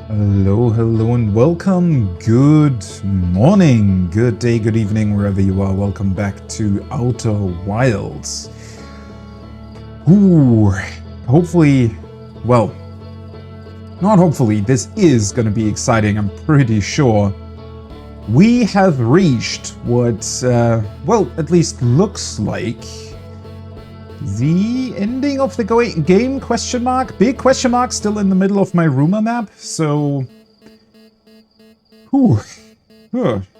Hello, hello, and welcome. Good morning, good day, good evening, wherever you are. Welcome back to Outer Wilds. Ooh, hopefully, well, not hopefully, this is going to be exciting, I'm pretty sure. We have reached what, well, at least looks like the ending of the game, question mark? Big question mark still in the middle of my rumor map, so... Whew.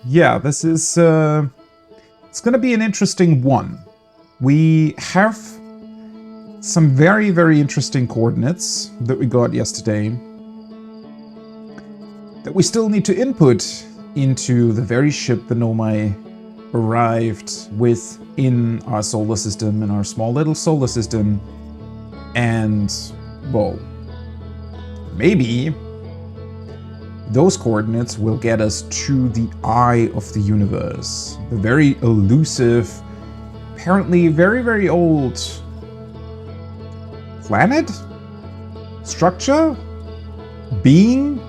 Yeah, this is... it's gonna be an interesting one. We have some very, very interesting coordinates that we got yesterday that we still need to input into the very ship the Nomai arrived with in our solar system, in our small little solar system. And, well, maybe those coordinates will get us to the eye of the universe. The very elusive, apparently very, very old planet? Structure? Being?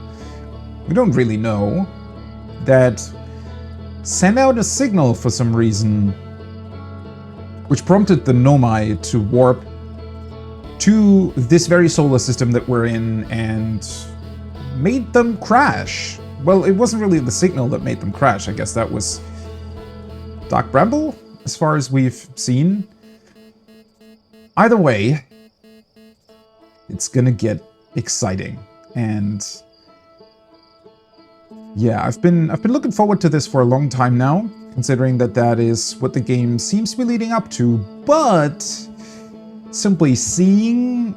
We don't really know. That sent out a signal for some reason, which prompted the Nomai to warp to this very solar system that we're in and made them crash. Well, it wasn't really the signal that made them crash. I guess that was Dark Bramble, as far as we've seen. Either way, it's gonna get exciting. And yeah, I've been looking forward to this for a long time now, considering that is what the game seems to be leading up to, but simply seeing,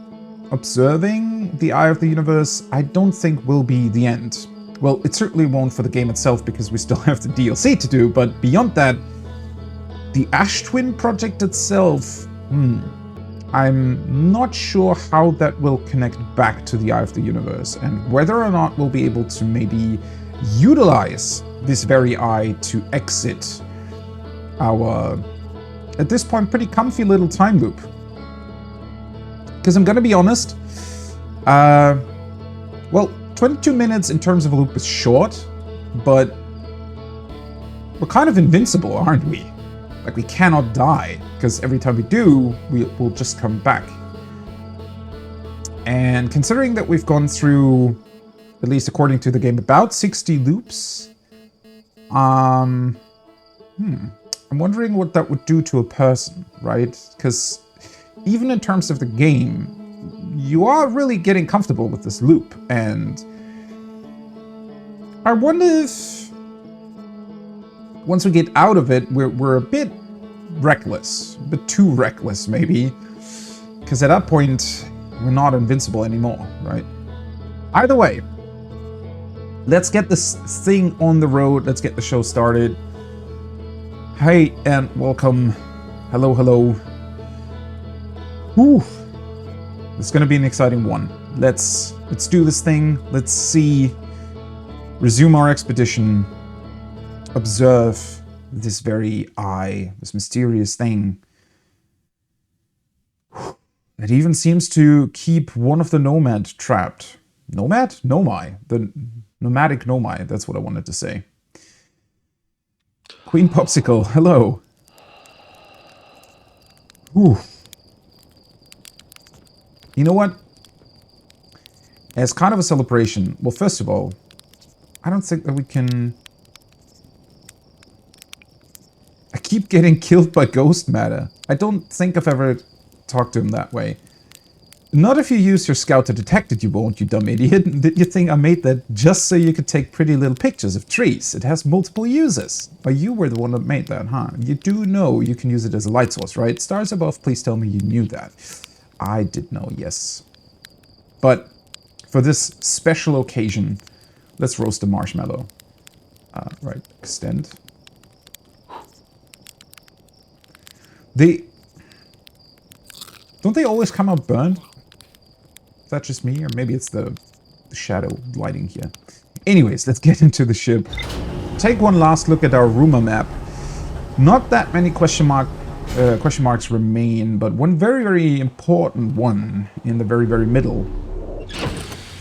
observing the Eye of the Universe, I don't think will be the end. Well, it certainly won't for the game itself, because we still have the DLC to do, but beyond that, the Ash Twin project itself, I'm not sure how that will connect back to the Eye of the Universe, and whether or not we'll be able to maybe utilize this very eye to exit our, at this point, pretty comfy little time loop. Because I'm gonna be honest, well, 22 minutes in terms of a loop is short, but we're kind of invincible, aren't we? Like, we cannot die, because every time we do, we'll just come back. And considering that we've gone through, at least according to the game, about 60 loops, I'm wondering what that would do to a person, right? Because even in terms of the game, you are really getting comfortable with this loop, and I wonder if once we get out of it, we're a bit reckless, a bit too reckless maybe, because at that point, we're not invincible anymore, right? Either way, let's get this thing on the road. Let's get the show started. Hey, and welcome. Hello, hello. Whew. It's gonna be an exciting one. Let's do this thing. Let's see. Resume our expedition. Observe this very eye, this mysterious thing. It even seems to keep one of the nomad trapped. Nomad? Nomai. The nomadic Nomai, that's what I wanted to say. Queen Popsicle, hello. Whew. You know what? As kind of a celebration, well, first of all, I don't think that we can... I keep getting killed by ghost matter. I don't think I've ever talked to him that way. Not if you use your scout to detect it, you won't, you dumb idiot. Did you think I made that just so you could take pretty little pictures of trees? It has multiple uses. Or you were the one that made that, huh? You do know you can use it as a light source, right? Stars above, please tell me you knew that. I did know, yes. But for this special occasion, let's roast a marshmallow. Right, extend. Don't they always come out burned? Is that just me? Or maybe it's the shadow lighting here. Anyways, let's get into the ship. Take one last look at our rumor map. Not that many question marks remain, but one very, very important one in the very, very middle.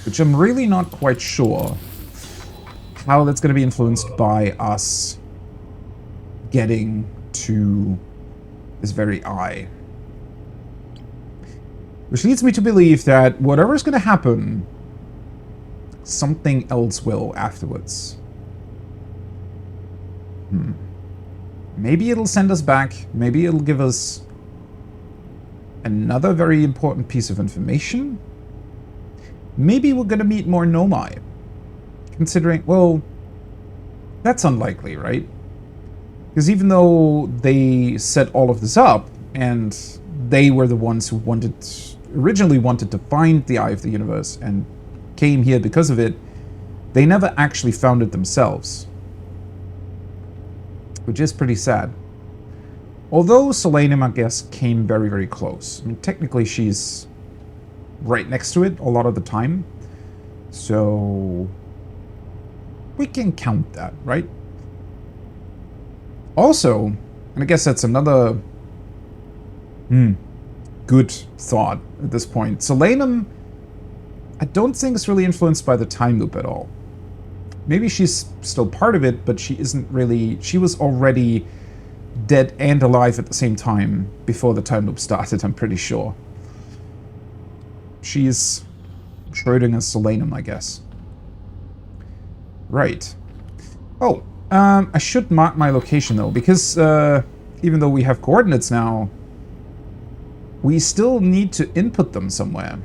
which I'm really not quite sure how that's going to be influenced by us getting to this very eye. Which leads me to believe that whatever is going to happen, something else will afterwards. Maybe it'll send us back. Maybe it'll give us another very important piece of information. Maybe we're going to meet more Nomai. Considering, well, that's unlikely, right? Because even though they set all of this up, and they were the ones who originally wanted to find the Eye of the Universe and came here because of it, they never actually found it themselves. Which is pretty sad. Although Selenium, I guess, came very, very close. I mean, technically she's right next to it a lot of the time. So we can count that, right? Also, and I guess that's another good thought at this point. Selenium, I don't think is really influenced by the time loop at all. Maybe she's still part of it, but she isn't really... She was already dead and alive at the same time before the time loop started, I'm pretty sure. She's Schrödinger's Selenium, I guess. Right. Oh, I should mark my location, though, because even though we have coordinates now, we still need to input them somewhere.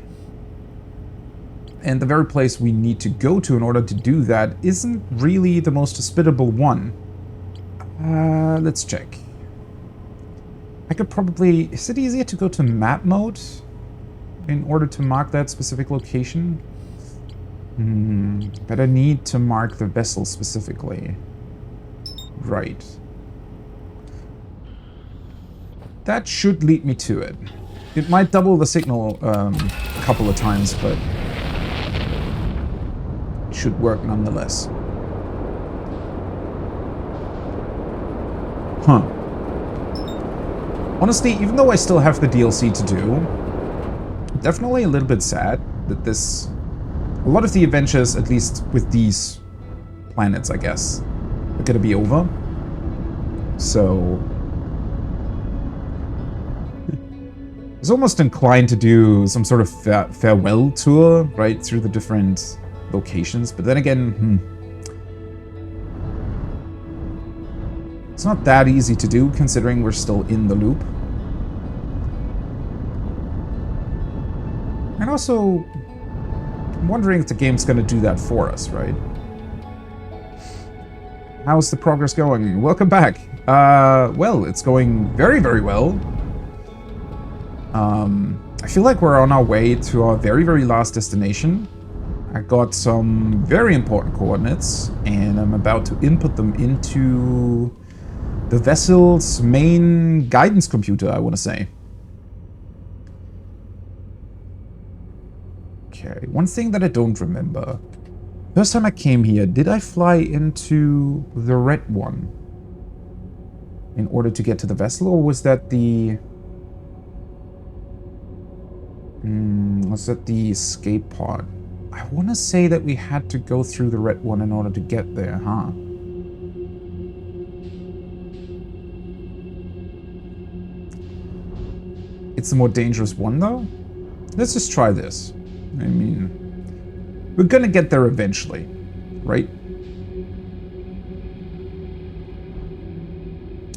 And the very place we need to go to in order to do that isn't really the most hospitable one. Let's check. I could probably... Is it easier to go to map mode in order to mark that specific location? But I need to mark the vessel specifically. Right. That should lead me to it. It might double the signal a couple of times, but it should work nonetheless. Huh. Honestly, even though I still have the DLC to do, definitely a little bit sad that this... A lot of the adventures, at least with these planets, I guess, are gonna be over. So... I was almost inclined to do some sort of farewell tour, right, through the different locations, but then again, it's not that easy to do, considering we're still in the loop. And also, I'm wondering if the game's going to do that for us, right? How's the progress going? Welcome back. Well, it's going very, very well. I feel like we're on our way to our very, very last destination. I got some very important coordinates, and I'm about to input them into the vessel's main guidance computer, I want to say. Okay, one thing that I don't remember. First time I came here, did I fly into the red one in order to get to the vessel, or was that the... was that the escape pod? I want to say that we had to go through the red one in order to get there, huh? It's the more dangerous one, though? Let's just try this. I mean, we're gonna get there eventually, right?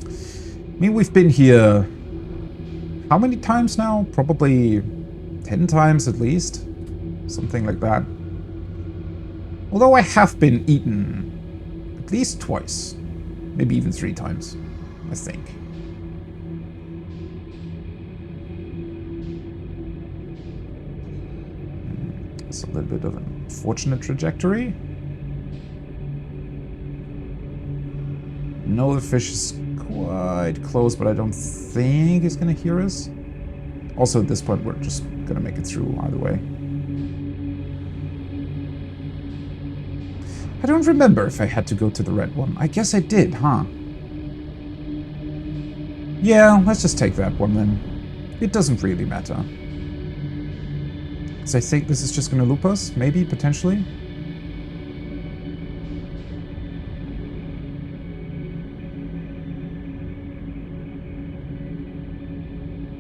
I mean, we've been here how many times now? Probably 10 times at least. Something like that. Although I have been eaten at least twice. Maybe even 3 times, I think. It's a little bit of an unfortunate trajectory. No, the fish is quite close, but I don't think he's gonna hear us. Also, at this point, we're just gonna make it through either way. I don't remember if I had to go to the red one. I guess I did, huh? Yeah, let's just take that one then. It doesn't really matter. So I think this is just going to loop us, maybe, potentially.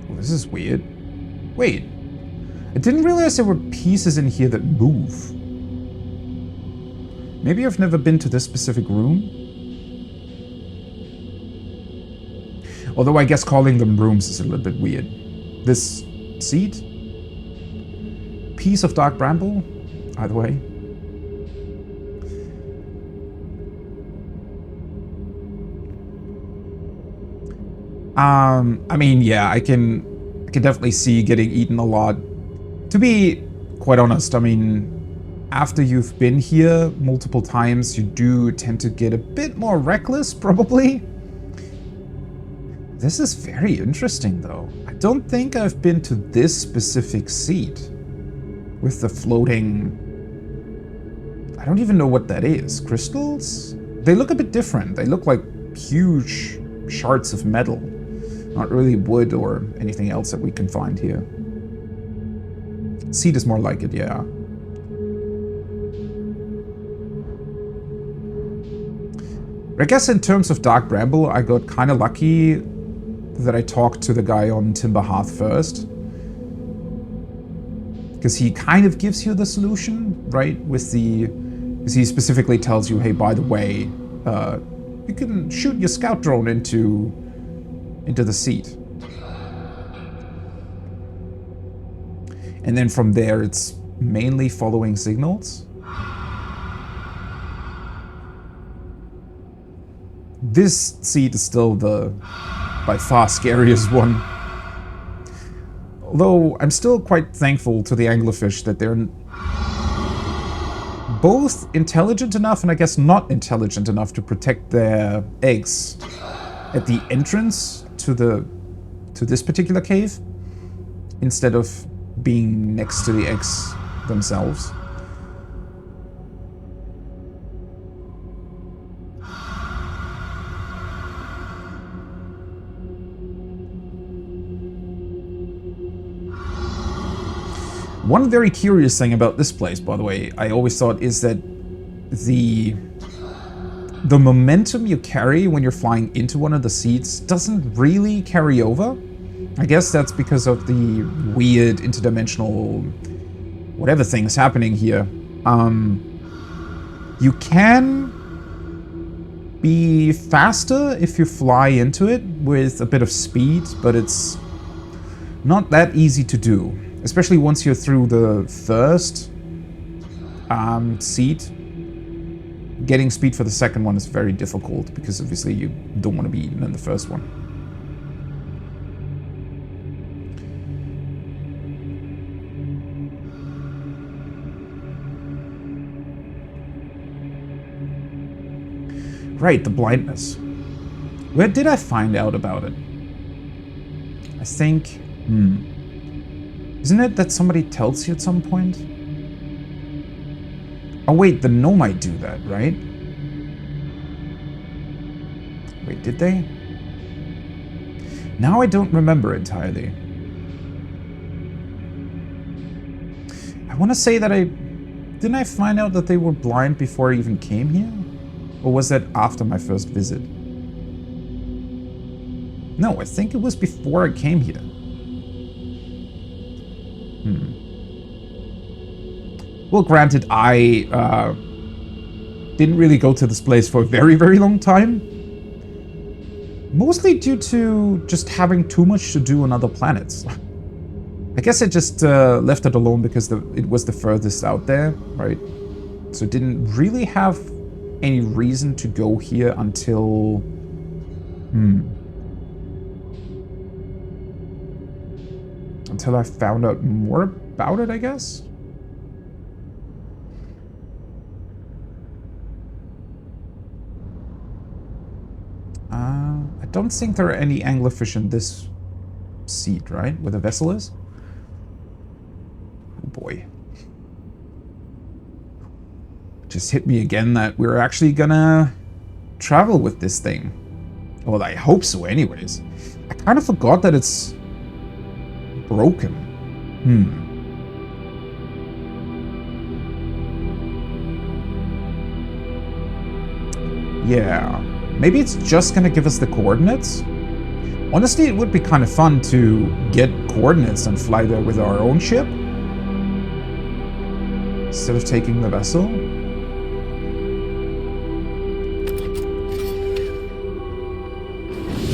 Oh, this is weird. Wait. I didn't realize there were pieces in here that move. Maybe I've never been to this specific room. Although I guess calling them rooms is a little bit weird. This seat? Piece of dark bramble? Either way. I mean, yeah, I can definitely see getting eaten a lot. To be quite honest, I mean, after you've been here multiple times, you do tend to get a bit more reckless, probably. This is very interesting, though. I don't think I've been to this specific seat with the floating... I don't even know what that is. Crystals? They look a bit different. They look like huge shards of metal. Not really wood or anything else that we can find here. Seat is more like it, yeah. I guess in terms of dark bramble, I got kind of lucky that I talked to the guy on Timber Hearth first. Because he kind of gives you the solution, right? With the... Because he specifically tells you, hey, by the way, you can shoot your scout drone into the seat. And then from there, it's mainly following signals. This seat is still the, by far, scariest one. Although, I'm still quite thankful to the anglerfish that they're both intelligent enough and I guess not intelligent enough to protect their eggs at the entrance to this particular cave, instead of being next to the eggs themselves. One very curious thing about this place, by the way, I always thought, is that the momentum you carry when you're flying into one of the seats doesn't really carry over. I guess that's because of the weird interdimensional whatever things happening here. You can be faster if you fly into it with a bit of speed, but it's not that easy to do. Especially once you're through the first seat. Getting speed for the second one is very difficult, because obviously you don't want to be eaten in the first one. Right, the blindness. Where did I find out about it? I think... Isn't it that somebody tells you at some point? Oh wait, the gnome might do that, right? Wait, did they? Now I don't remember entirely. I want to say that didn't I find out that they were blind before I even came here? Or was that after my first visit? No, I think it was before I came here. Well, granted, I didn't really go to this place for a very, very long time. Mostly due to just having too much to do on other planets. I guess I just left it alone because it was the furthest out there, right? So didn't really have any reason to go here until... Until I found out more about it, I guess? I don't think there are any anglerfish in this seat, right? Where the vessel is? Oh boy. Just hit me again that we're actually gonna travel with this thing. Well, I hope so anyways. I kind of forgot that it's broken. Yeah. Maybe it's just gonna give us the coordinates? Honestly, it would be kind of fun to get coordinates and fly there with our own ship. Instead of taking the vessel.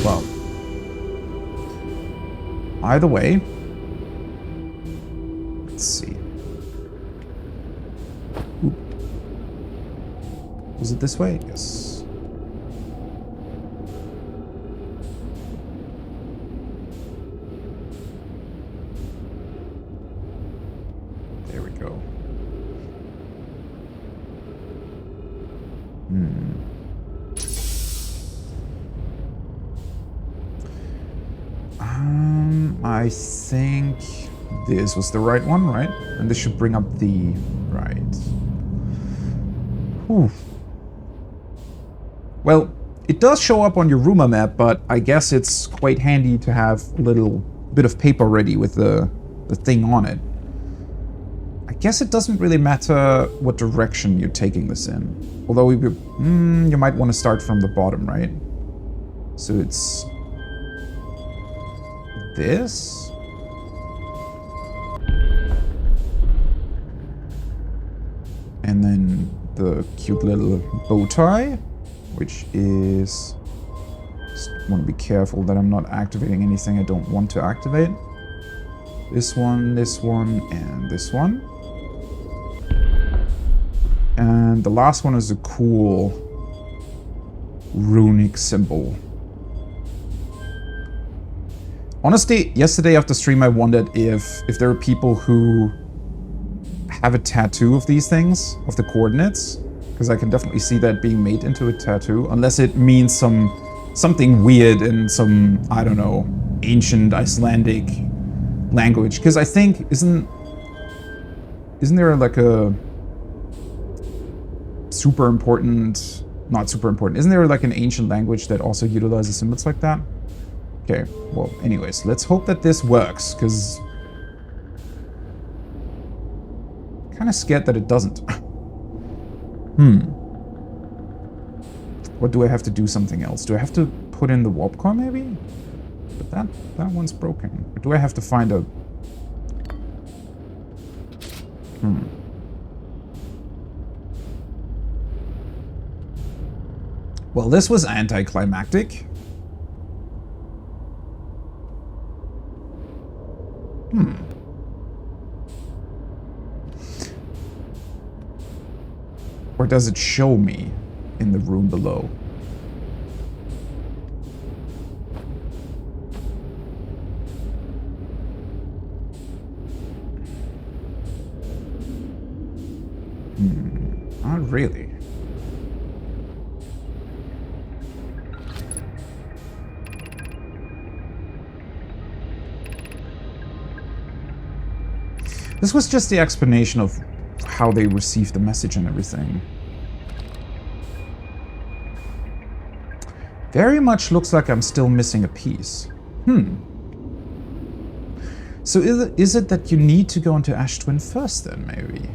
Well. Either way. Let's see. Oop. Was it this way? Yes. There we go. I think this was the right one, right? And this should bring up the right. Whew. Well, it does show up on your rumor map, but I guess it's quite handy to have a little bit of paper ready with the thing on it. I guess it doesn't really matter what direction you're taking this in. Although you might want to start from the bottom, right? So it's this. And then the cute little bow tie, which is... Just want to be careful that I'm not activating anything I don't want to activate. This one, and this one. And the last one is a cool runic symbol. Honestly, yesterday after stream I wondered if there are people who have a tattoo of these things, of the coordinates, because I can definitely see that being made into a tattoo, unless it means something weird in some, I don't know, ancient Icelandic language. Because I think, isn't there like a super important, not super important, isn't there like an ancient language that also utilizes symbols like that? Okay, well, anyways, let's hope that this works, because I'm kind of scared that it doesn't. What do I have to do something else? Do I have to put in the warp core maybe? But that one's broken. Or do I have to find a... Well, this was anticlimactic. Or does it show me in the room below? Not really. This was just the explanation of how they received the message and everything. Very much looks like I'm still missing a piece. So is it that you need to go into Ash Twin first then, maybe?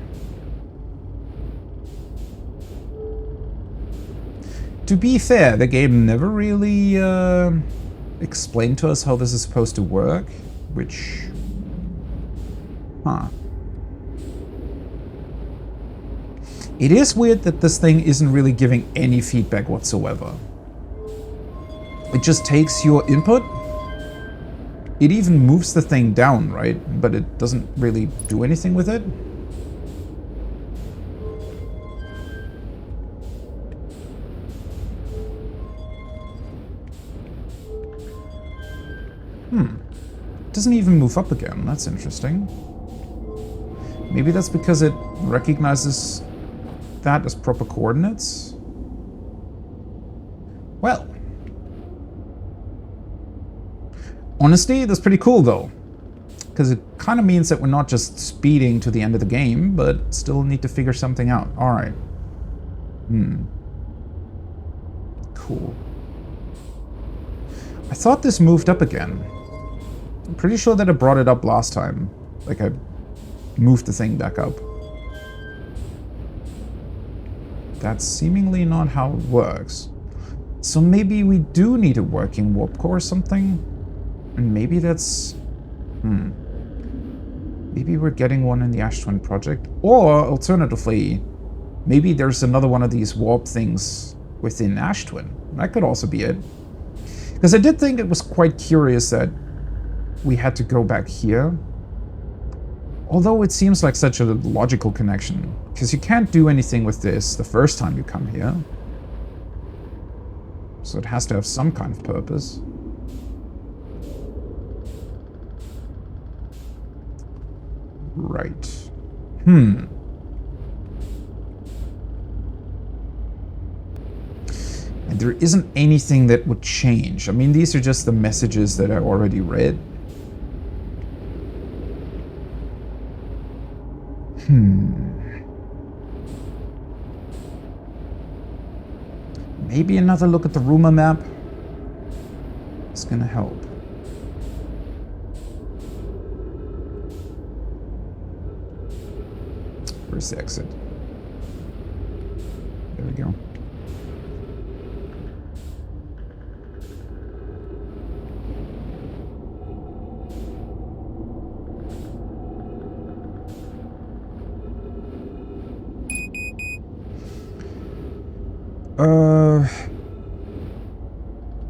To be fair, the game never really explained to us how this is supposed to work, which... It is weird that this thing isn't really giving any feedback whatsoever. It just takes your input. It even moves the thing down, right? But it doesn't really do anything with it. It doesn't even move up again. That's interesting. Maybe that's because it recognizes that as proper coordinates? Well. Honestly, that's pretty cool though. Because it kind of means that we're not just speeding to the end of the game, but still need to figure something out. Alright. Cool. I thought this moved up again. I'm pretty sure that I brought it up last time. Like I moved the thing back up. That's seemingly not how it works. So maybe we do need a working warp core or something? And maybe that's... Maybe we're getting one in the Ash Twin project. Or, alternatively, maybe there's another one of these warp things within Ash Twin. That could also be it. Because I did think it was quite curious that we had to go back here. Although it seems like such a logical connection. Because you can't do anything with this the first time you come here. So it has to have some kind of purpose. Right. And there isn't anything that would change. I mean, these are just the messages that I already read. Maybe another look at the rumor map is gonna help. Where's the exit? There we go.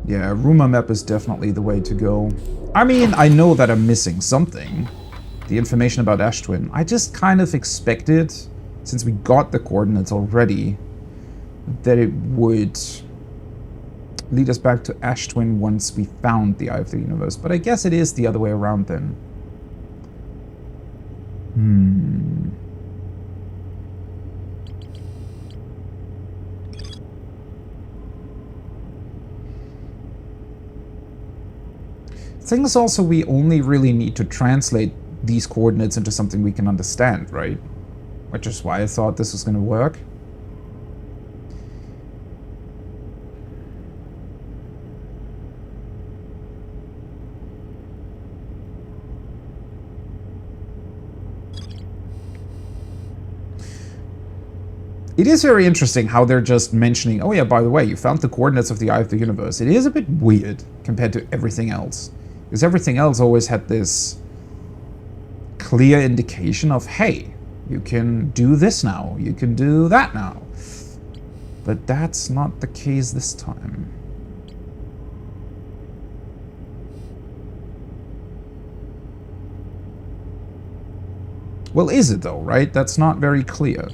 Yeah, rumor map is definitely the way to go. I mean, I know that I'm missing something. The information about Ash Twin. I just kind of expected, since we got the coordinates already, that it would lead us back to Ash Twin once we found the Eye of the Universe. But I guess it is the other way around then. Thing is also, we only really need to translate these coordinates into something we can understand, right? Which is why I thought this was going to work. It is very interesting how they're just mentioning, oh yeah, by the way, you found the coordinates of the Eye of the Universe. It is a bit weird compared to everything else. Because everything else always had this clear indication of, hey, you can do this now, you can do that now. But that's not the case this time. Well, is it though, right? That's not very clear.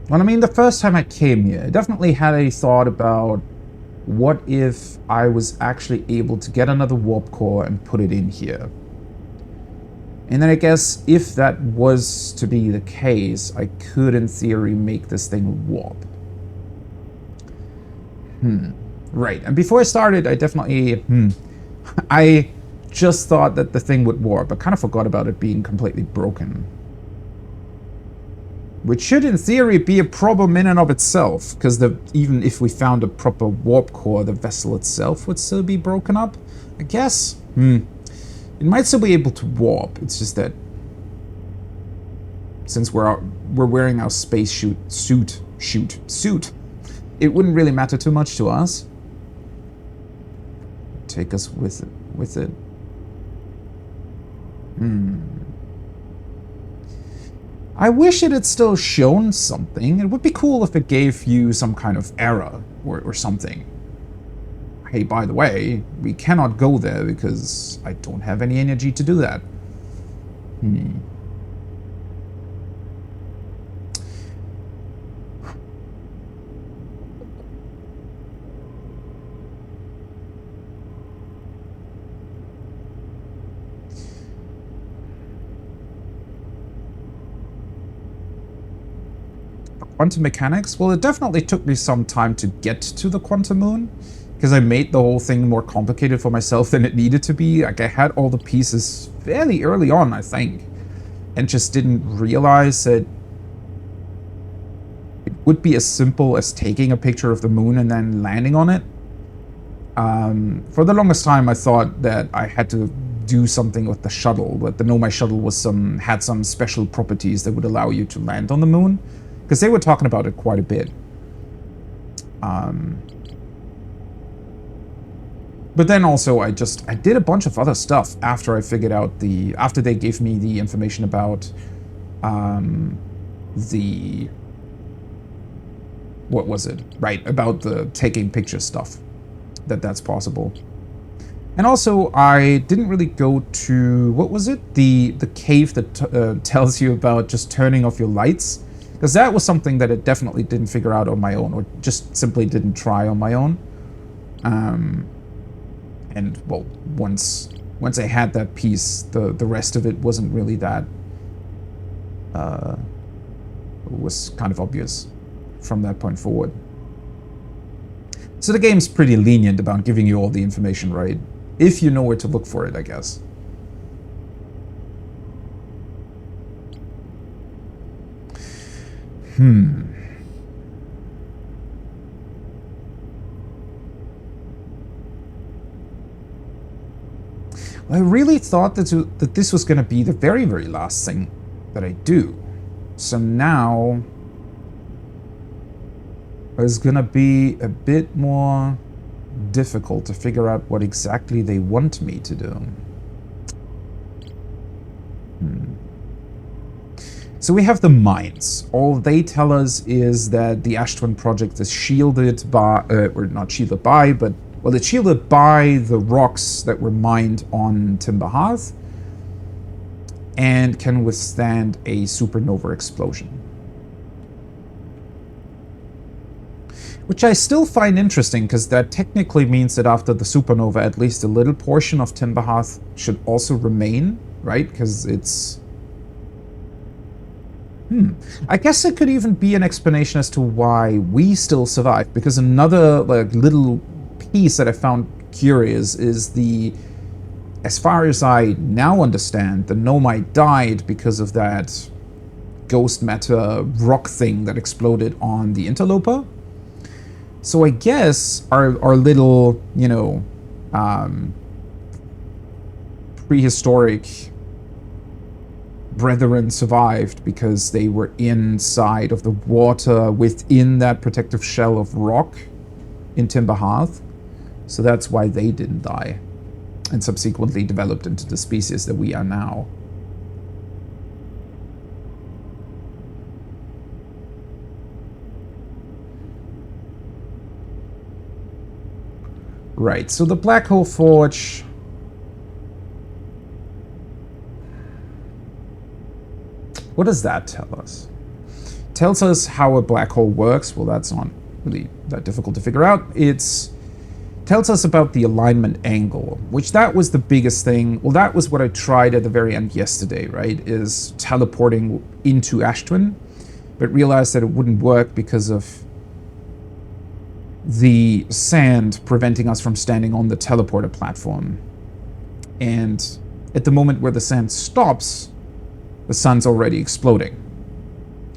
Well, I mean, the first time I came here, I definitely had a thought about what if I was actually able to get another warp core and put it in here. And then I guess if that was to be the case, I could in theory make this thing warp. Right, and before I started, I definitely, I just thought that the thing would warp. I kind of forgot about it being completely broken. Which should, in theory, be a problem in and of itself, because even if we found a proper warp core, the vessel itself would still be broken up, I guess? It might still be able to warp, it's just that since we're wearing our space suit, it wouldn't really matter too much to us. Take us with it. I wish it had still shown something. It would be cool if it gave you some kind of error or something. Hey, by the way, we cannot go there because I don't have any energy to do that. Quantum mechanics? Well, it definitely took me some time to get to the quantum moon, because I made the whole thing more complicated for myself than it needed to be. Like, I had all the pieces fairly early on, I think, and just didn't realize that it would be as simple as taking a picture of the moon and then landing on it. For the longest time, I thought that I had to do something with the shuttle, but the Nomai shuttle was had some special properties that would allow you to land on the moon, because they were talking about it quite a bit. But then also I did a bunch of other stuff after I figured out after they gave me the information about what was it? Right, about the taking picture stuff. That's possible. And also, I didn't really go to, what was it? The cave that tells you about just turning off your lights. Because that was something that I definitely didn't figure out on my own, or just simply didn't try on my own. And, well, once I had that piece, the rest of it wasn't really that, was kind of obvious from that point forward. So the game's pretty lenient about giving you all the information, right? If you know where to look for it, I guess. I really thought that this was going to be the very, very last thing that I do. So now it's going to be a bit more difficult to figure out what exactly they want me to do. So we have the mines. All they tell us is that the Ash Twin project is shielded by, or not shielded by, but, well, it's shielded by the rocks that were mined on Timber Hearth and can withstand a supernova explosion. Which I still find interesting, because that technically means that after the supernova, at least a little portion of Timber Hearth should also remain, right? Because it's... I guess it could even be an explanation as to why we still survive, because another little piece that I found curious is as far as I now understand, the Nomai died because of that ghost matter rock thing that exploded on the Interloper. So I guess our little, you know, prehistoric brethren survived because they were inside of the water within that protective shell of rock in Timber Hearth. So that's why they didn't die and subsequently developed into the species that we are now. Right, so the Black Hole Forge... What does that tell us? It tells us how a black hole works. Well, that's not really that difficult to figure out. It tells us about the alignment angle, which that was the biggest thing. Well, that was what I tried at the very end yesterday, right? Is teleporting into Ash Twin, but realized that it wouldn't work because of the sand preventing us from standing on the teleporter platform. And at the moment where the sand stops, the sun's already exploding,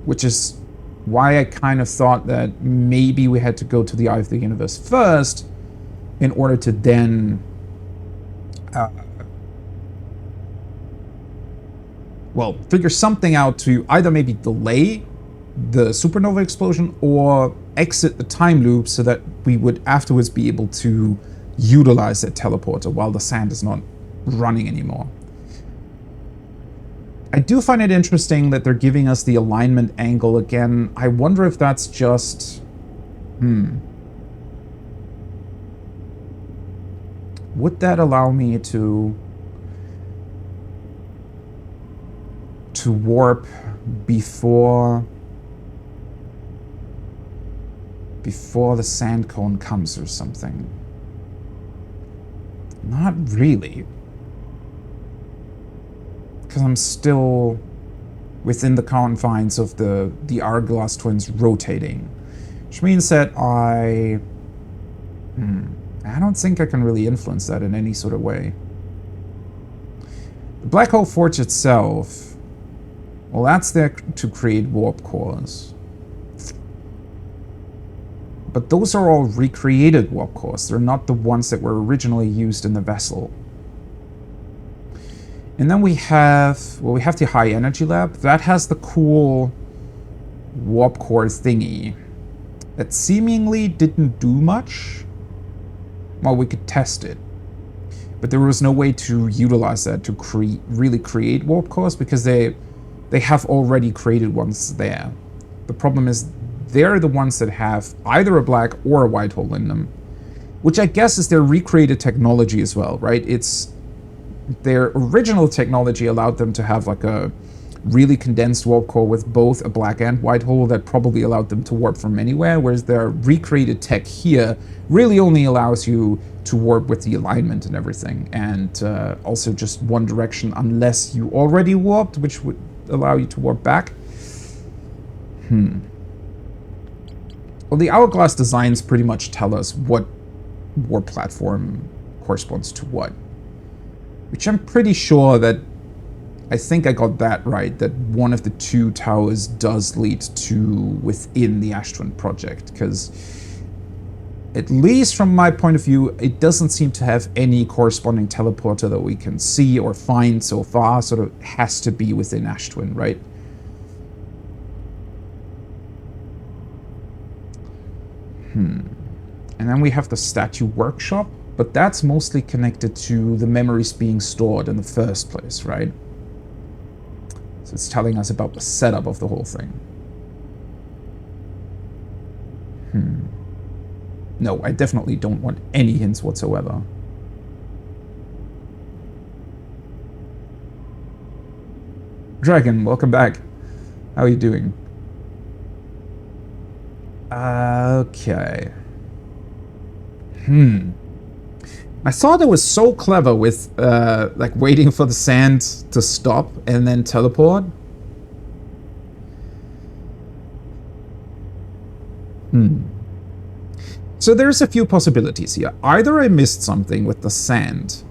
which is why I kind of thought that maybe we had to go to the Eye of the Universe first in order to then well, figure something out to either maybe delay the supernova explosion or exit the time loop so that we would afterwards be able to utilize that teleporter while the sand is not running anymore. I do find it interesting that they're giving us the alignment angle again. I wonder if that's just... Would that allow me to warp before the sand cone comes or something? Not really. Because I'm still within the confines of the hourglass twins rotating. Which means that I don't think I can really influence that in any sort of way. The Black Hole Forge itself, well, that's there to create warp cores. But those are all recreated warp cores. They're not the ones that were originally used in the vessel. And then we have, well, we have the high energy lab. That has the cool warp core thingy that seemingly didn't do much. Well, we could test it. But there was no way to utilize that to really create warp cores because they have already created ones there. The problem is they're the ones that have either a black or a white hole in them, which I guess is their recreated technology as well, right? It's their original technology allowed them to have like a really condensed warp core with both a black and white hole that probably allowed them to warp from anywhere, whereas their recreated tech here really only allows you to warp with the alignment and everything, and also just one direction unless you already warped, which would allow you to warp back. Well, the hourglass designs pretty much tell us what warp platform corresponds to what, which I'm pretty sure that I think I got that right, that one of the two towers does lead to within the Ash Twin project, because at least from my point of view, it doesn't seem to have any corresponding teleporter that we can see or find so far, so it has to be within Ash Twin, right? And then we have the statue workshop, but that's mostly connected to the memories being stored in the first place, right? So it's telling us about the setup of the whole thing. No, I definitely don't want any hints whatsoever. Dragon, welcome back. How are you doing? Okay. I thought it was so clever with, like, waiting for the sand to stop and then teleport. So there's a few possibilities here. Either I missed something with the sand,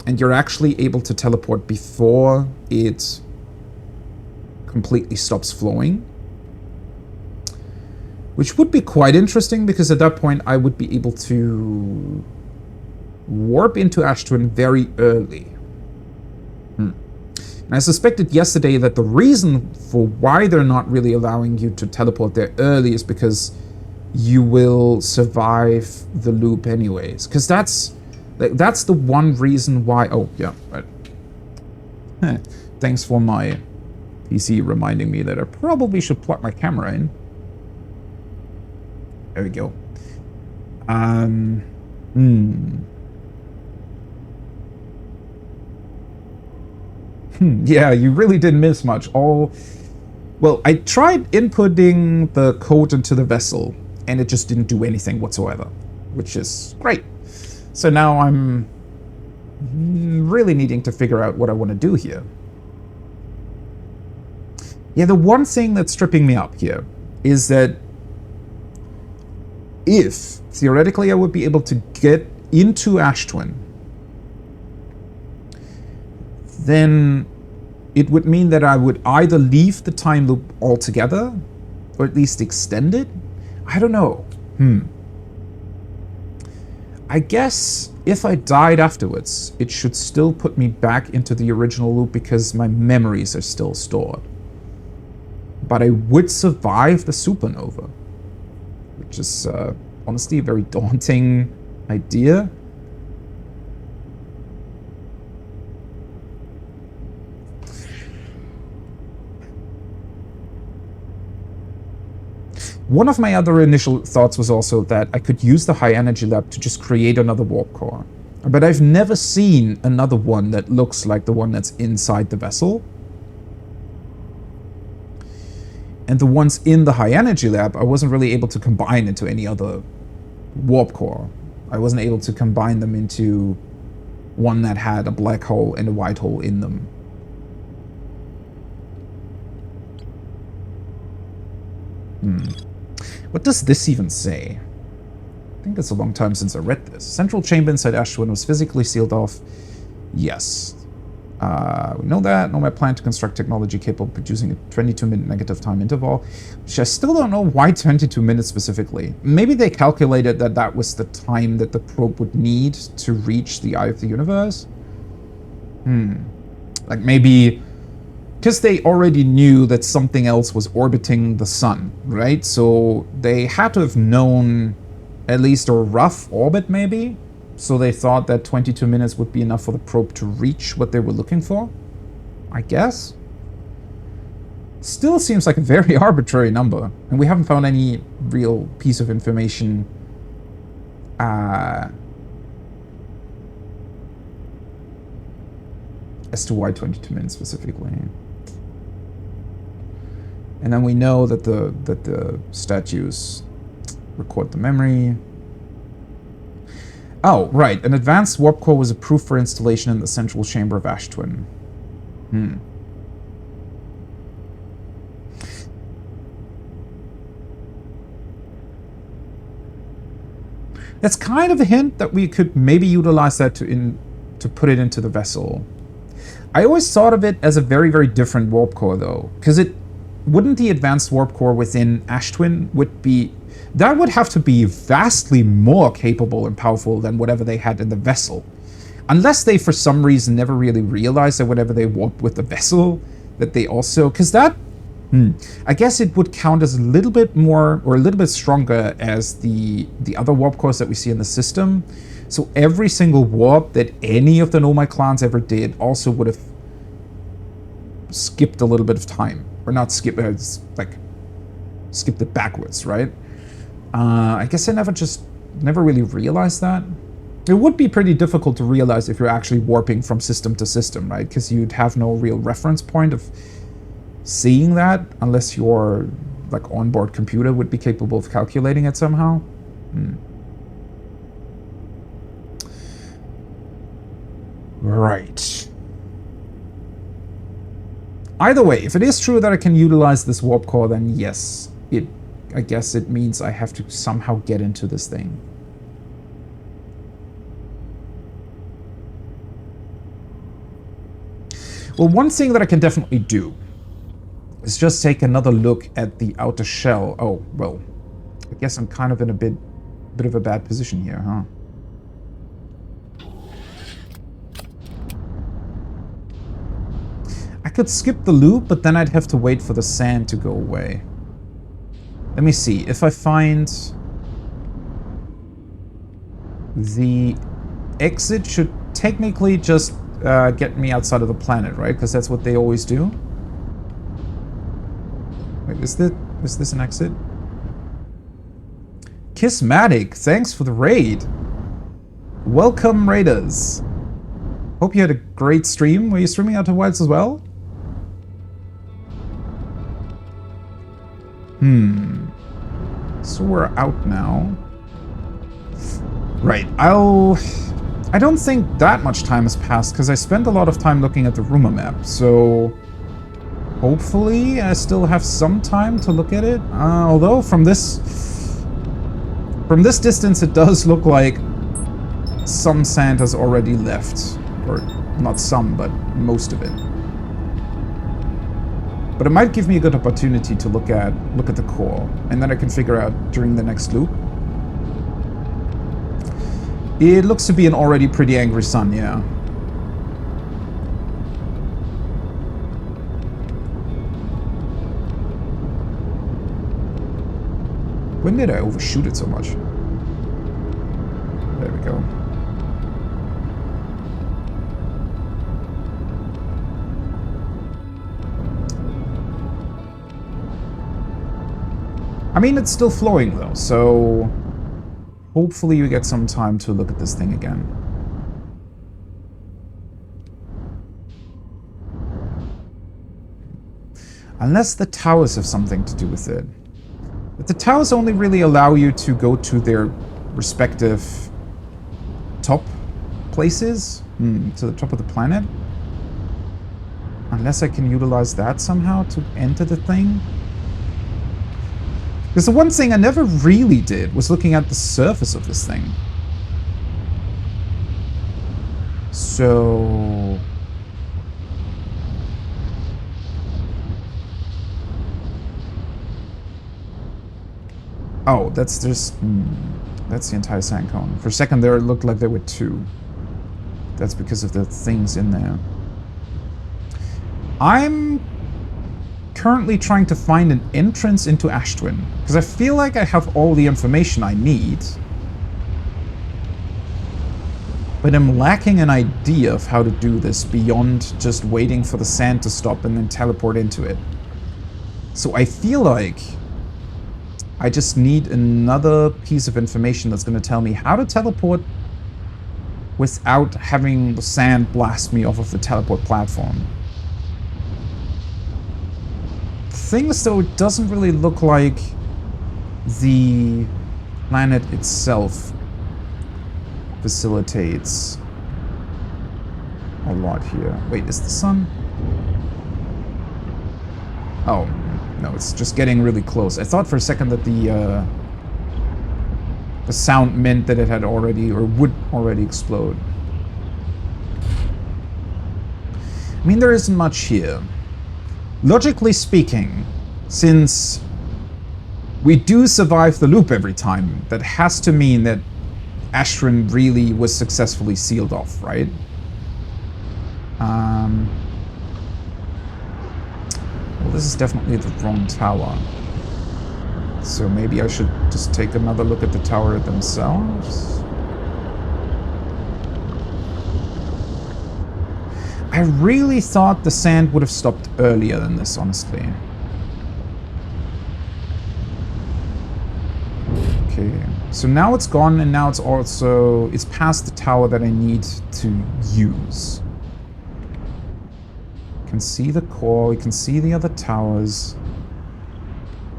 and you're actually able to teleport before it completely stops flowing, which would be quite interesting, because at that point I would be able to warp into Ash Twin very early. And I suspected yesterday that the reason for why they're not really allowing you to teleport there early is because you will survive the loop anyways. Because that's the one reason why... Oh, yeah, right. Thanks for my PC reminding me that I probably should plug my camera in. There we go. Yeah, you really didn't miss much. Well, I tried inputting the code into the vessel, and it just didn't do anything whatsoever, which is great. So now I'm really needing to figure out what I want to do here. Yeah, the one thing that's tripping me up here is that if, theoretically, I would be able to get into Ash Twin, then it would mean that I would either leave the time loop altogether, or at least extend it. I don't know. I guess if I died afterwards, it should still put me back into the original loop because my memories are still stored. But I would survive the supernova, which is honestly a very daunting idea. One of my other initial thoughts was also that I could use the high energy lab to just create another warp core. But I've never seen another one that looks like the one that's inside the vessel. And the ones in the high energy lab, I wasn't really able to combine into any other warp core. I wasn't able to combine them into one that had a black hole and a white hole in them. What does this even say? I think it's a long time since I read this. Central chamber inside Ash Twin was physically sealed off. Yes. We know that. Nomad plan to construct technology capable of producing a 22-minute negative time interval, which I still don't know why 22 minutes specifically. Maybe they calculated that that was the time that the probe would need to reach the eye of the universe. Like maybe because they already knew that something else was orbiting the sun, right? So they had to have known at least a rough orbit, maybe. So they thought that 22 minutes would be enough for the probe to reach what they were looking for, I guess. Still seems like a very arbitrary number, and we haven't found any real piece of information as to why 22 minutes specifically. And then we know that the statues record the memory. Oh, right. An advanced warp core was approved for installation in the central chamber of Ash Twin. That's kind of a hint that we could maybe utilize that to put it into the vessel. I always thought of it as a very, very different warp core, though, because it wouldn't the advanced warp core within Ash Twin would be that would have to be vastly more capable and powerful than whatever they had in the vessel, unless they for some reason never really realized that whatever they warped with the vessel that they also because that I guess it would count as a little bit more or a little bit stronger as the other warp cores that we see in the system. So every single warp that any of the Nomad clans ever did also would have skipped a little bit of time. Or not skip, like, skipped it backwards, right? I guess I never really realized that. It would be pretty difficult to realize if you're actually warping from system to system, right? Because you'd have no real reference point of seeing that unless your, like, onboard computer would be capable of calculating it somehow. Right. Either way, if it is true that I can utilize this warp core, then yes, I guess it means I have to somehow get into this thing. Well, one thing that I can definitely do is just take another look at the outer shell. Oh, well, I guess I'm kind of in a bit of a bad position here, huh? I could skip the loop, but then I'd have to wait for the sand to go away. Let me see. If I find the exit should technically just get me outside of the planet, right? Because that's what they always do. Wait, is this an exit? Kissmatic, thanks for the raid. Welcome, raiders. Hope you had a great stream. Were you streaming Outer Wilds as well? So we're out now. Right, I don't think that much time has passed, because I spent a lot of time looking at the rumor map, so hopefully I still have some time to look at it. Although from this distance it does look like some sand has already left. Or not some, but most of it. But it might give me a good opportunity to look at the core, and then I can figure out during the next loop. It looks to be an already pretty angry sun, yeah. When did I overshoot it so much? There we go. I mean, it's still flowing though, so hopefully you get some time to look at this thing again. Unless the towers have something to do with it. But the towers only really allow you to go to their respective top places, to the top of the planet. Unless I can utilize that somehow to enter the thing. Because the one thing I never really did was looking at the surface of this thing. So Oh, that's just... that's the entire sand cone. For a second there, it looked like there were two. That's because of the things in there. I'm currently trying to find an entrance into Ashtwin, because I feel like I have all the information I need. But I'm lacking an idea of how to do this beyond just waiting for the sand to stop and then teleport into it. So I feel like I just need another piece of information that's going to tell me how to teleport without having the sand blast me off of the teleport platform. The thing is, though, it doesn't really look like the planet itself facilitates a lot here. Wait, is the sun? Oh, no, it's just getting really close. I thought for a second that the sound meant that it had already, or would already explode. I mean, there isn't much here. Logically speaking, since we do survive the loop every time, that has to mean that Ashtwin really was successfully sealed off, right? Well, this is definitely the wrong tower. So maybe I should just take another look at the tower themselves. I really thought the sand would have stopped earlier than this, honestly. Okay, so now it's gone, and now it's also... it's past the tower that I need to use. You can see the core, you can see the other towers.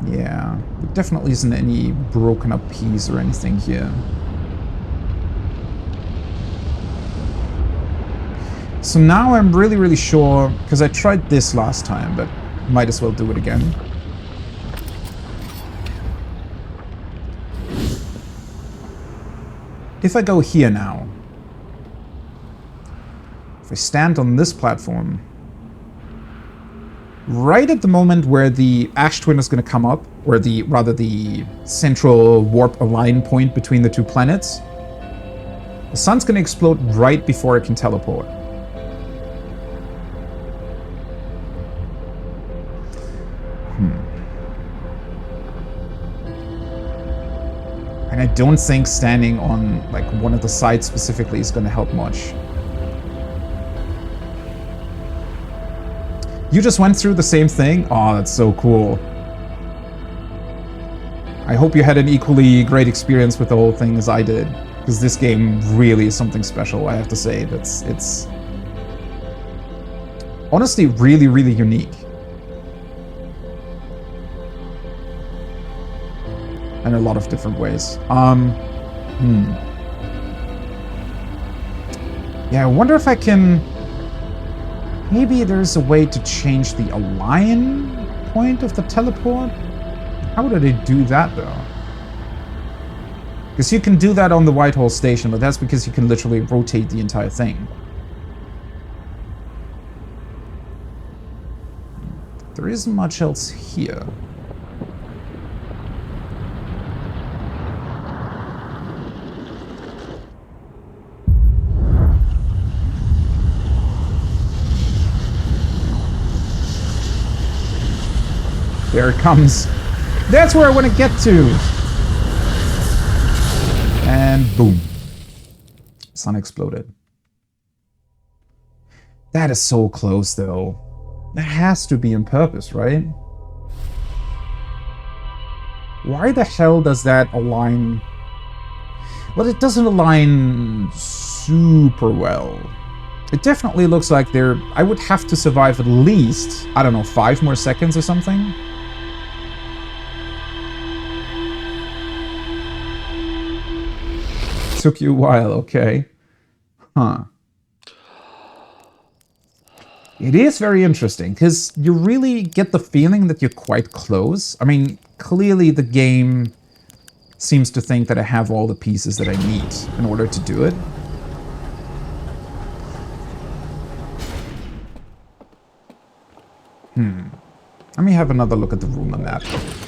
Yeah, there definitely isn't any broken up piece or anything here. So now I'm really, really sure, because I tried this last time, but might as well do it again. If I go here now, if I stand on this platform, right at the moment where the Ashtwin is going to come up, or rather the central warp align point between the two planets, the sun's going to explode right before it can teleport. And I don't think standing on like one of the sides specifically is going to help much. You just went through the same thing? Oh, that's so cool. I hope you had an equally great experience with the whole thing as I did. Because this game really is something special, I have to say. It's honestly really, really unique. In a lot of different ways. Yeah, I wonder if I can... maybe there's a way to change the align point of the teleport? How did I do that, though? Because you can do that on the Whitehall station, but that's because you can literally rotate the entire thing. There isn't much else here. There it comes. That's where I want to get to. And boom. Sun exploded. That is so close, though. That has to be on purpose, right? Why the hell does that align? Well, it doesn't align super well. It definitely looks like I would have to survive at least, I don't know, 5 more seconds or something. Took you a while, okay. Huh. It is very interesting, because you really get the feeling that you're quite close. I mean, clearly the game seems to think that I have all the pieces that I need in order to do it. Let me have another look at the ruler map.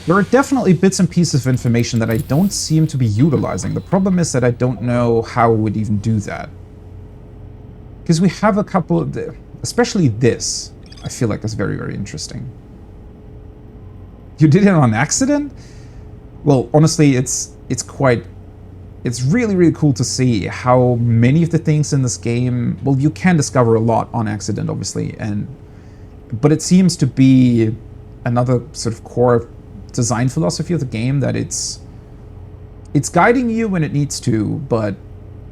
There are definitely bits and pieces of information that I don't seem to be utilizing. The problem is that I don't know how we would even do that. Because we have a couple of especially this, I feel like is very, very interesting. You did it on accident? Well, honestly, it's really, really cool to see how many of the things in this game, well, you can discover a lot on accident, obviously, but it seems to be another sort of core design philosophy of the game, that it's guiding you when it needs to, but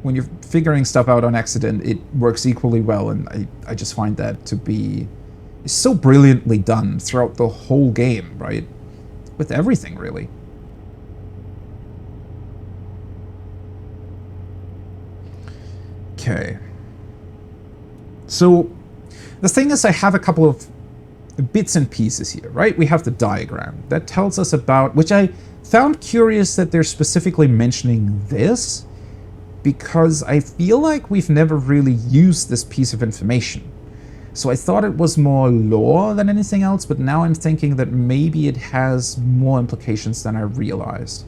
when you're figuring stuff out on accident, it works equally well, and I just find that to be so brilliantly done throughout the whole game, right? With everything, really. Okay. So, the thing is, I have a couple of bits and pieces here, right? We have the diagram that tells us about, which I found curious that they're specifically mentioning this, because I feel like we've never really used this piece of information. So I thought it was more lore than anything else, but now I'm thinking that maybe it has more implications than I realized.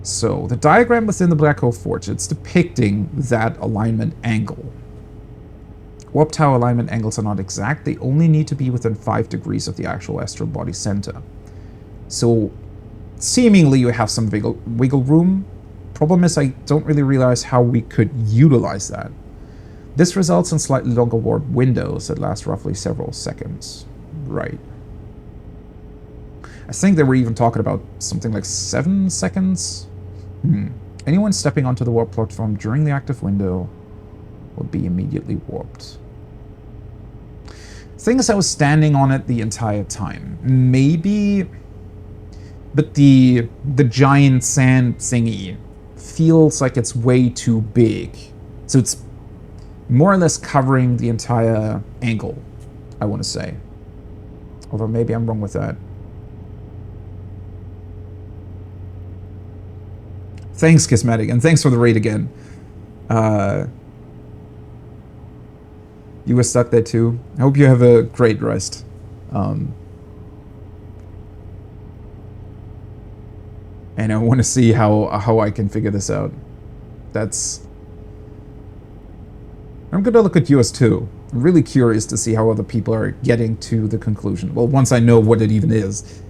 So the diagram within the Black Hole Forge, it's depicting that alignment angle. Warp tower alignment angles are not exact, they only need to be within 5 degrees of the actual astral body center. So seemingly you have some wiggle room. Problem is, I don't really realize how we could utilize that. This results in slightly longer warp windows that last roughly several seconds. Right. I think they were even talking about something like 7 seconds. Anyone stepping onto the warp platform during the active window will be immediately warped. Thing is, I was standing on it the entire time. Maybe, but the giant sand thingy feels like it's way too big. So it's more or less covering the entire angle, I want to say. Although maybe I'm wrong with that. Thanks, Kismatic, and thanks for the raid again. You were stuck there too. I hope you have a great rest. And I want to see how I can figure this out. I'm gonna look at yours too. I'm really curious to see how other people are getting to the conclusion. Well, once I know what it even is.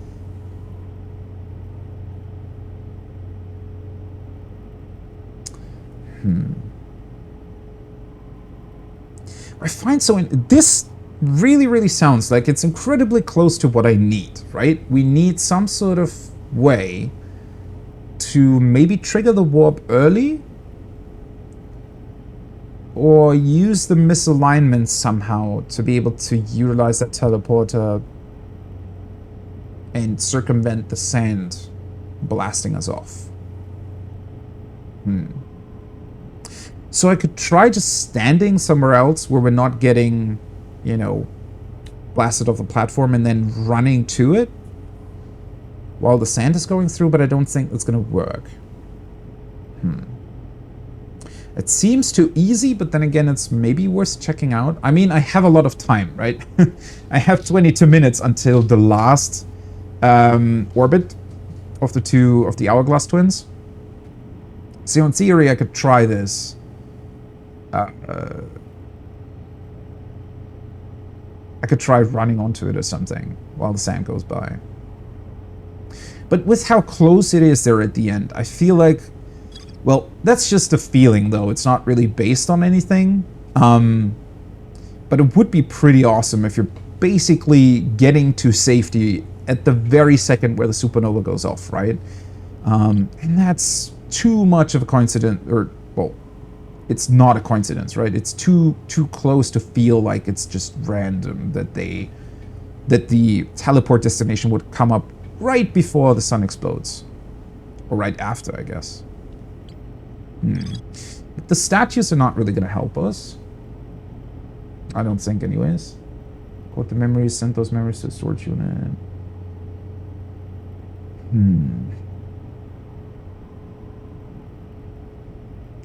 I find this really, really sounds like it's incredibly close to what I need, right? We need some sort of way to maybe trigger the warp early, or use the misalignment somehow to be able to utilize that teleporter and circumvent the sand blasting us off. So I could try just standing somewhere else where we're not getting, you know, blasted off the platform, and then running to it while the sand is going through, but I don't think that's going to work. It seems too easy, but then again, it's maybe worth checking out. I mean, I have a lot of time, right? I have 22 minutes until the last orbit of the Hourglass Twins. So in theory, I could try this. I could try running onto it or something while the sand goes by. But with how close it is there at the end, I feel like, well, that's just a feeling though. It's not really based on anything. But it would be pretty awesome if you're basically getting to safety at the very second where the supernova goes off, right? And that's too much of a coincidence, or, well, it's not a coincidence, right? It's too close to feel like it's just random that the teleport destination would come up right before the sun explodes. Or right after, I guess. But the statues are not really going to help us. I don't think, anyways. Quote the memories, sent those memories to the storage unit.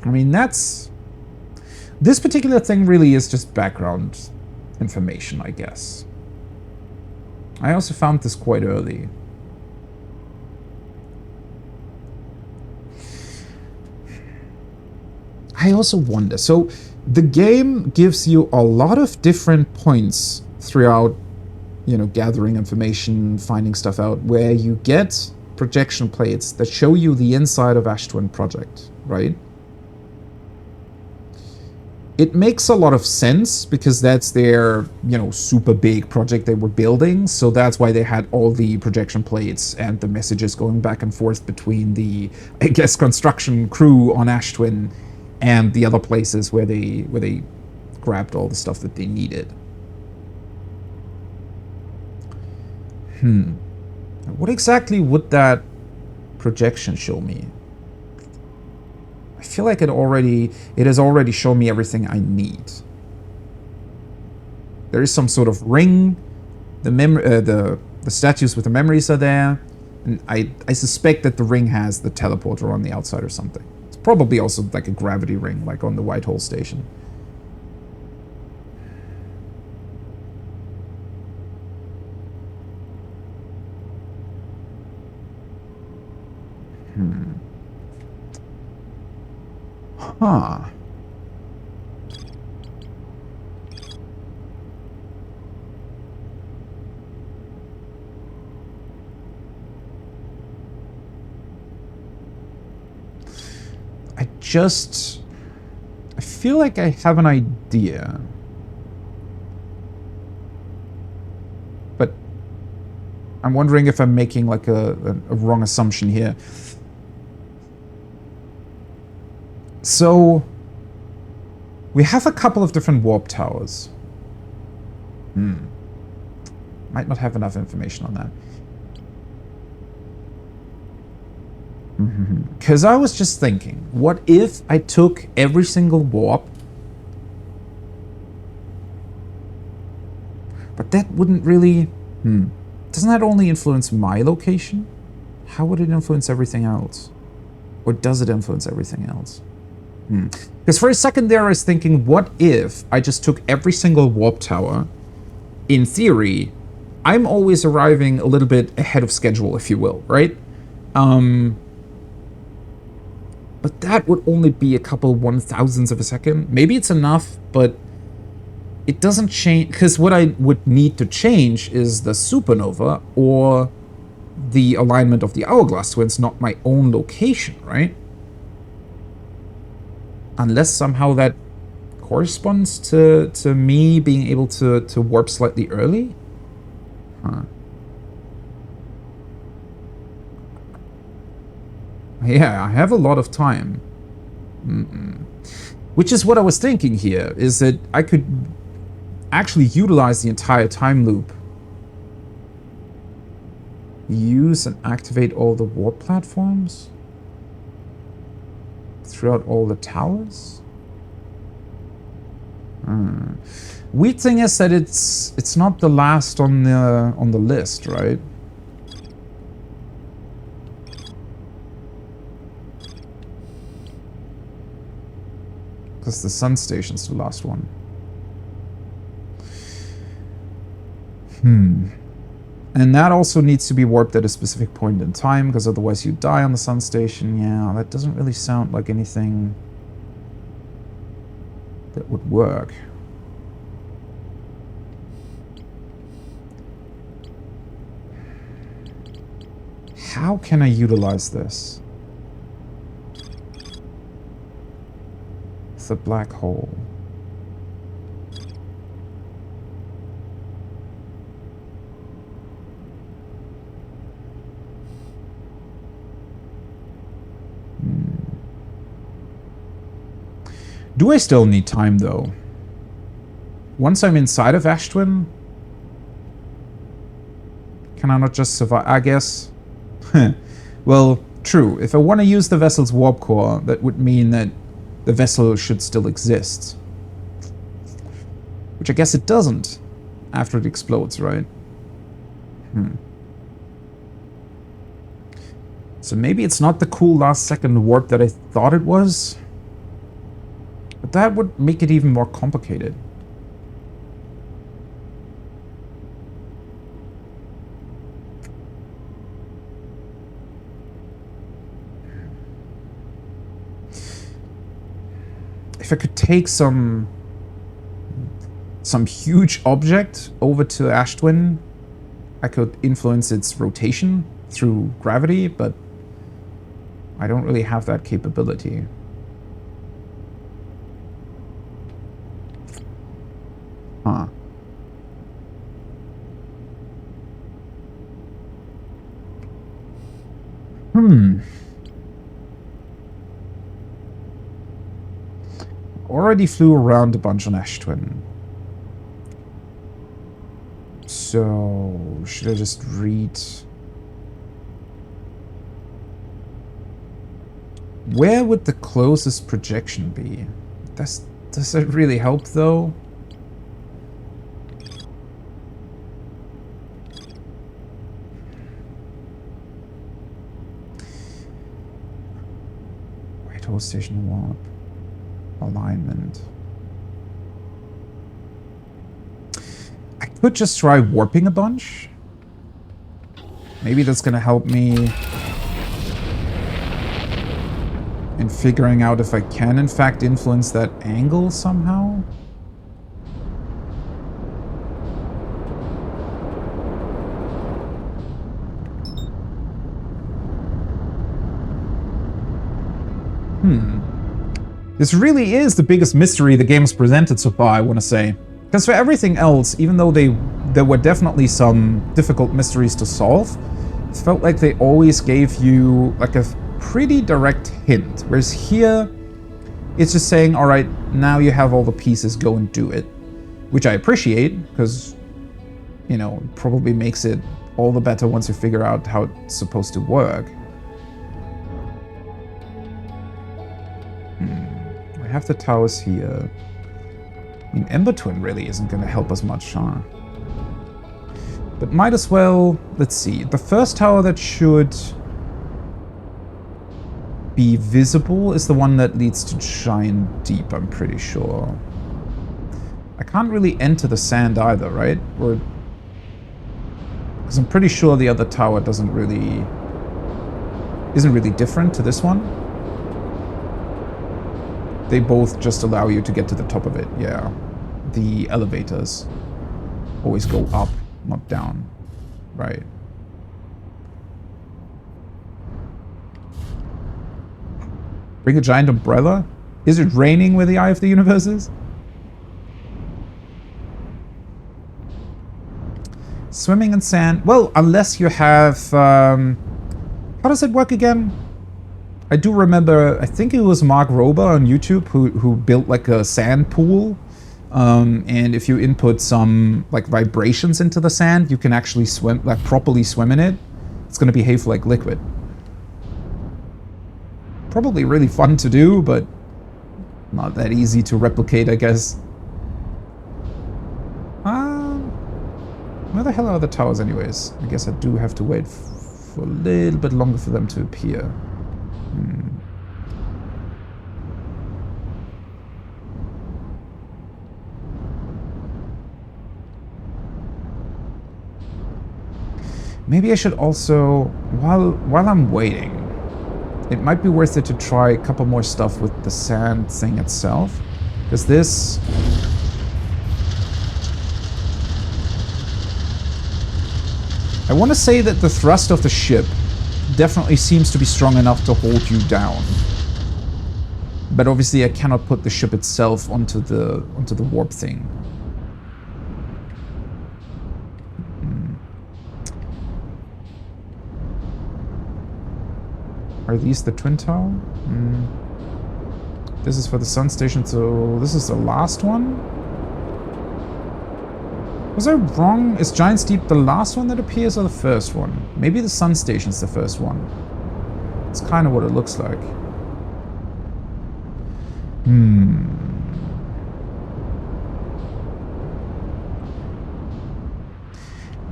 I mean, this particular thing really is just background information, I guess. I also found this quite early. I also wonder, so the game gives you a lot of different points throughout, you know, gathering information, finding stuff out, where you get projection plates that show you the inside of Ash Twin Project, right? It makes a lot of sense because that's their, you know, super big project they were building. So that's why they had all the projection plates and the messages going back and forth between the, I guess, construction crew on Ash Twin and the other places where they grabbed all the stuff that they needed. What exactly would that projection show me? I feel like it has already shown me everything I need. There is some sort of ring. The statues with the memories are there, and I suspect that the ring has the teleporter on the outside or something. It's probably also like a gravity ring, like on the Whitehall station. Huh. I feel like I have an idea. But I'm wondering if I'm making like a wrong assumption here. So, we have a couple of different warp towers. Might not have enough information on that. Because I was just thinking, what if I took every single warp? But that wouldn't really... Doesn't that only influence my location? How would it influence everything else? Or does it influence everything else? Because for a second there I was thinking, what if I just took every single warp tower? In theory, I'm always arriving a little bit ahead of schedule, if you will, right? But that would only be a couple 1,000ths of a second. Maybe it's enough, but it doesn't change. Because what I would need to change is the supernova or the alignment of the hourglass twins, not my own location, right? Unless somehow that corresponds to me being able to warp slightly early? Huh. Yeah, I have a lot of time. Which is what I was thinking here, is that I could actually utilize the entire time loop. Use and activate all the warp platforms? Throughout all the towers? Weird thing is that it's not the last on the list, right? Because the sun station's the last one. And that also needs to be warped at a specific point in time, because otherwise you die on the sun station. Yeah, that doesn't really sound like anything that would work. How can I utilize this? It's a black hole. Do I still need time, though? Once I'm inside of Ash Twin, can I not just survive? I guess. Well, true. If I want to use the vessel's warp core, that would mean that the vessel should still exist. Which I guess it doesn't after it explodes, right? So maybe it's not the cool last second warp that I thought it was. But that would make it even more complicated. if I could take some huge object over to Ash Twin, I could influence its rotation through gravity, but I don't really have that capability. Huh. Already flew around a bunch on Ash Twin. So, should I just read? Where would the closest projection be? Does that really help, though? White Hole Station Warp. Alignment. I could just try warping a bunch. Maybe that's gonna help me in figuring out if I can in fact influence that angle somehow. This really is the biggest mystery the game's presented so far, I want to say. Because for everything else, even though there were definitely some difficult mysteries to solve, it felt like they always gave you like a pretty direct hint. Whereas here, it's just saying, alright, now you have all the pieces, go and do it. Which I appreciate, because, you know, it probably makes it all the better once you figure out how it's supposed to work. I have the towers here. I mean, Ember Twin really isn't going to help us much, huh? But might as well... Let's see. The first tower that should be visible is the one that leads to Giant Deep, I'm pretty sure. I can't really enter the sand either, right? Or... because I'm pretty sure the other tower isn't really different to this one. They both just allow you to get to the top of it, yeah. The elevators always go up, not down. Right. Bring a giant umbrella? Is it raining where the Eye of the Universe is? Swimming in sand. Well, unless you have... how does it work again? I do remember, I think it was Mark Rober on YouTube who built like a sand pool. And if you input some like vibrations into the sand, you can actually swim, like properly swim in it. It's going to behave like liquid. Probably really fun to do, but not that easy to replicate, I guess. Where the hell are the towers anyways? I guess I do have to wait for a little bit longer for them to appear. Maybe I should also, while I'm waiting, it might be worth it to try a couple more stuff with the sand thing itself. Because this... I want to say that the thrust of the ship definitely seems to be strong enough to hold you down. But obviously I cannot put the ship itself onto the warp thing. Are these the twin tower? This is for the sun station, so this is the last one? Was I wrong? Is Giant's Deep the last one that appears or the first one? Maybe the sun station's the first one. It's kind of what it looks like.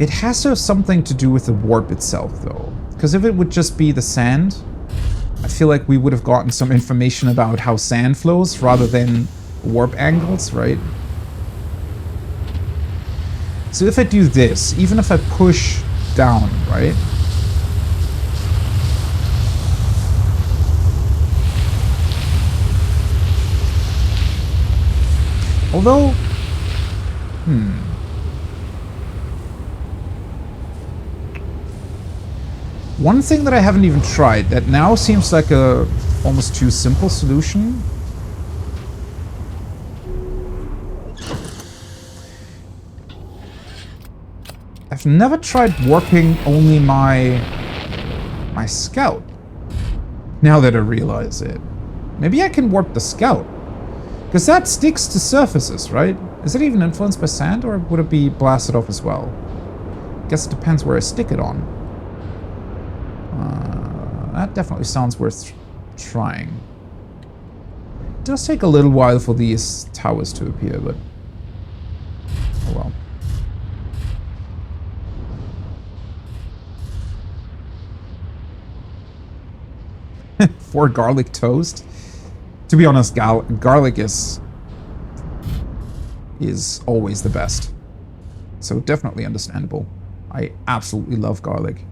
It has to have something to do with the warp itself, though. Because if it would just be the sand, I feel like we would have gotten some information about how sand flows rather than warp angles, right? So if I do this, even if I push down, right? Although, one thing that I haven't even tried that now seems like a almost too simple solution. I've never tried warping only my scout. Now that I realize it. Maybe I can warp the scout. Because that sticks to surfaces, right? Is it even influenced by sand, or would it be blasted off as well? Guess it depends where I stick it on. That definitely sounds worth trying. It does take a little while for these towers to appear, but... oh well. 4 garlic toast. To be honest, garlic is always the best. So definitely understandable. I absolutely love garlic.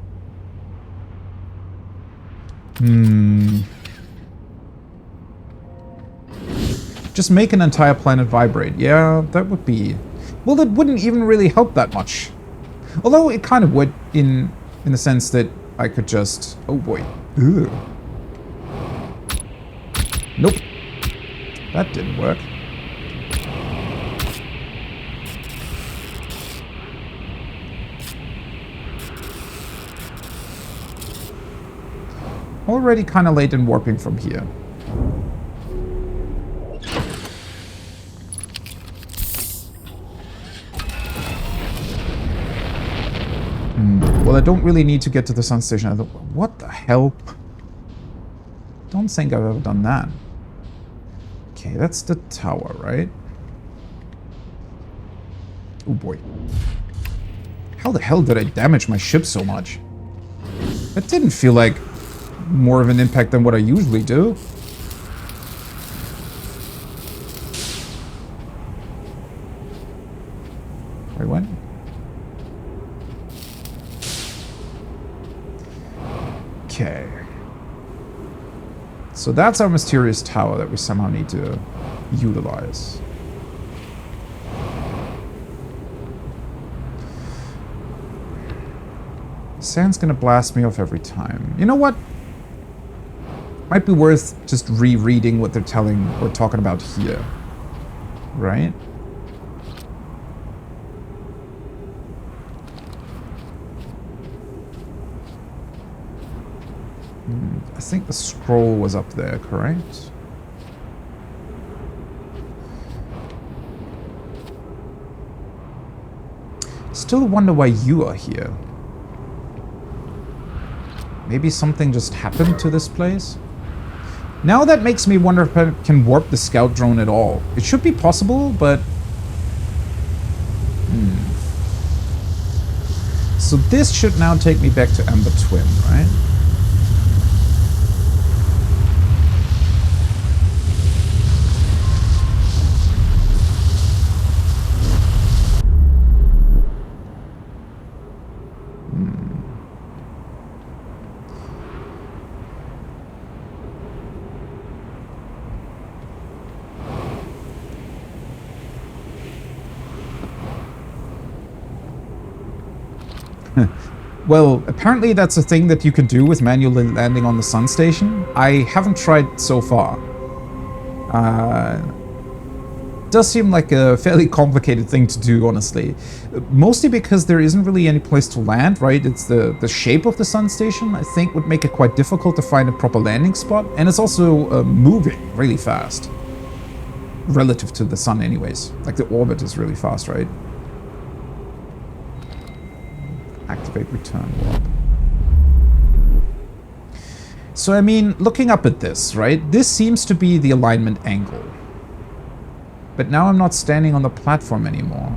Just make an entire planet vibrate. Yeah, that would be... well, that wouldn't even really help that much. Although it kind of would in the sense that I could just... oh boy. Ugh. Nope. That didn't work. Already kind of late in warping from here. Well, I don't really need to get to the sun station. What the hell? Don't think I've ever done that. Okay, that's the tower, right? Oh boy. How the hell did I damage my ship so much? That didn't feel like more of an impact than what I usually do. Wait, what? Okay. So that's our mysterious tower that we somehow need to utilize. Sand's gonna blast me off every time. You know what? Might be worth just rereading what they're telling or talking about here. Right? I think the scroll was up there, correct? Still wonder why you are here. Maybe something just happened to this place? Now that makes me wonder if I can warp the scout drone at all. It should be possible, but... So this should now take me back to Ember Twin, right? Well, apparently that's a thing that you can do with manually landing on the sun station. I haven't tried so far. Does seem like a fairly complicated thing to do, honestly. Mostly because there isn't really any place to land, right? It's the shape of the sun station, I think, would make it quite difficult to find a proper landing spot. And it's also moving really fast. Relative to the sun anyways. Like the orbit is really fast, right? Activate return warp. So, I mean, looking up at this, right? This seems to be the alignment angle. But now I'm not standing on the platform anymore.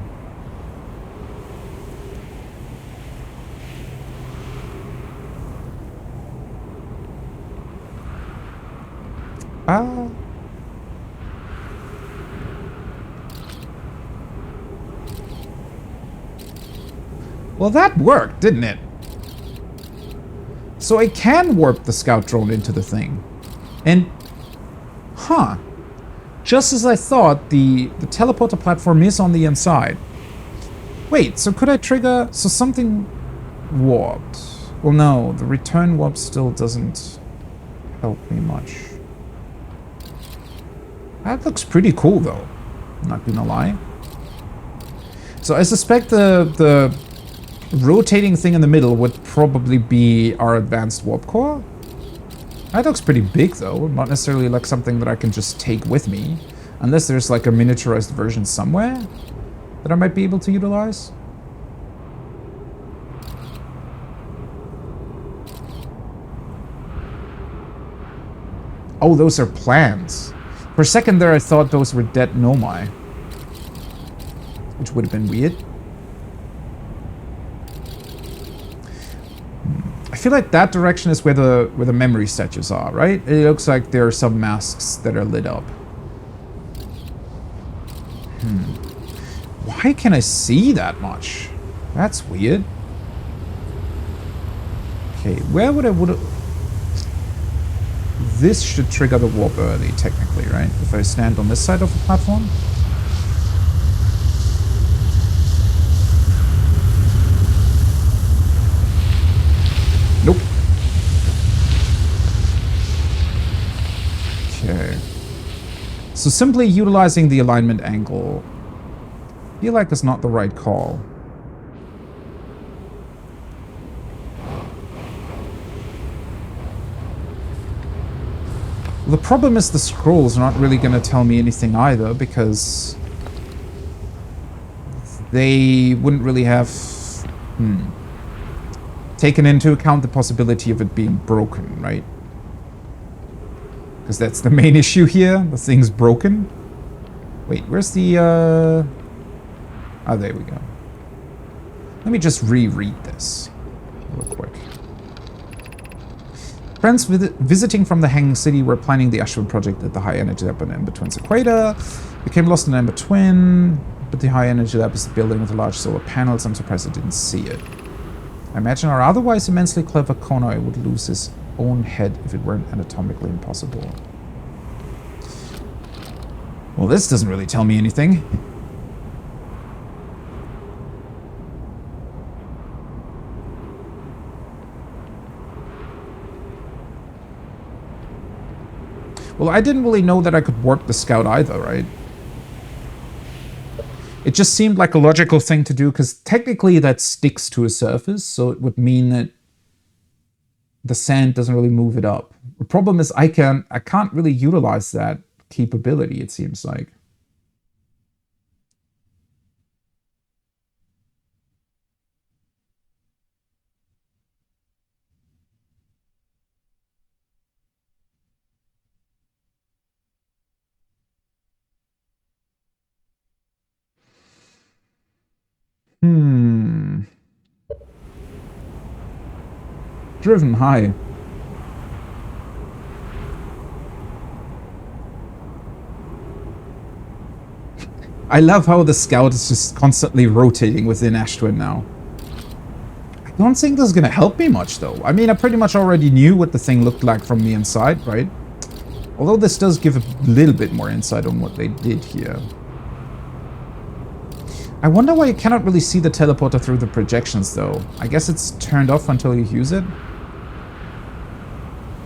Well, that worked, didn't it? So I can warp the scout drone into the thing. And... huh. Just as I thought, the teleporter platform is on the inside. Wait, so could I trigger... So something warped. Well, no, the return warp still doesn't help me much. That looks pretty cool, though. Not gonna lie. So I suspect the rotating thing in the middle would probably be our advanced warp core. That looks pretty big, though. Not necessarily like something that I can just take with me. Unless there's like a miniaturized version somewhere that I might be able to utilize. Oh, those are plans. For a second there, I thought those were dead Nomai. Which would have been weird. I feel like that direction is where the memory statues are, right? It looks like there are some masks that are lit up. Why can I see that much? That's weird. Okay, where would I... This should trigger the warp early, technically, right? If I stand on this side of the platform. Nope. Okay. So simply utilizing the alignment angle, I feel like it's not the right call. The problem is the scrolls are not really going to tell me anything either, because they wouldn't really have taken into account the possibility of it being broken, right? Because that's the main issue here. The thing's broken. Wait, where's the... Oh, there we go. Let me just reread this real quick. Friends visiting from the Hanging City were planning the Ashwood project at the High Energy Lab on Ember Twin's equator. Became lost in Ember Twin, but the High Energy Lab is the building with the large solar panels. I'm surprised I didn't see it. I imagine our otherwise immensely clever Konoi would lose his own head if it weren't anatomically impossible. Well, this doesn't really tell me anything. Well, I didn't really know that I could warp the scout either, right? It just seemed like a logical thing to do, because technically that sticks to a surface, so it would mean that the sand doesn't really move it up. The problem is I can't really utilize that capability, it seems like. Driven high. I love how the scout is just constantly rotating within Ashtwin now. I don't think this is gonna help me much, though. I mean, I pretty much already knew what the thing looked like from the inside, right? Although this does give a little bit more insight on what they did here. I wonder why you cannot really see the teleporter through the projections, though. I guess it's turned off until you use it.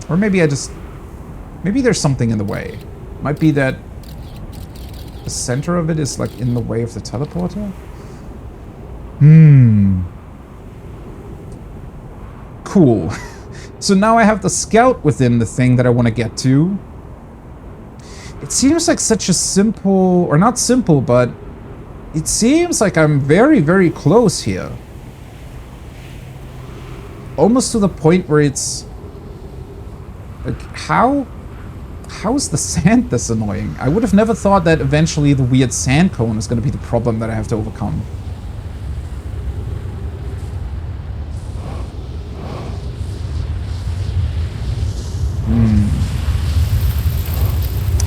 Or maybe maybe there's something in the way. Might be that the center of it is like in the way of the teleporter? Cool. So now I have the scout within the thing that I want to get to. It seems like such a simple, or not simple, but it seems like I'm very, very close here. Almost to the point where it's... Like, how is the sand this annoying? I would have never thought that eventually the weird sand cone is going to be the problem that I have to overcome.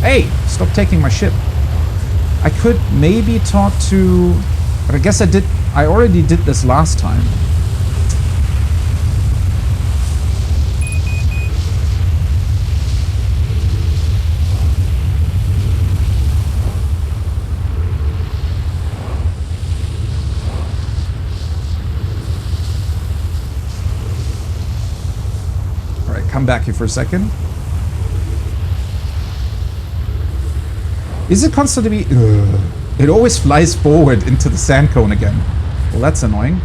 Hey, stop taking my ship. I could maybe talk to... But I guess I already did this last time. come back here for a second. Is it constantly... It always flies forward into the sand cone again. Well, that's annoying.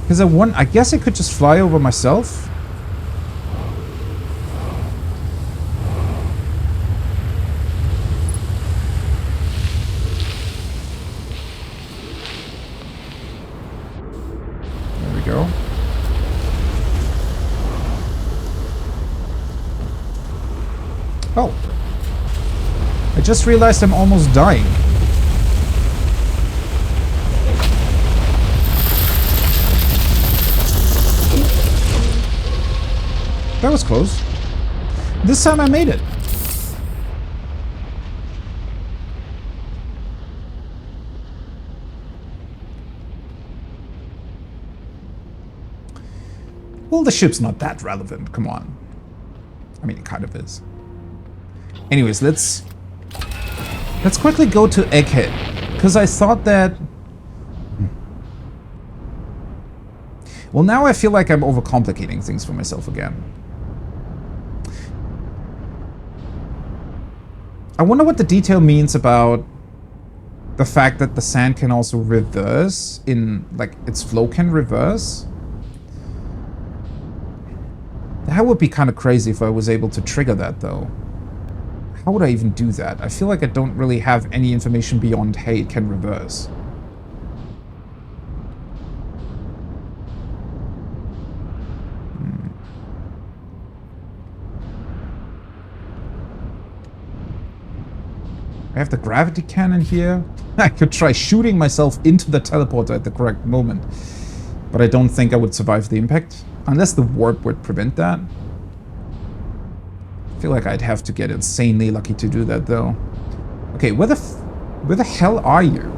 Because I guess I could just fly over myself. There we go. Oh. I just realized I'm almost dying. That was close. This time I made it. Well, the ship's not that relevant, come on. I mean, it kind of is. Anyways, let's quickly go to Egghead, because I thought that... Well, now I feel like I'm overcomplicating things for myself again. I wonder what the detail means about the fact that the sand can also reverse in, like, its flow can reverse. That would be kind of crazy if I was able to trigger that, though. How would I even do that? I feel like I don't really have any information beyond, hey, it can reverse. I have the gravity cannon here. I could try shooting myself into the teleporter at the correct moment. But I don't think I would survive the impact. Unless the warp would prevent that. I feel like I'd have to get insanely lucky to do that, though. Okay, where the hell are you?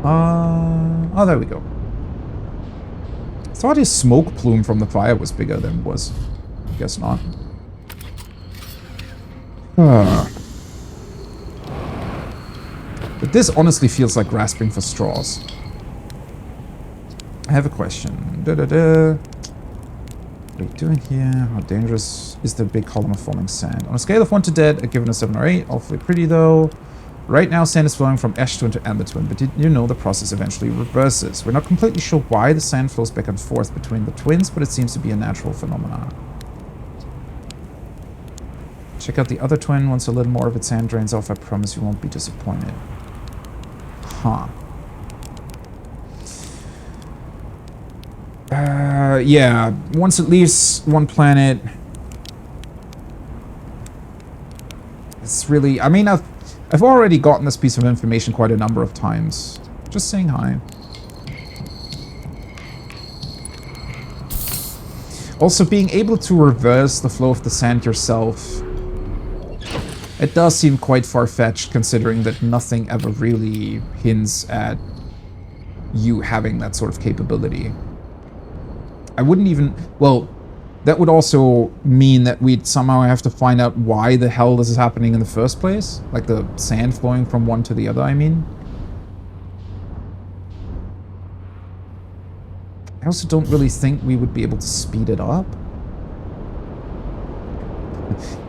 Oh, there we go. I thought his smoke plume from the fire was bigger than it was. I guess not. But this honestly feels like grasping for straws. I have a question. What are you doing here? How dangerous is the big column of falling sand? On a scale of 1 to dead, I've given a 7 or 8. Awfully pretty though. Right now, sand is flowing from ash twin to amber twin, but did you know the process eventually reverses? We're not completely sure why the sand flows back and forth between the twins, but it seems to be a natural phenomenon. Check out the other twin. Once a little more of its sand drains off, I promise you won't be disappointed. Huh. Yeah. Once it leaves one planet... It's really... I mean, I've already gotten this piece of information quite a number of times. Just saying hi. Also, being able to reverse the flow of the sand yourself... It does seem quite far-fetched, considering that nothing ever really hints at you having that sort of capability. I wouldn't even... Well, that would also mean that we'd somehow have to find out why the hell this is happening in the first place. Like the sand flowing from one to the other, I mean. I also don't really think we would be able to speed it up.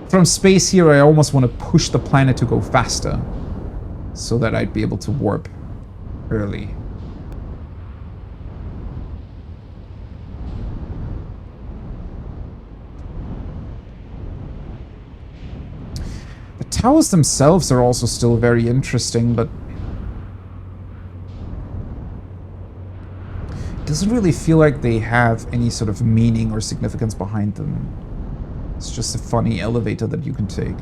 From space here, I almost want to push the planet to go faster, so that I'd be able to warp early. The towers themselves are also still very interesting, but it doesn't really feel like they have any sort of meaning or significance behind them. It's just a funny elevator that you can take.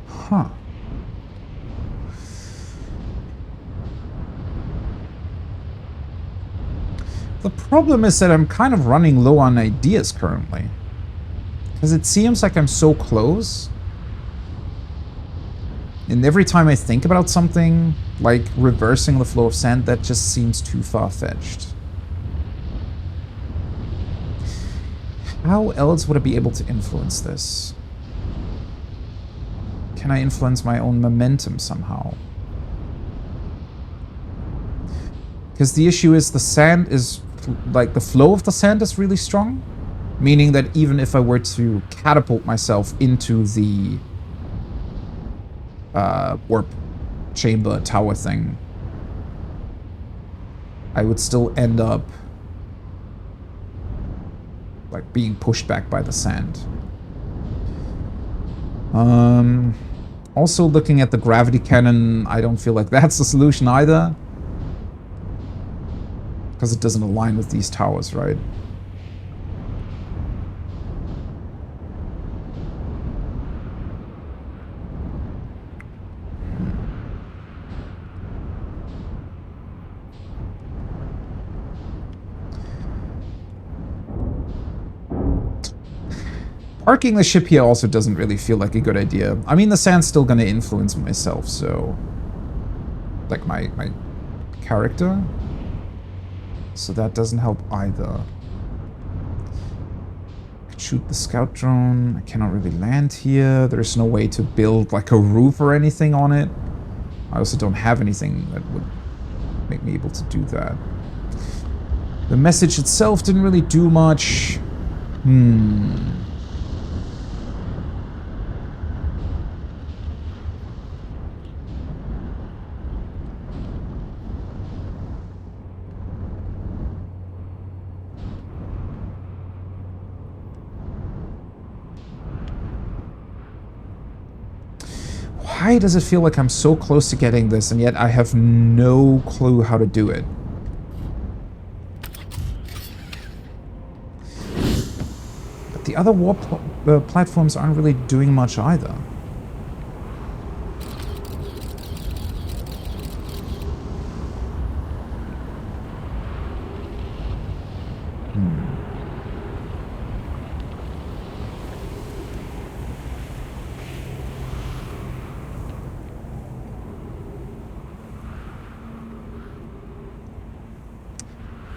Huh. The problem is that I'm kind of running low on ideas currently. Because it seems like I'm so close. And every time I think about something, like reversing the flow of sand, that just seems too far-fetched. How else would I be able to influence this? Can I influence my own momentum somehow? Because the issue is the sand is, like, the flow of the sand is really strong. Meaning that even if I were to catapult myself into the warp chamber tower thing, I would still end up like being pushed back by the sand. Also looking at the gravity cannon, I don't feel like that's the solution either. Because it doesn't align with these towers, right? Parking the ship here also doesn't really feel like a good idea. I mean, the sand's still gonna influence myself, so... like, my character? So that doesn't help either. I could shoot the scout drone. I cannot really land here. There's no way to build, like, a roof or anything on it. I also don't have anything that would make me able to do that. The message itself didn't really do much. Why does it feel like I'm so close to getting this, and yet I have no clue how to do it? But the other warp platforms aren't really doing much either.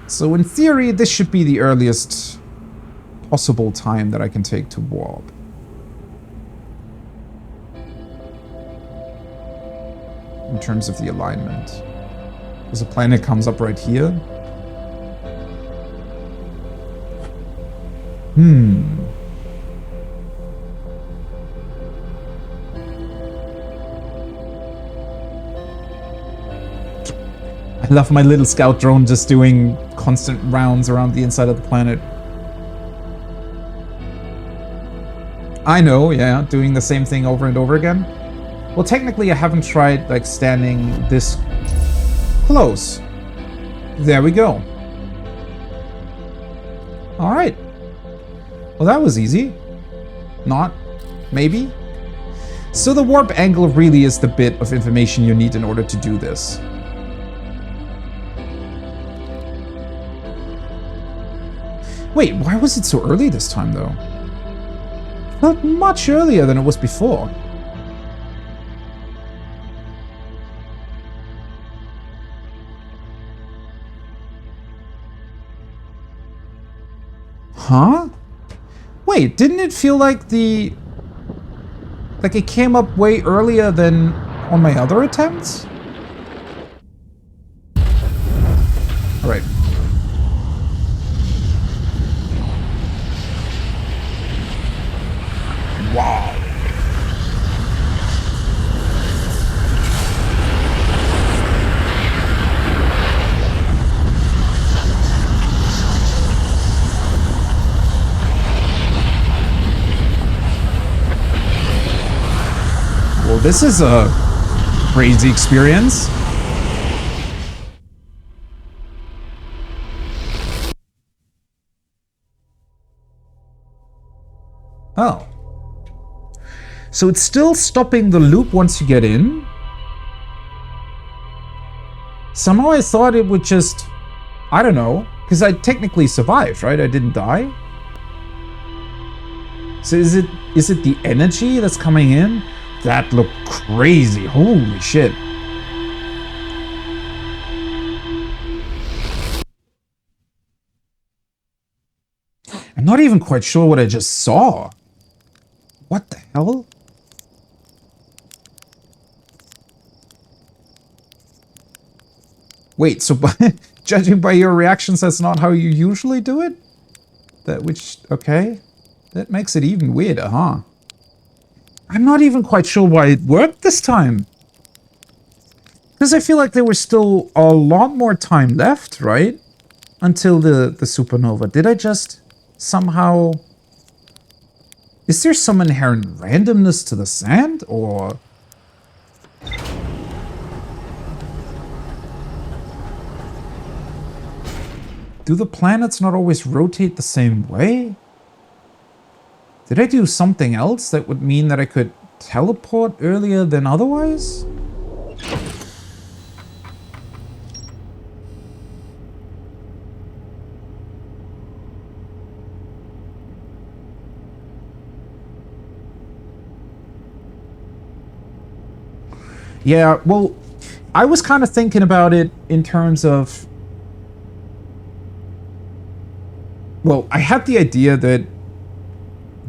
So in theory, this should be the earliest possible time that I can take to warp. In terms of the alignment. Because the planet comes up right here. I love my little scout drone just doing constant rounds around the inside of the planet. I know, yeah, doing the same thing over and over again. Well, technically I haven't tried, like, standing this close. There we go. Alright. Well, that was easy. Not. Maybe. So the warp angle really is the bit of information you need in order to do this. Wait, why was it so early this time, though? It felt much earlier than it was before. Huh? Wait, didn't it feel like the... like it came up way earlier than on my other attempts? Alright. Wow. Well, this is a crazy experience. Oh. So it's still stopping the loop once you get in? Somehow I thought it would just... I don't know. Because I technically survived, right? I didn't die? So is it the energy that's coming in? That looked crazy. Holy shit. I'm not even quite sure what I just saw. What the hell? Wait, so judging by your reactions, that's not how you usually do it? Okay. That makes it even weirder, huh? I'm not even quite sure why it worked this time. Because I feel like there was still a lot more time left, right? Until the supernova. Did I just somehow... Is there some inherent randomness to the sand, or... Do the planets not always rotate the same way? Did I do something else that would mean that I could teleport earlier than otherwise? Yeah, well, I was kind of thinking about it in terms of... Well, I had the idea that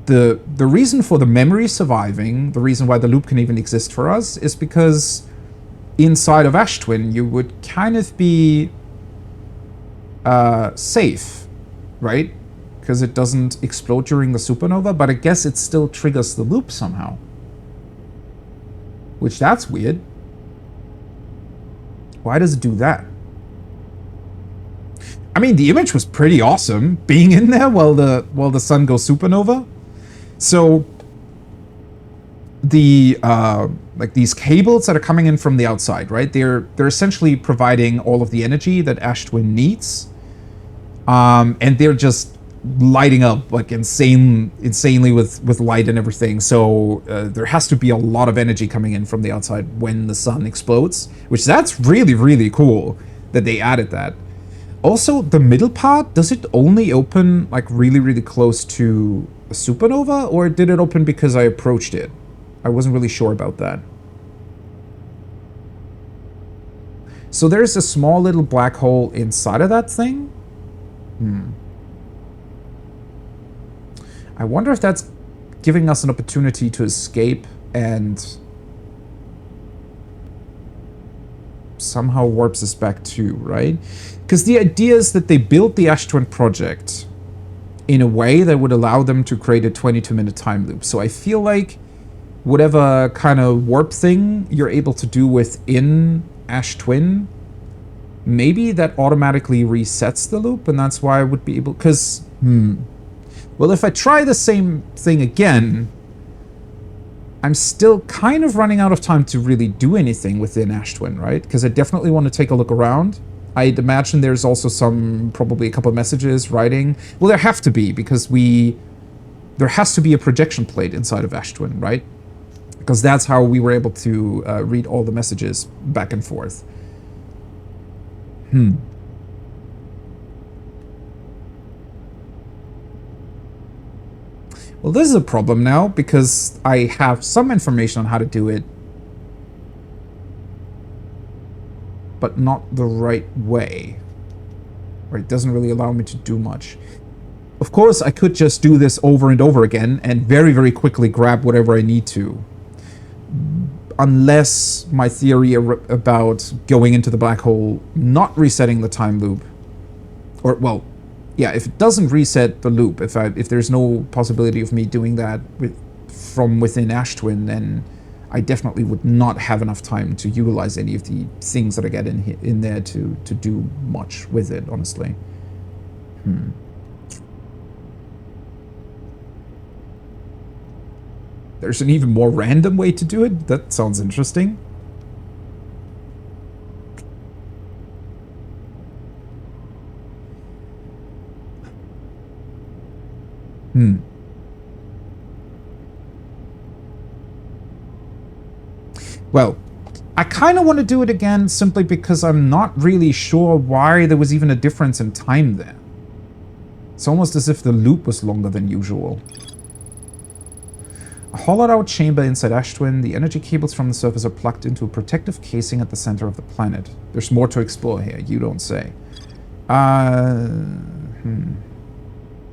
the reason for the memory surviving, the reason why the loop can even exist for us, is because inside of Ash Twin, you would kind of be safe, right? Because it doesn't explode during the supernova, but I guess it still triggers the loop somehow. Which, that's weird. Why does it do that? I mean, the image was pretty awesome, being in there while the sun goes supernova. So, the like these cables that are coming in from the outside, right? They're essentially providing all of the energy that Ash Twin needs, and they're just lighting up like insanely with light and everything. So there has to be a lot of energy coming in from the outside when the sun explodes, which that's really cool that they added that. Also, the middle part, does it only open like really close to a supernova, or did it open because I approached it? I wasn't really sure about that. So there's a small little black hole inside of that thing? I wonder if that's giving us an opportunity to escape and somehow warps us back too, right? Because the idea is that they built the Ash Twin project in a way that would allow them to create a 22-minute time loop. So I feel like whatever kind of warp thing you're able to do within Ash Twin, maybe that automatically resets the loop, and that's why I would be able... Because, well, if I try the same thing again, I'm still kind of running out of time to really do anything within Ash Twin, right? Because I definitely want to take a look around. I'd imagine there's also probably a couple of messages writing. Well, there have to be, because there has to be a projection plate inside of Ash Twin, right? Because that's how we were able to read all the messages back and forth. Well, this is a problem now, because I have some information on how to do it, but not the right way. Or it doesn't really allow me to do much. Of course, I could just do this over and over again and very quickly grab whatever I need to. Unless my theory about going into the black hole, not resetting the time loop, or, well, yeah, if it doesn't reset the loop, if there's no possibility of me doing that from within Ash Twin, then I definitely would not have enough time to utilize any of the things that I get in there to do much with it, honestly. There's an even more random way to do it? That sounds interesting. Well, I kind of want to do it again simply because I'm not really sure why there was even a difference in time there. It's almost as if the loop was longer than usual. A hollowed-out chamber inside Ash Twin. The energy cables from the surface are plugged into a protective casing at the center of the planet. There's more to explore here, you don't say.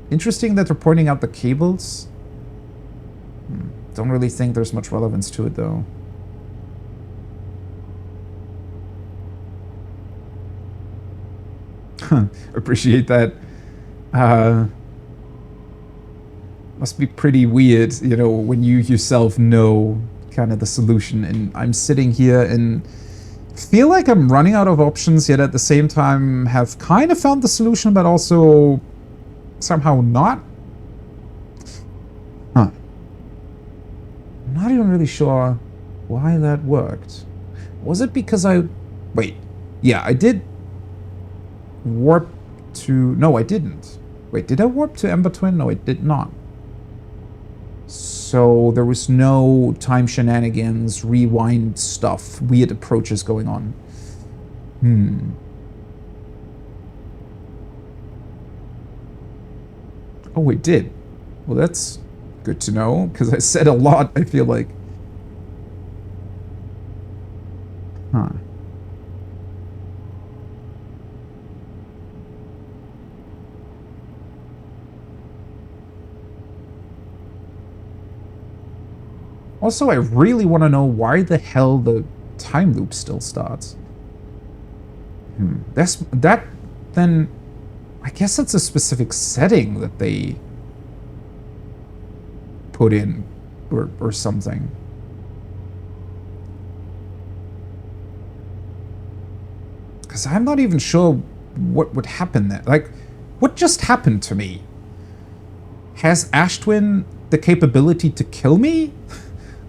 Interesting that they're pointing out the cables. Don't really think there's much relevance to it, though. Appreciate that. Must be pretty weird, you know, when you yourself know kind of the solution, and I'm sitting here and feel like I'm running out of options, yet at the same time have kind of found the solution, but also somehow not. Huh. I'm not even really sure why that worked. Was it because wait. Yeah, I did warp to... No, I didn't. Wait, did I warp to Ember Twin? No, I did not. So there was no time shenanigans, rewind stuff, weird approaches going on. Oh, it did. Well, that's good to know, because I said a lot, I feel like. Huh. Also, I really want to know why the hell the time loop still starts. Then I guess that's a specific setting that they put in or something. Because I'm not even sure what would happen there. Like, what just happened to me? Has Ash Twin the capability to kill me?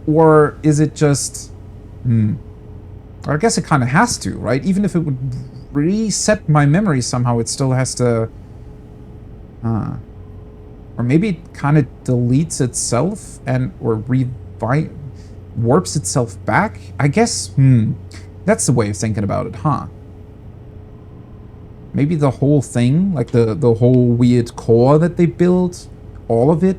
Or is it just... I guess it kind of has to, right? Even if it would reset my memory somehow, it still has to... Or maybe it kind of deletes itself or warps itself back? I guess, that's the way of thinking about it, huh? Maybe the whole thing, like the whole weird core that they built, all of it,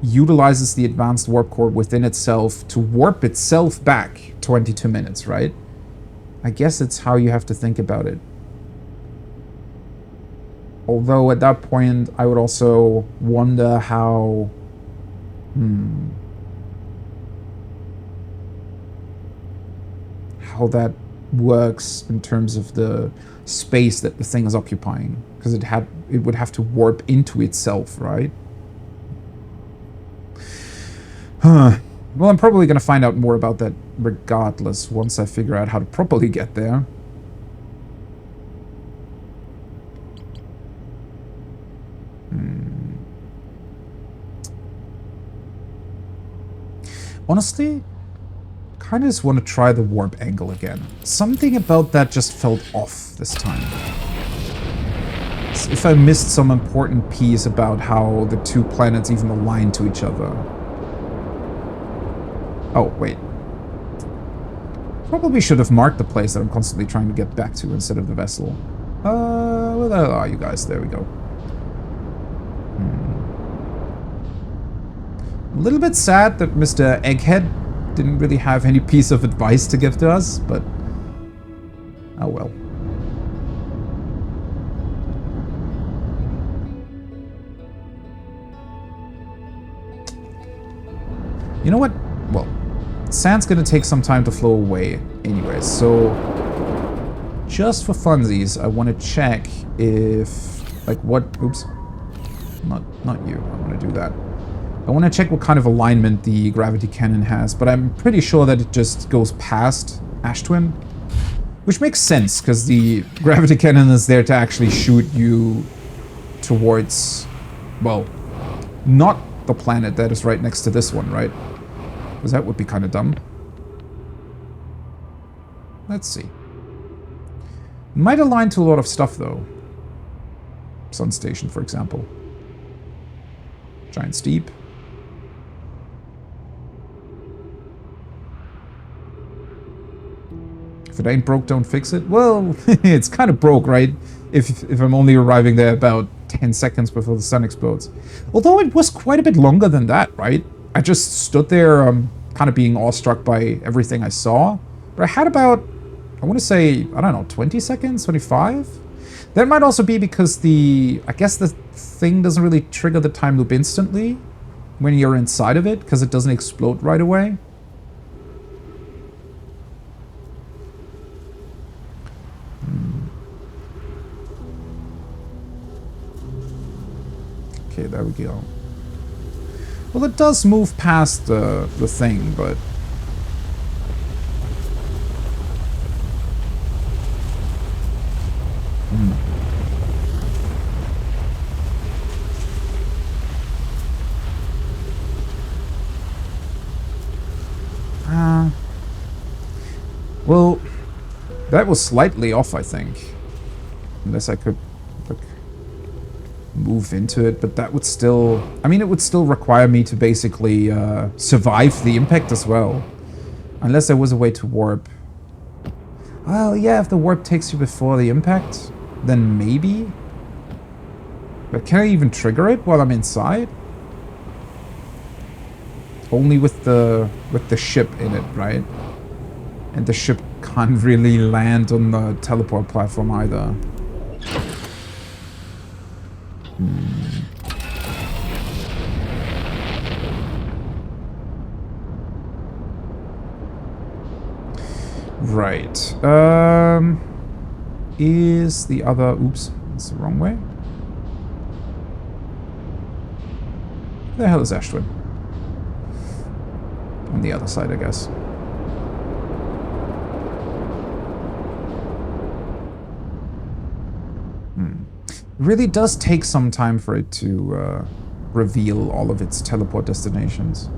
utilizes the advanced warp core within itself to warp itself back 22 minutes, right? I guess it's how you have to think about it. Although at that point, I would also wonder how... how that works in terms of the space that the thing is occupying. Because it would have to warp into itself, right? Well, I'm probably going to find out more about that regardless once I figure out how to properly get there. Honestly, kind of just want to try the warp angle again. Something about that just felt off this time. As if I missed some important piece about how the two planets even align to each other. Oh, wait. Probably should have marked the place that I'm constantly trying to get back to instead of the vessel. Where the hell are you guys? There we go. A little bit sad that Mr. Egghead didn't really have any piece of advice to give to us, but... oh well. You know what? Well, sand's gonna take some time to flow away anyway, so just for funsies, I want to check if, like, what, oops, not you, I want to do that. I want to check what kind of alignment the gravity cannon has, but I'm pretty sure that it just goes past Ash Twin, which makes sense, because the gravity cannon is there to actually shoot you towards, well, not the planet that is right next to this one, right? Because that would be kind of dumb. Let's see. Might align to a lot of stuff, though. Sun Station, for example. Giant Steep. If it ain't broke, don't fix it. Well, it's kind of broke, right? If I'm only arriving there about 10 seconds before the sun explodes. Although it was quite a bit longer than that, right? I just stood there kind of being awestruck by everything I saw. But I had about, I want to say, I don't know, 20 seconds? 25? That might also be because I guess the thing doesn't really trigger the time loop instantly when you're inside of it, because it doesn't explode right away. Okay, there we go. Well, it does move past the thing, but... Well, that was slightly off, I think. Unless I could, like, move into it, but that would still... I mean, it would still require me to basically survive the impact as well. Unless there was a way to warp. Well, yeah, if the warp takes you before the impact, then maybe. But can I even trigger it while I'm inside? Only with the ship in it, right? And the ship can't really land on the teleport platform either. Right. Is the other... Oops, that's the wrong way. Where the hell is Ashton? On the other side, I guess. It really does take some time for it to reveal all of its teleport destinations.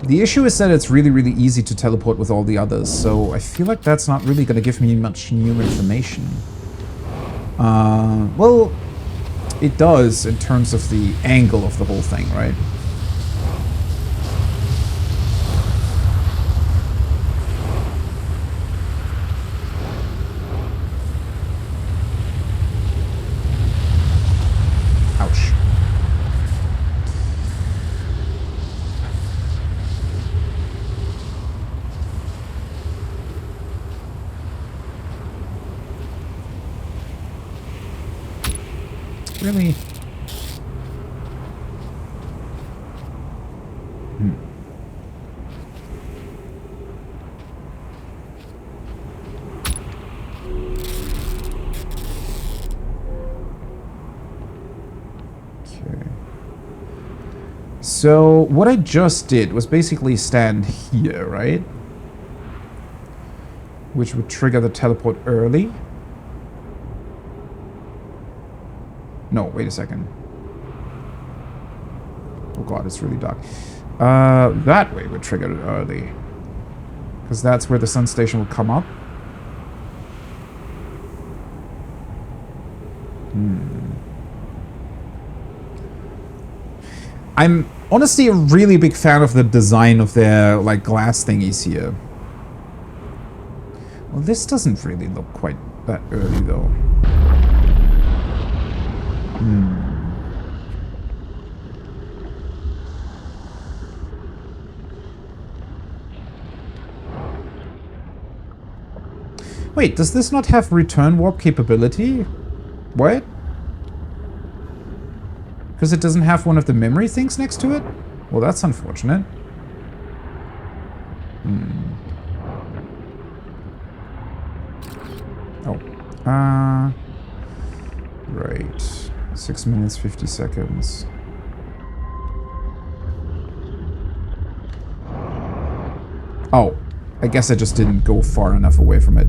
The issue is that it's really, really easy to teleport with all the others, so I feel like that's not really going to give me much new information. Well, it does in terms of the angle of the whole thing, right? Ouch. Really? So, what I just did was basically stand here, right? Which would trigger the teleport early. No, wait a second. Oh god, it's really dark. That way would trigger it early. Because that's where the sun station would come up. I'm honestly a really big fan of the design of their, like, glass thingies here. Well, this doesn't really look quite that early, though. Wait, does this not have return warp capability? What? Because it doesn't have one of the memory things next to it? Well, that's unfortunate. Oh. Right. 6 minutes, 50 seconds. Oh. I guess I just didn't go far enough away from it.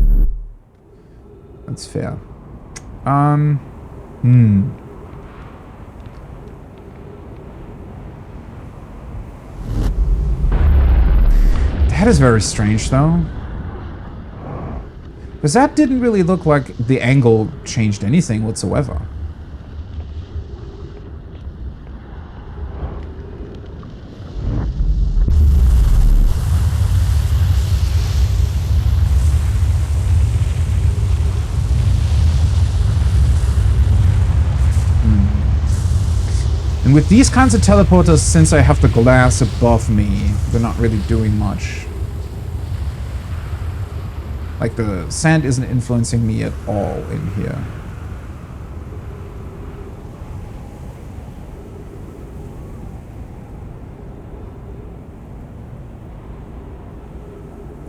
That's fair. That is very strange, though. Because that didn't really look like the angle changed anything whatsoever. And with these kinds of teleporters, since I have the glass above me, they're not really doing much. Like, the sand isn't influencing me at all in here.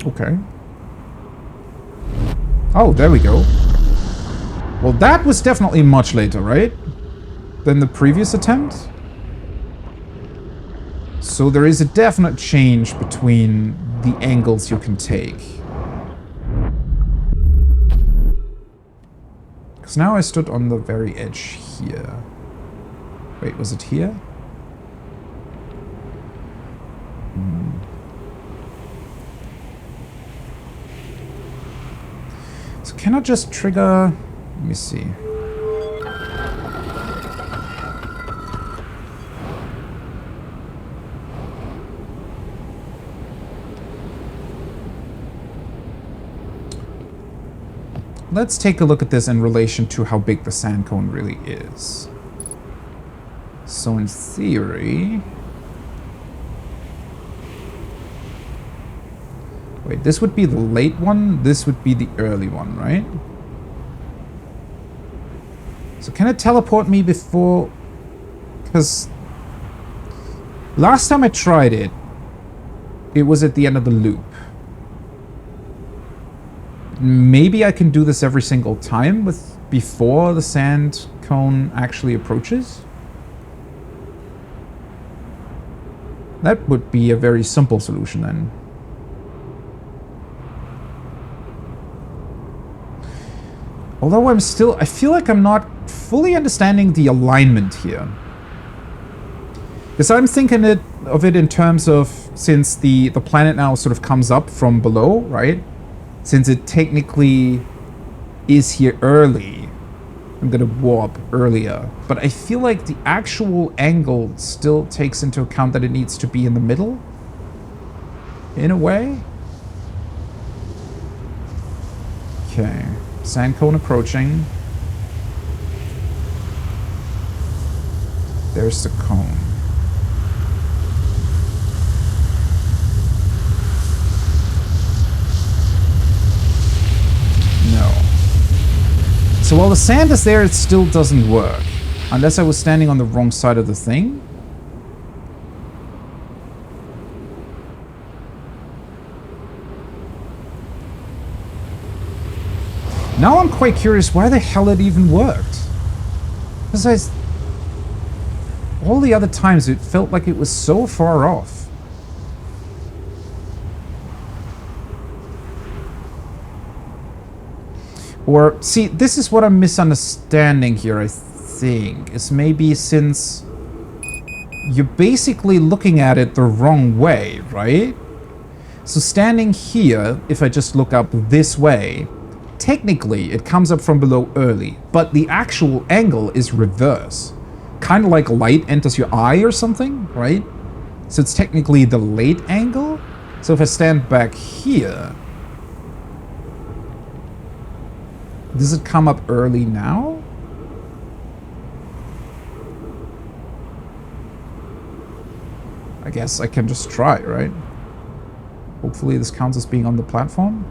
Okay. Oh, there we go. Well, that was definitely much later, right? Than the previous attempt? So there is a definite change between the angles you can take. Because now I stood on the very edge here. Wait, was it here? So can I just trigger... Let me see. Let's take a look at this in relation to how big the sand cone really is. So in theory... Wait, this would be the late one, this would be the early one, right? So can it teleport me before... Because... Last time I tried it, it was at the end of the loop. Maybe I can do this every single time with before the sand cone actually approaches. That would be a very simple solution then. Although I feel like I'm not fully understanding the alignment here. Because I'm thinking of it in terms of, since the planet now sort of comes up from below, right? Since it technically is here early, I'm gonna warp earlier. But I feel like the actual angle still takes into account that it needs to be in the middle. In a way. Okay. Sand cone approaching. There's the cone. So while the sand is there, it still doesn't work. Unless I was standing on the wrong side of the thing. Now I'm quite curious why the hell it even worked. Because all the other times it felt like it was so far off. Or, see, this is what I'm misunderstanding here, I think. Is maybe since you're basically looking at it the wrong way, right? So standing here, if I just look up this way, technically it comes up from below early, but the actual angle is reverse. Kind of like light enters your eye or something, right? So it's technically the late angle. So if I stand back here... Does it come up early now? I guess I can just try, right? Hopefully this counts as being on the platform.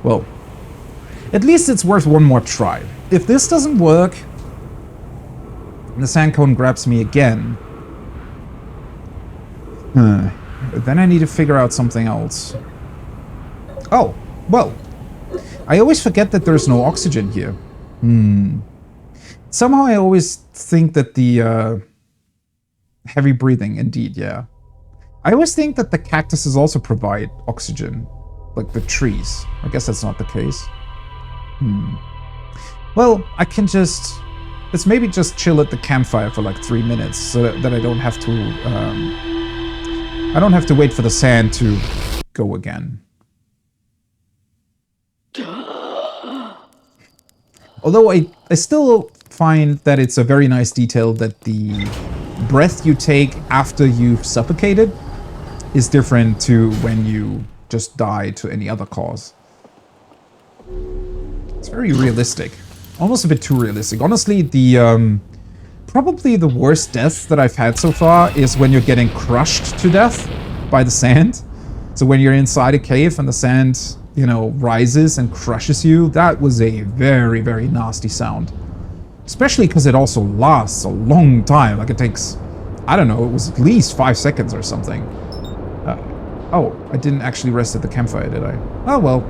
Well, at least it's worth one more try. If this doesn't work, and the sand cone grabs me again, then I need to figure out something else. Oh, well. I always forget that there's no oxygen here. Somehow I always think that the... heavy breathing, indeed, yeah. I always think that the cactuses also provide oxygen. Like the trees. I guess that's not the case. Well, I can just... Let's maybe just chill at the campfire for like 3 minutes so that I don't have to... I don't have to wait for the sand to go again. Although I still find that it's a very nice detail that the breath you take after you've suffocated is different to when you just die to any other cause. It's very realistic. Almost a bit too realistic. Honestly, the Probably the worst death that I've had so far is when you're getting crushed to death by the sand. So when you're inside a cave and the sand, you know, rises and crushes you, that was a very, very nasty sound. Especially because it also lasts a long time. Like it takes, I don't know, it was at least 5 seconds or something. Oh, I didn't actually rest at the campfire, did I? Oh well,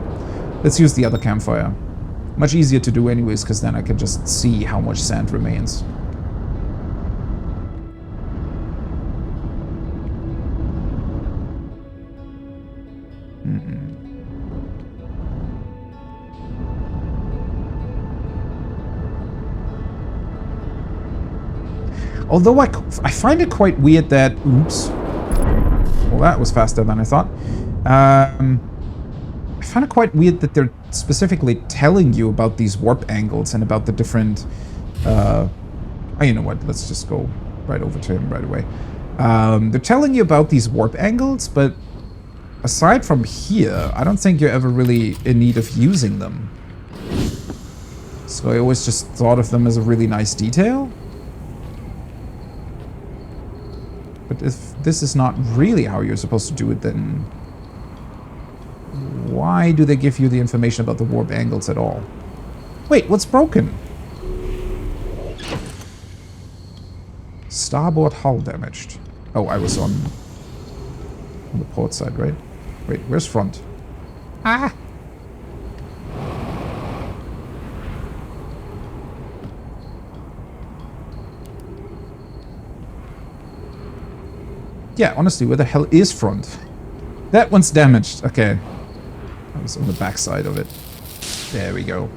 let's use the other campfire. Much easier to do anyways, because then I can just see how much sand remains. Although I find it quite weird that... Oops. Well, that was faster than I thought. I find it quite weird that they're specifically telling you about these warp angles and about the different... Oh, you know what? Let's just go right over to him right away. They're telling you about these warp angles, but aside from here, I don't think you're ever really in need of using them. So I always just thought of them as a really nice detail. But if this is not really how you're supposed to do it, then why do they give you the information about the warp angles at all? Wait, what's broken? Starboard hull damaged. Oh, I was on the port side, right? Wait, where's front? Ah! Yeah, honestly, where the hell is front? That one's damaged. Okay. I was on the back side of it. There we go.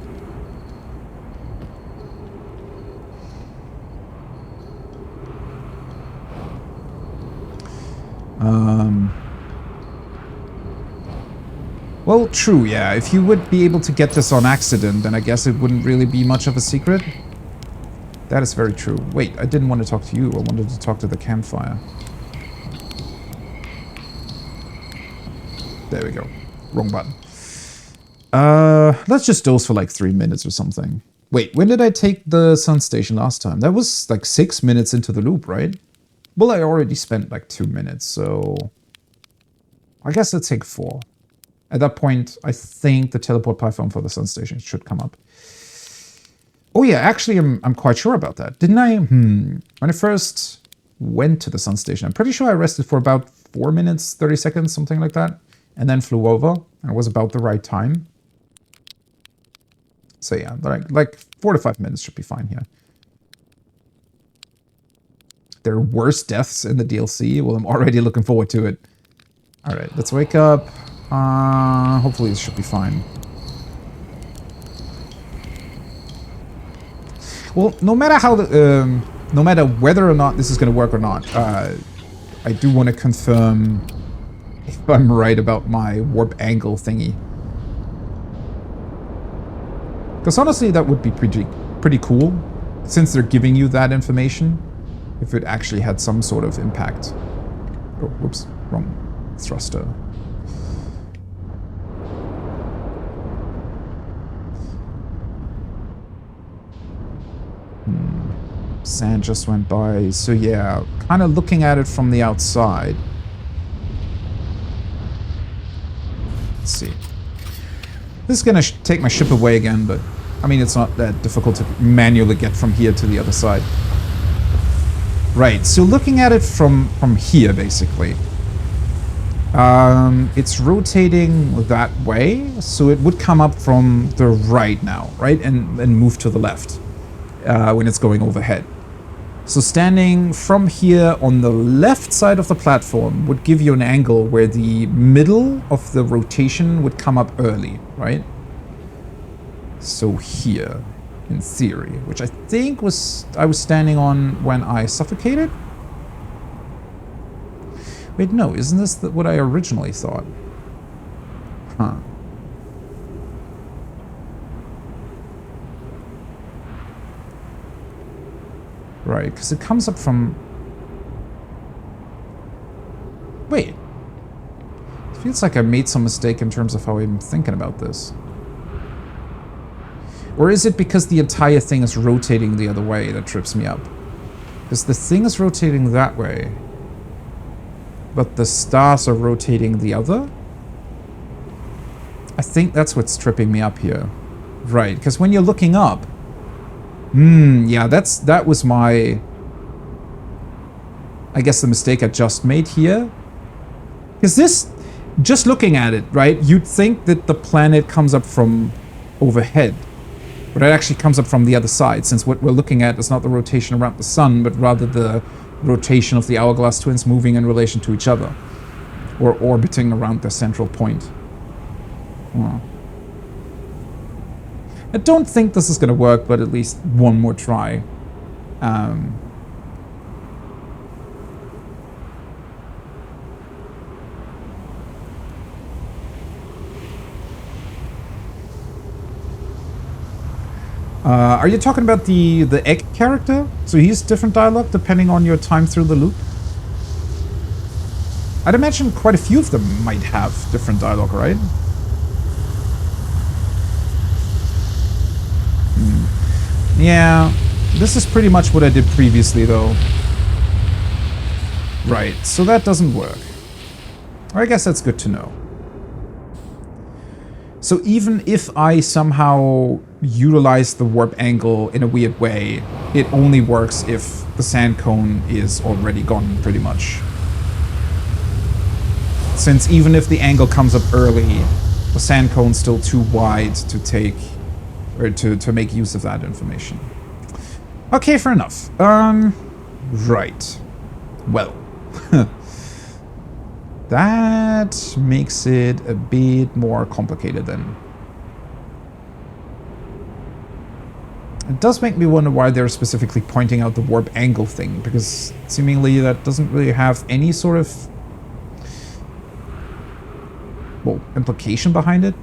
Well, true, yeah. If you would be able to get this on accident, then I guess it wouldn't really be much of a secret. That is very true. Wait, I didn't want to talk to you. I wanted to talk to the campfire. There we go. Wrong button. Let's just dose for like 3 minutes or something. Wait, when did I take the sun station last time? That was like 6 minutes into the loop, right? Well, I already spent like 2 minutes, so... I guess let's take 4. At that point, I think the teleport platform for the sun station should come up. Oh yeah, actually, I'm quite sure about that. Didn't I? When I first went to the sun station, I'm pretty sure I rested for about 4 minutes, 30 seconds, something like that. And then flew over, and it was about the right time. So yeah, like 4 to 5 minutes should be fine here. There are worse deaths in the DLC. Well, I'm already looking forward to it. Alright, let's wake up. Hopefully this should be fine. Well, no matter how the, no matter whether or not this is going to work or not, I do want to confirm if I'm right about my warp angle thingy. Because honestly, that would be pretty cool, since they're giving you that information, if it actually had some sort of impact. Oh, whoops, wrong thruster. Sand just went by, so yeah, kind of looking at it from the outside. Let's see. This is gonna take my ship away again, but I mean, it's not that difficult to manually get from here to the other side. Right, so looking at it from here, basically. It's rotating that way, so it would come up from the right now, right? And move to the left when it's going overhead. So standing from here on the left side of the platform would give you an angle where the middle of the rotation would come up early, right? So here, in theory, which I think I was standing on when I suffocated? Wait, no, isn't this what I originally thought? Huh. Right, because it comes up from... Wait. It feels like I made some mistake in terms of how I'm thinking about this. Or is it because the entire thing is rotating the other way that trips me up? Because the thing is rotating that way. But the stars are rotating the other? I think that's what's tripping me up here. Right, because when you're looking up... yeah, that was my... I guess the mistake I just made here. Because this... Just looking at it, right, you'd think that the planet comes up from overhead. But it actually comes up from the other side, since what we're looking at is not the rotation around the sun, but rather the rotation of the hourglass twins moving in relation to each other. Or orbiting around their central point. Oh. I don't think this is going to work, but at least one more try. Are you talking about the egg character? So he's different dialogue depending on your time through the loop? I'd imagine quite a few of them might have different dialogue, right? Yeah, this is pretty much what I did previously, though. Right, so that doesn't work. I guess that's good to know. So even if I somehow utilize the warp angle in a weird way, it only works if the sand cone is already gone, pretty much. Since even if the angle comes up early, the sand cone's still too wide to take, or to make use of that information. Okay, fair enough. Right. Well. That makes it a bit more complicated then. It does make me wonder why they're specifically pointing out the warp angle thing, because seemingly that doesn't really have any sort of, well, implication behind it.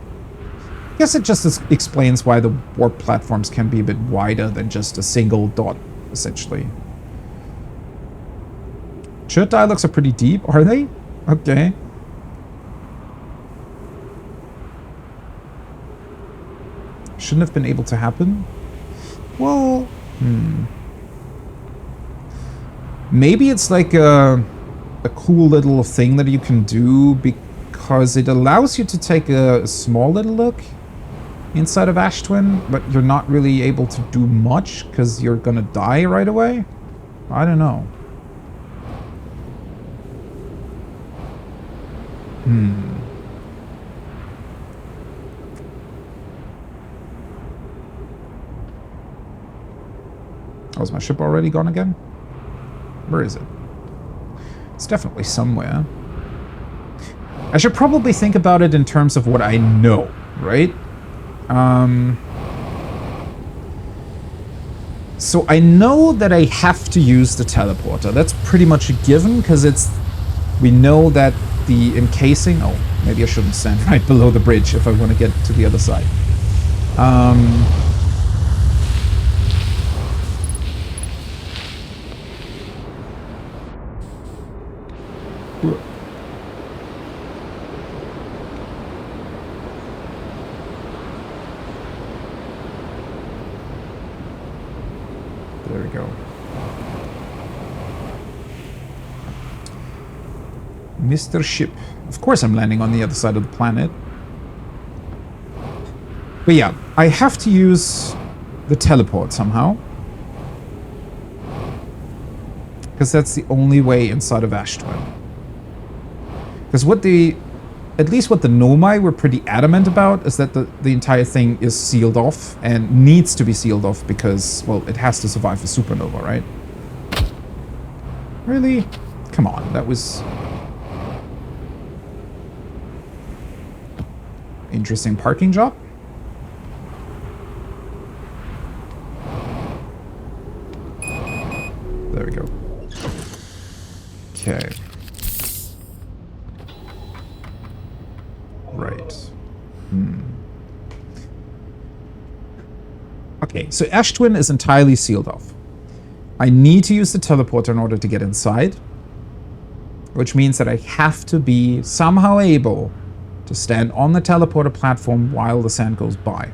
I guess it just explains why the warp platforms can be a bit wider than just a single dot, essentially. Chert dialogues are pretty deep, are they? Okay. Shouldn't have been able to happen? Well, maybe it's like a cool little thing that you can do because it allows you to take a small little look inside of Ash Twin, but you're not really able to do much because you're gonna die right away? I don't know. Oh, is my ship already gone again? Where is it? It's definitely somewhere. I should probably think about it in terms of what I know, right? So I know that I have to use the teleporter. That's pretty much a given, because we know that the encasing... Oh, maybe I shouldn't stand right below the bridge if I want to get to the other side. There we go. Mr. Ship. Of course I'm landing on the other side of the planet. But yeah, I have to use the teleport somehow. Because that's the only way inside of Ash Twin. Because at least what the Nomai were pretty adamant about is that the entire thing is sealed off and needs to be sealed off because, well, it has to survive a supernova, right? Really? Come on, that was... interesting parking job. There we go. Okay. Right. Okay, so Ash Twin is entirely sealed off. I need to use the teleporter in order to get inside, which means that I have to be somehow able to stand on the teleporter platform while the sand goes by.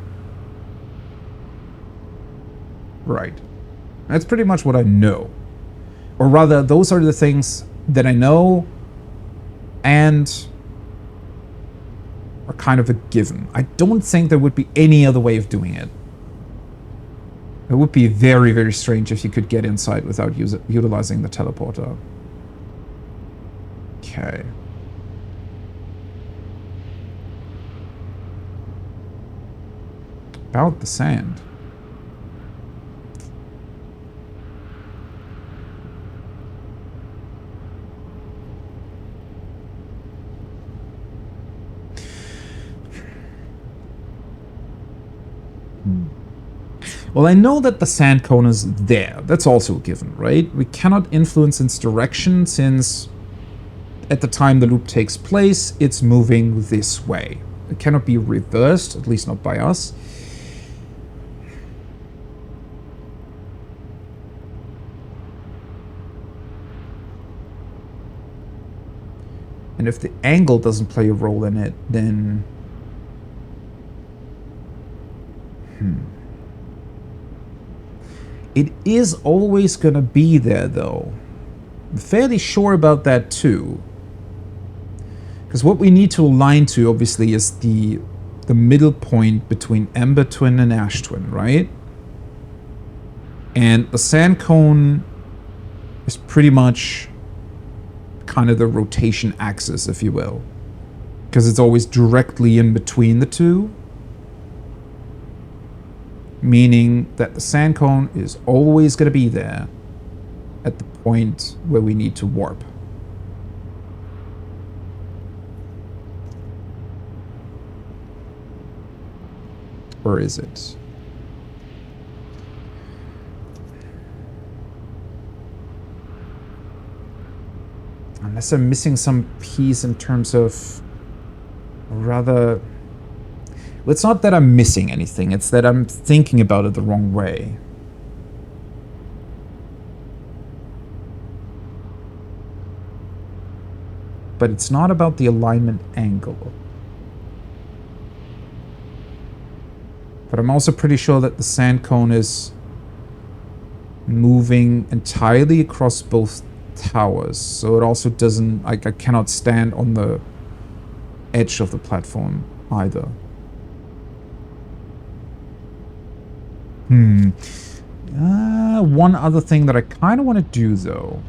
Right. That's pretty much what I know. Or rather, those are the things that I know and are kind of a given. I don't think there would be any other way of doing it. It would be very, very strange if you could get inside without utilizing the teleporter. Okay. About the sand. Well, I know that the sand cone is there. That's also a given, right? We cannot influence its direction since at the time the loop takes place, it's moving this way. It cannot be reversed, at least not by us. And if the angle doesn't play a role in it, then... It is always going to be there, though. I'm fairly sure about that, too. Because what we need to align to, obviously, is the middle point between Ember Twin and Ash Twin, right? And the sand cone is pretty much kind of the rotation axis, if you will. Because it's always directly in between the two. Meaning that the sand cone is always going to be there at the point where we need to warp. Or is it? Unless I'm missing some piece in terms of... rather... Well, it's not that I'm missing anything, it's that I'm thinking about it the wrong way. But it's not about the alignment angle. But I'm also pretty sure that the sand cone is moving entirely across both towers. So it also doesn't... I cannot stand on the edge of the platform either. One other thing that I kind of want to do, though,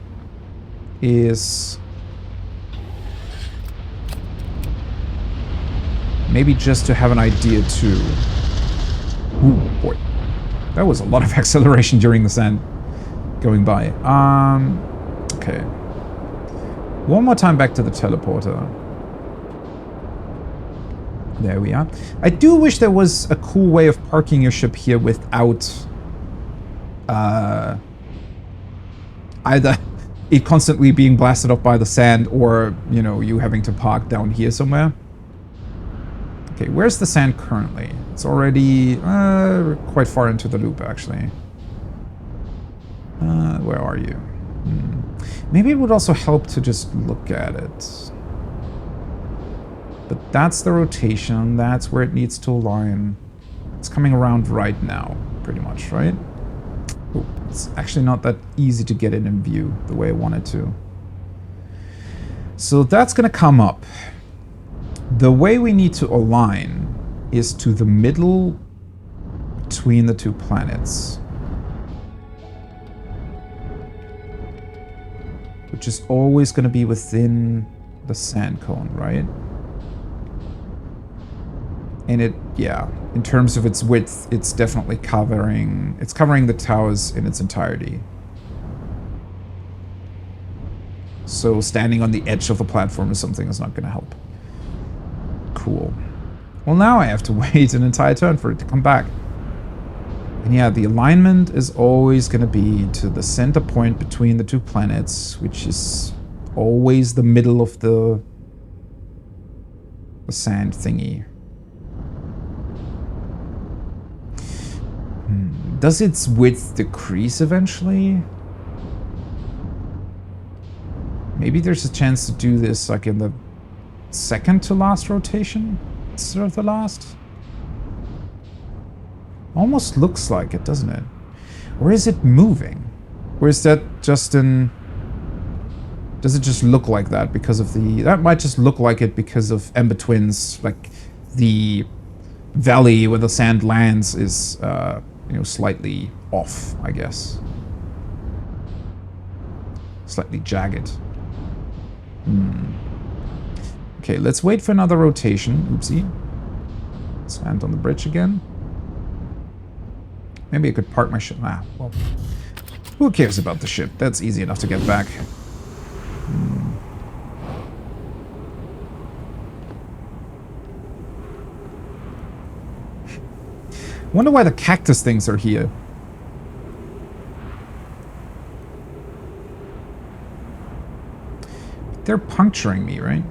is maybe just to have an idea, too. Ooh, boy. That was a lot of acceleration during the sand going by. Okay. One more time back to the teleporter. There we are. I do wish there was a cool way of parking your ship here without either it constantly being blasted off by the sand or, you know, you having to park down here somewhere. Okay, where's the sand currently? It's already quite far into the loop, actually. Where are you? Maybe it would also help to just look at it. But that's the rotation, that's where it needs to align. It's coming around right now, pretty much, right? Ooh, it's actually not that easy to get it in view the way I wanted to. So that's going to come up. The way we need to align is to the middle between the two planets. Which is always going to be within the sand cone, right? And it, yeah, in terms of its width, it's definitely covering the towers in its entirety. So standing on the edge of the platform is something that's not going to help. Cool. Well, now I have to wait an entire turn for it to come back. And yeah, the alignment is always going to be to the center point between the two planets, which is always the middle of the sand thingy. Does its width decrease eventually? Maybe there's a chance to do this like in the second to last rotation instead of the last? Almost looks like it, doesn't it? Or is it moving? Or is that just an Does it just look like that because of the... That might just look like it because of Ember Twins, like the valley where the sand lands is, you know, slightly off, I guess. Slightly jagged. Okay, let's wait for another rotation. Oopsie. Let's land on the bridge again. Maybe I could park my ship. Ah, well. Who cares about the ship? That's easy enough to get back. Wonder why the cactus things are here. They're puncturing me, right?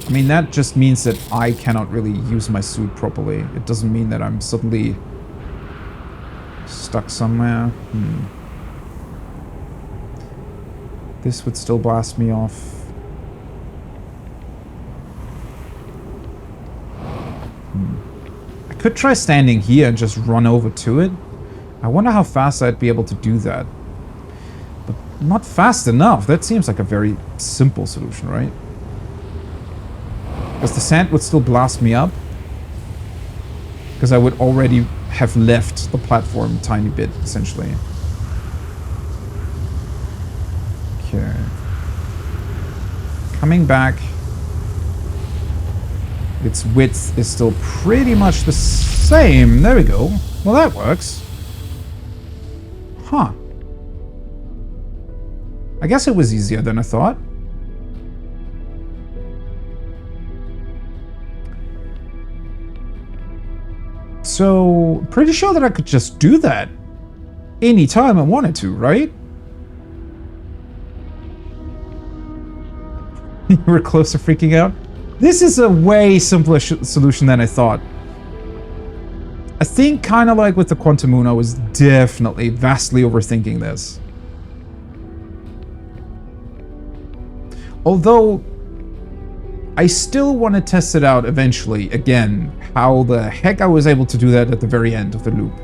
I mean, that just means that I cannot really use my suit properly. It doesn't mean that I'm suddenly stuck somewhere. This would still blast me off. I could try standing here and just run over to it. I wonder how fast I'd be able to do that. But not fast enough. That seems like a very simple solution, right? Because the sand would still blast me up. Because I would already have left the platform a tiny bit, essentially. Okay. Coming back. Its width is still pretty much the same. There we go. Well, that works. Huh. I guess it was easier than I thought. So, pretty sure that I could just do that anytime I wanted to, right? You were close to freaking out? This is a way simpler solution than I thought. I think, kind of like with the Quantum Moon, I was definitely vastly overthinking this. Although, I still want to test it out eventually, again, how the heck I was able to do that at the very end of the loop.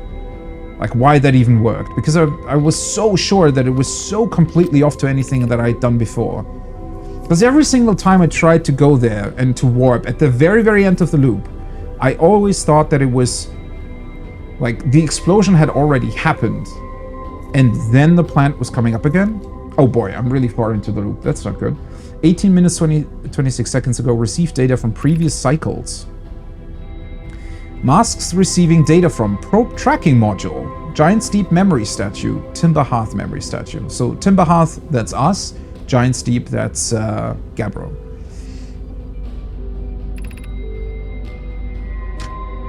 Like, why that even worked. Because I was so sure that it was so completely off to anything that I'd done before. Because every single time I tried to go there and to warp at the very, very end of the loop, I always thought that it was like the explosion had already happened and then the plant was coming up again. Oh boy, I'm really far into the loop. That's not good. 18 minutes, 26 seconds ago, received data from previous cycles. Masks receiving data from probe tracking module, Giant Steep memory statue, Timber Hearth memory statue. So Timber Hearth, that's us. Giant Steep, that's Gabbro.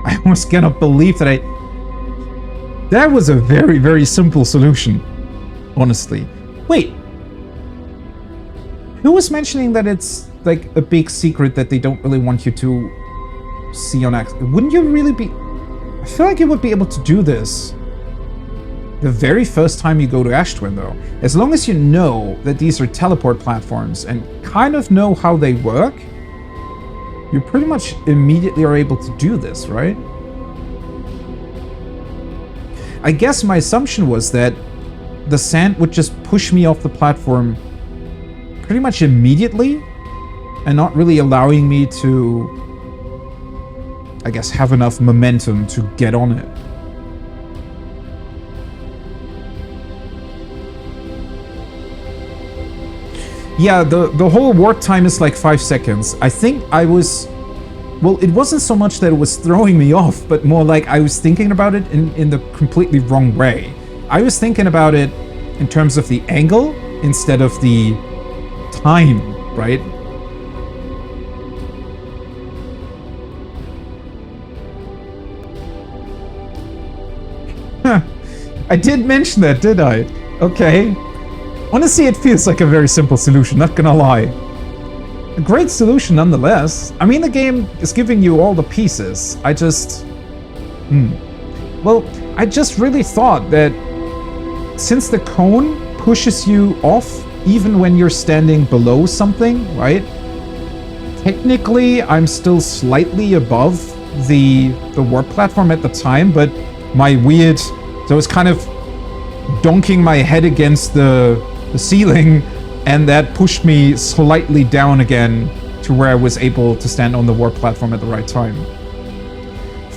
I almost cannot believe that that was a very, very simple solution, honestly. Wait. Who was mentioning that it's like a big secret that they don't really want you to see on X? Wouldn't you really be... I feel like you would be able to do this the very first time you go to Ash Twin, though. As long as you know that these are teleport platforms and kind of know how they work, you pretty much immediately are able to do this, right? I guess my assumption was that the sand would just push me off the platform pretty much immediately and not really allowing me to, I guess, have enough momentum to get on it. Yeah, the whole warp time is like 5 seconds. I think I was... Well, it wasn't so much that it was throwing me off, but more like I was thinking about it in the completely wrong way. I was thinking about it in terms of the angle instead of the time, right? I did mention that, did I? Okay. Honestly, it feels like a very simple solution, not gonna lie. A great solution nonetheless. I mean, the game is giving you all the pieces. I just... Well, I just really thought that since the cone pushes you off even when you're standing below something, right? Technically, I'm still slightly above the warp platform at the time, but my weird... So it's kind of donking my head against the ceiling, and that pushed me slightly down again to where I was able to stand on the warp platform at the right time.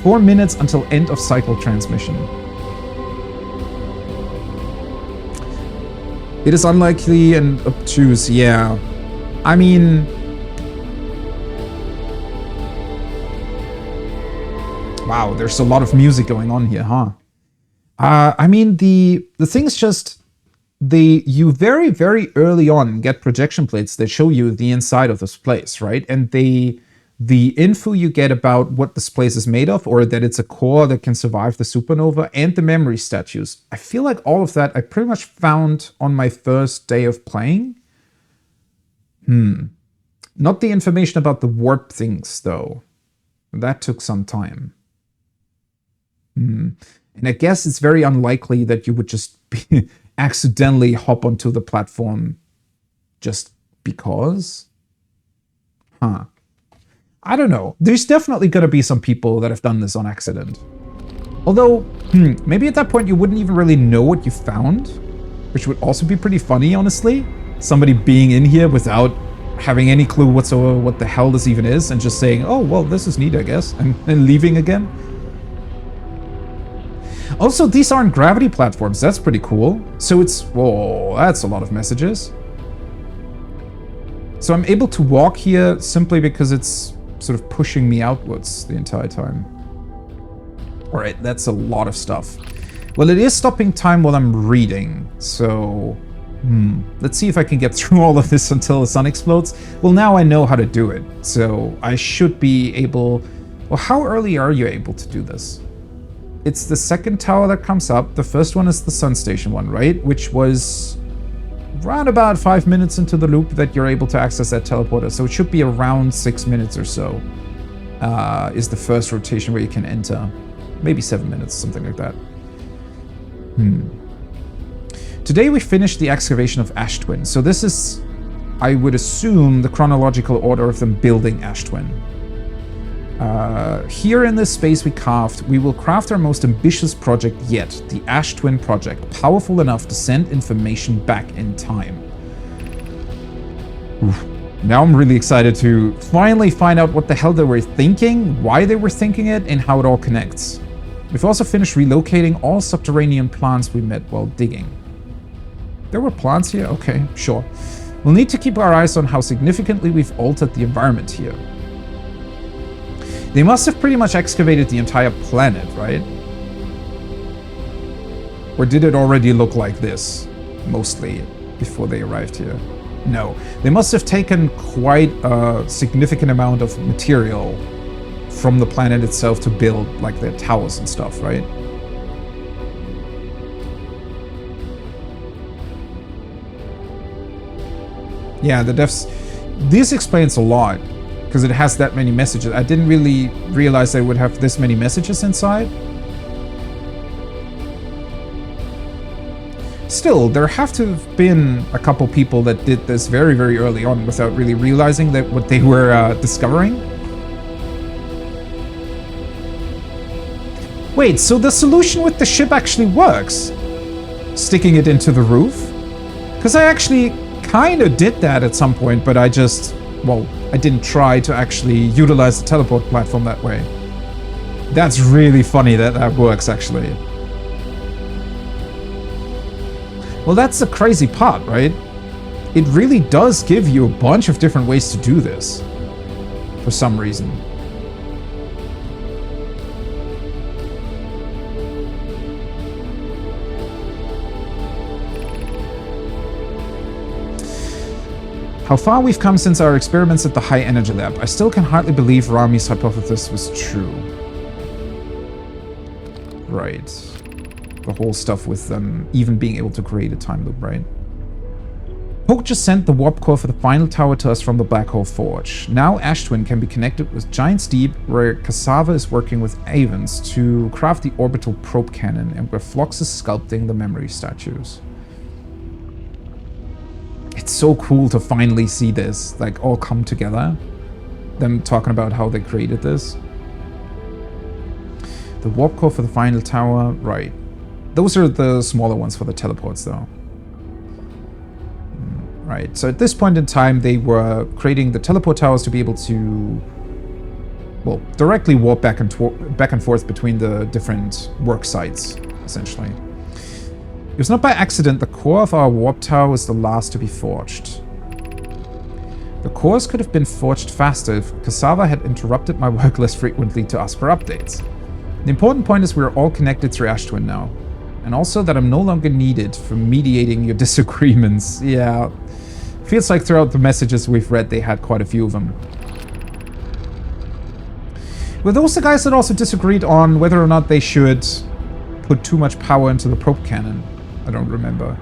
4 minutes until end of cycle transmission. It is unlikely and obtuse, yeah. I mean... Wow, there's a lot of music going on here, huh? I mean, the thing's just... You very, very early on get projection plates that show you the inside of this place, right? And the info you get about what this place is made of, or that it's a core that can survive the supernova, and the memory statues. I feel like all of that I pretty much found on my first day of playing. Not the information about the warp things, though. That took some time. And I guess it's very unlikely that you would just accidentally hop onto the platform just because. Huh. I don't know. There's definitely going to be some people that have done this on accident. Although, maybe at that point you wouldn't even really know what you found, which would also be pretty funny, honestly. Somebody being in here without having any clue whatsoever what the hell this even is, and just saying, oh, well, this is neat, I guess, and then leaving again. Also, these aren't gravity platforms. That's pretty cool. So it's... Whoa, that's a lot of messages. So I'm able to walk here simply because it's sort of pushing me outwards the entire time. Alright, that's a lot of stuff. Well, it is stopping time while I'm reading, so... let's see if I can get through all of this until the sun explodes. Well, now I know how to do it, so I should be able... Well, how early are you able to do this? It's the second tower that comes up. The first one is the sun station one, right? Which was... around about 5 minutes into the loop that you're able to access that teleporter. So it should be around 6 minutes or so. Is the first rotation where you can enter. Maybe 7 minutes, something like that. Today we finished the excavation of Ash Twin. So this is, I would assume, the chronological order of them building Ash Twin. Here in this space we will craft our most ambitious project yet, the Ash Twin project, powerful enough to send information back in time. Oof. Now I'm really excited to finally find out what the hell they were thinking, why they were thinking it, and how it all connects. We've also finished relocating all subterranean plants we met while digging. There were plants here? Okay, sure. We'll need to keep our eyes on how significantly we've altered the environment here. They must have pretty much excavated the entire planet, right? Or did it already look like this, mostly, before they arrived here? No. They must have taken quite a significant amount of material from the planet itself to build, like, their towers and stuff, right? Yeah, the devs... This explains a lot. Because it has that many messages. I didn't really realize they would have this many messages inside. Still, there have to have been a couple people that did this very, very early on without really realizing that what they were discovering. Wait, so the solution with the ship actually works? Sticking it into the roof? Because I actually kind of did that at some point, but I just... Well, I didn't try to actually utilize the teleport platform that way. That's really funny that that works, actually. Well, that's the crazy part, right? It really does give you a bunch of different ways to do this. For some reason. How far we've come since our experiments at the High Energy Lab. I still can hardly believe Rami's hypothesis was true. Right. The whole stuff with them even being able to create a time loop, right? Poke just sent the warp core for the final tower to us from the Black Hole Forge. Now Ash Twin can be connected with Giant's Deep, where Cassava is working with Avens to craft the orbital probe cannon, and where Phlox is sculpting the memory statues. It's so cool to finally see this, like, all come together. Them talking about how they created this. The warp core for the final tower, right. those are the smaller ones for the teleports, though. Right, so at this point in time, they were creating the teleport towers to be able to, well, directly warp back and forth between the different work sites, essentially. It was not by accident the core of our warp tower was the last to be forged. The cores could have been forged faster if Cassava had interrupted my work less frequently to ask for updates. The important point is we're all connected through Ash Twin now. And also that I'm no longer needed for mediating your disagreements. Yeah. Feels like throughout the messages we've read, they had quite a few of them. Were those the guys that also disagreed on whether or not they should put too much power into the probe cannon? I don't remember.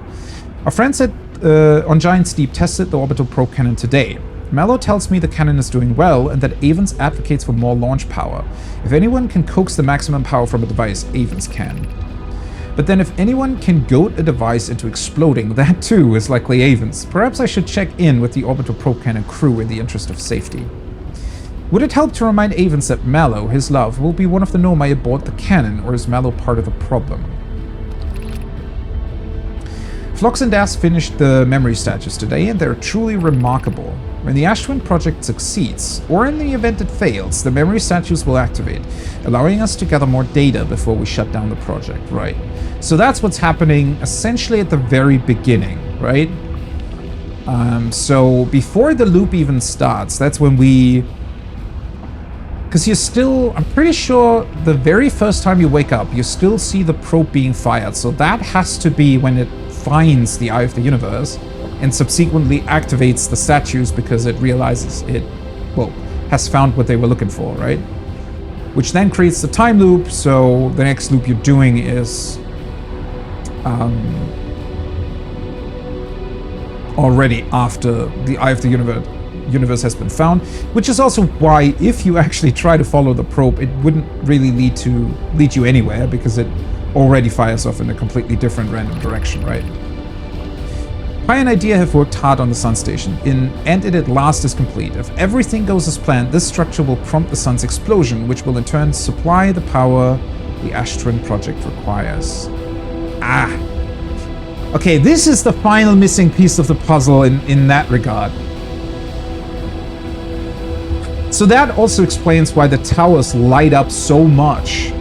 Our friends on Giant's Deep tested the orbital probe cannon today. Mallow tells me the cannon is doing well and that Avens advocates for more launch power. If anyone can coax the maximum power from a device, Avens can. But then if anyone can goad a device into exploding, that too is likely Avens. Perhaps I should check in with the orbital probe cannon crew in the interest of safety. Would it help to remind Avens that Mallow, his love, will be one of the Nomai aboard the cannon, or is Mallow part of the problem? Phlox and Das finished the memory statues today, and they're truly remarkable. When the Ash Twin project succeeds, or in the event it fails, the memory statues will activate, allowing us to gather more data before we shut down the project, right? So that's what's happening essentially at the very beginning, right? So before the loop even starts, that's when we... Because you're still, I'm pretty sure the very first time you wake up, you still see the probe being fired. So that has to be when it finds the Eye of the Universe and subsequently activates the statues because it realizes it, well, has found what they were looking for, right? Which then creates the time loop, so the next loop you're doing is already after the Eye of the Universe has been found, which is also why if you actually try to follow the probe, it wouldn't really lead you anywhere because it already fires off in a completely different random direction, right? Pi and Idea have worked hard on the Sun Station, and it at last is complete. If everything goes as planned, this structure will prompt the Sun's explosion, which will in turn supply the power the Ash Twin project requires. Ah! Okay, this is the final missing piece of the puzzle in that regard. So that also explains why the towers light up so much.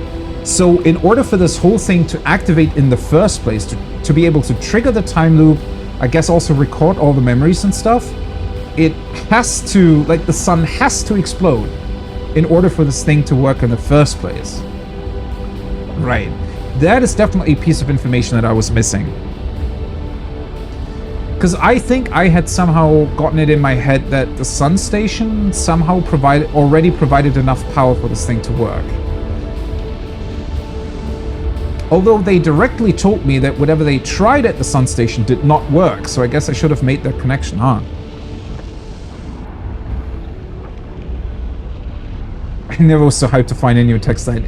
So in order for this whole thing to activate in the first place, to be able to trigger the time loop, I guess also record all the memories and stuff, it has to, like the sun has to explode in order for this thing to work in the first place. Right. That is definitely a piece of information that I was missing. Because I think I had somehow gotten it in my head that the Sun Station somehow already provided enough power for this thing to work. Although they directly told me that whatever they tried at the Sun Station did not work, so I guess I should have made that connection, huh? I never was so hyped to find a new text line.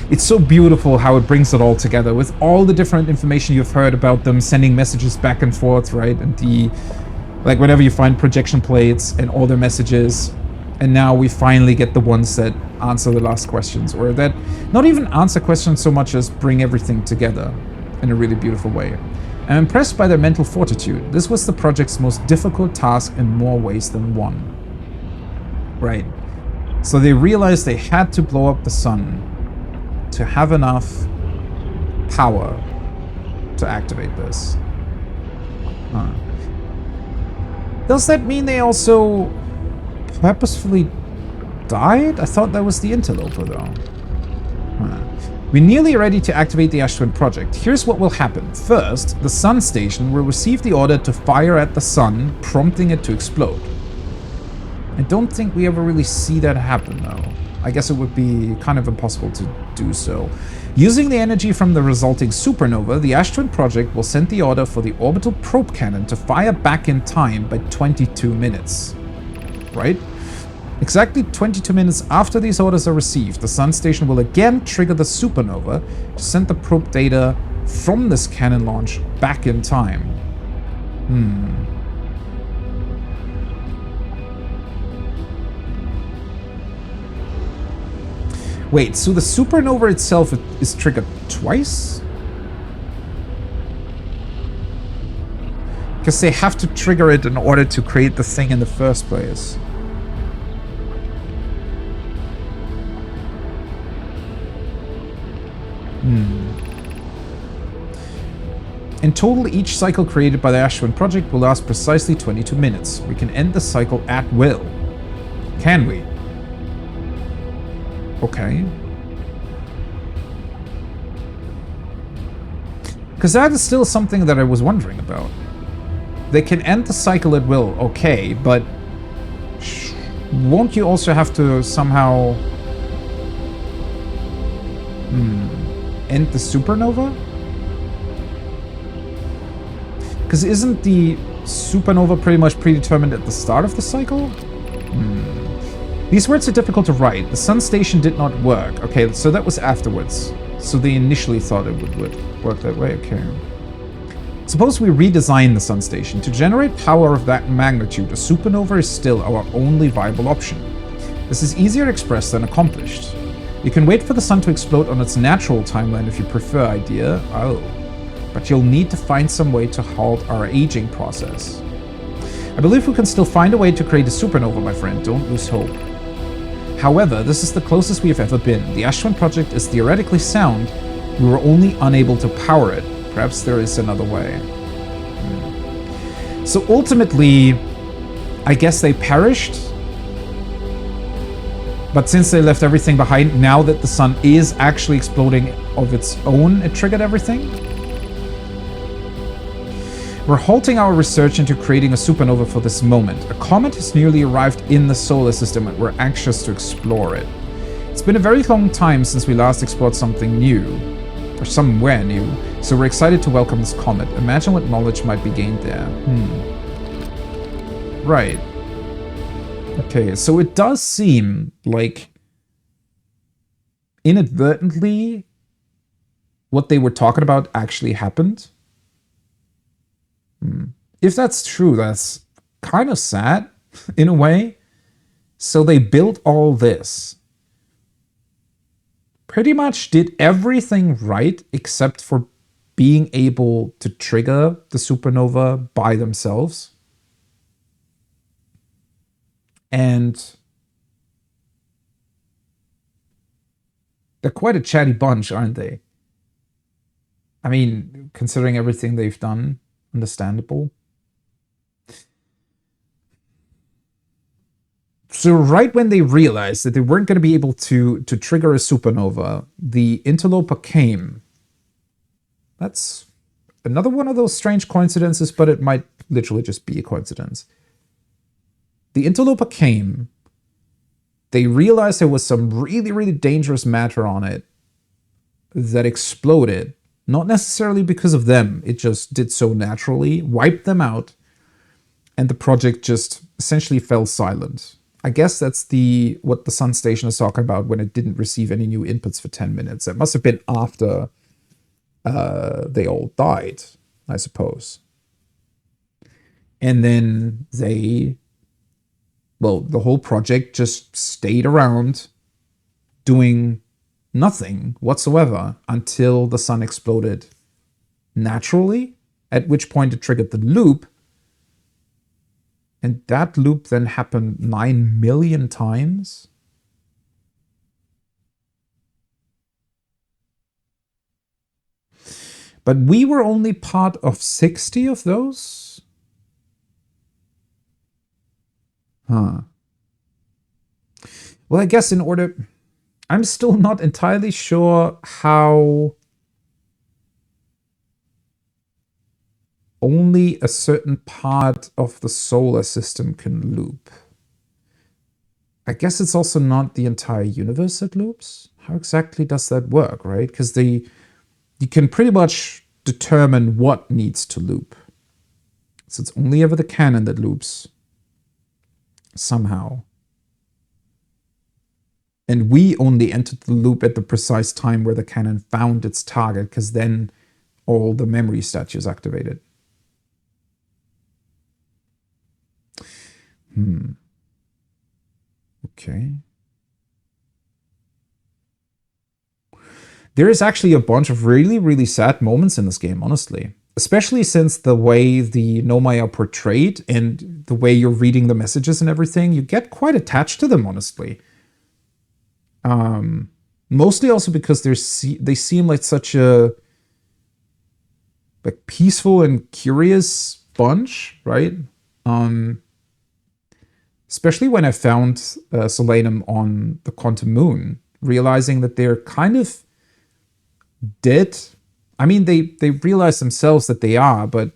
It's so beautiful how it brings it all together with all the different information you've heard about them sending messages back and forth, right? And like whenever you find projection plates and all their messages, and now we finally get the ones that answer the last questions, or that not even answer questions so much as bring everything together in a really beautiful way. I'm impressed by their mental fortitude. This was the project's most difficult task in more ways than one. Right. So they realized they had to blow up the sun to have enough power to activate this. Huh. Does that mean they also purposefully died? I thought that was the interloper, though. Huh. We're nearly ready to activate the Ash Twin project. Here's what will happen. First, the Sun Station will receive the order to fire at the sun, prompting it to explode. I don't think we ever really see that happen, though. I guess it would be kind of impossible to do so. Using the energy from the resulting supernova, the Ash Twin project will send the order for the orbital probe cannon to fire back in time by 22 minutes. Right? Exactly 22 minutes after these orders are received, the Sun Station will again trigger the supernova to send the probe data from this cannon launch back in time. Wait, so the supernova itself is triggered twice? Because they have to trigger it in order to create the thing in the first place. In total, each cycle created by the Ashwin project will last precisely 22 minutes. We can end the cycle at will. Can we? Okay. Because that is still something that I was wondering about. They can end the cycle at will, okay, but won't you also have to somehow end the supernova? Because isn't the supernova pretty much predetermined at the start of the cycle? These words are difficult to write. The sun station did not work. Okay, so that was afterwards. So they initially thought it would work that way. Okay. Suppose we redesign the sun station. To generate power of that magnitude, a supernova is still our only viable option. This is easier expressed than accomplished. You can wait for the sun to explode on its natural timeline if you prefer idea. Oh. But you'll need to find some way to halt our aging process. I believe we can still find a way to create a supernova, my friend. Don't lose hope. However, this is the closest we have ever been. The Ashwin project is theoretically sound. We were only unable to power it. Perhaps there is another way. So ultimately, I guess they perished. But since they left everything behind, now that the sun is actually exploding of its own, it triggered everything? We're halting our research into creating a supernova for this moment. A comet has nearly arrived in the solar system and we're anxious to explore it. It's been a very long time since we last explored something new, or somewhere new, so we're excited to welcome this comet. Imagine what knowledge might be gained there. Right. Okay, so it does seem like inadvertently what they were talking about actually happened. If that's true, that's kind of sad in a way. So they built all this. Pretty much did everything right except for being able to trigger the supernova by themselves. And they're quite a chatty bunch, aren't they? I mean, considering everything they've done. Understandable. So right when they realized that they weren't going to be able to trigger a supernova, the interloper came. That's another one of those strange coincidences, but it might literally just be a coincidence. The interloper came. They realized there was some really, really dangerous matter on it that exploded. Not necessarily because of them, it just did so naturally, wiped them out, and the project just essentially fell silent. I guess that's what the sun station is talking about when it didn't receive any new inputs for 10 minutes. It must have been after they all died, I suppose. And then the whole project just stayed around doing nothing whatsoever until the sun exploded naturally, at which point it triggered the loop. And that loop then happened 9 million times. But we were only part of 60 of those? Huh. Well, I guess in order... I'm still not entirely sure how only a certain part of the solar system can loop. I guess it's also not the entire universe that loops. How exactly does that work, right? Because you can pretty much determine what needs to loop. So it's only ever the cannon that loops somehow. And we only entered the loop at the precise time where the cannon found its target, because then all the memory statues activated. Okay. There is actually a bunch of really, really sad moments in this game, honestly. especially since the way the Nomai are portrayed and the way you're reading the messages and everything, you get quite attached to them, honestly. Mostly also because they seem like such a like peaceful and curious bunch, right? Especially when I found Solanum on the Quantum Moon, realizing that they're kind of dead. I mean, they realize themselves that they are, but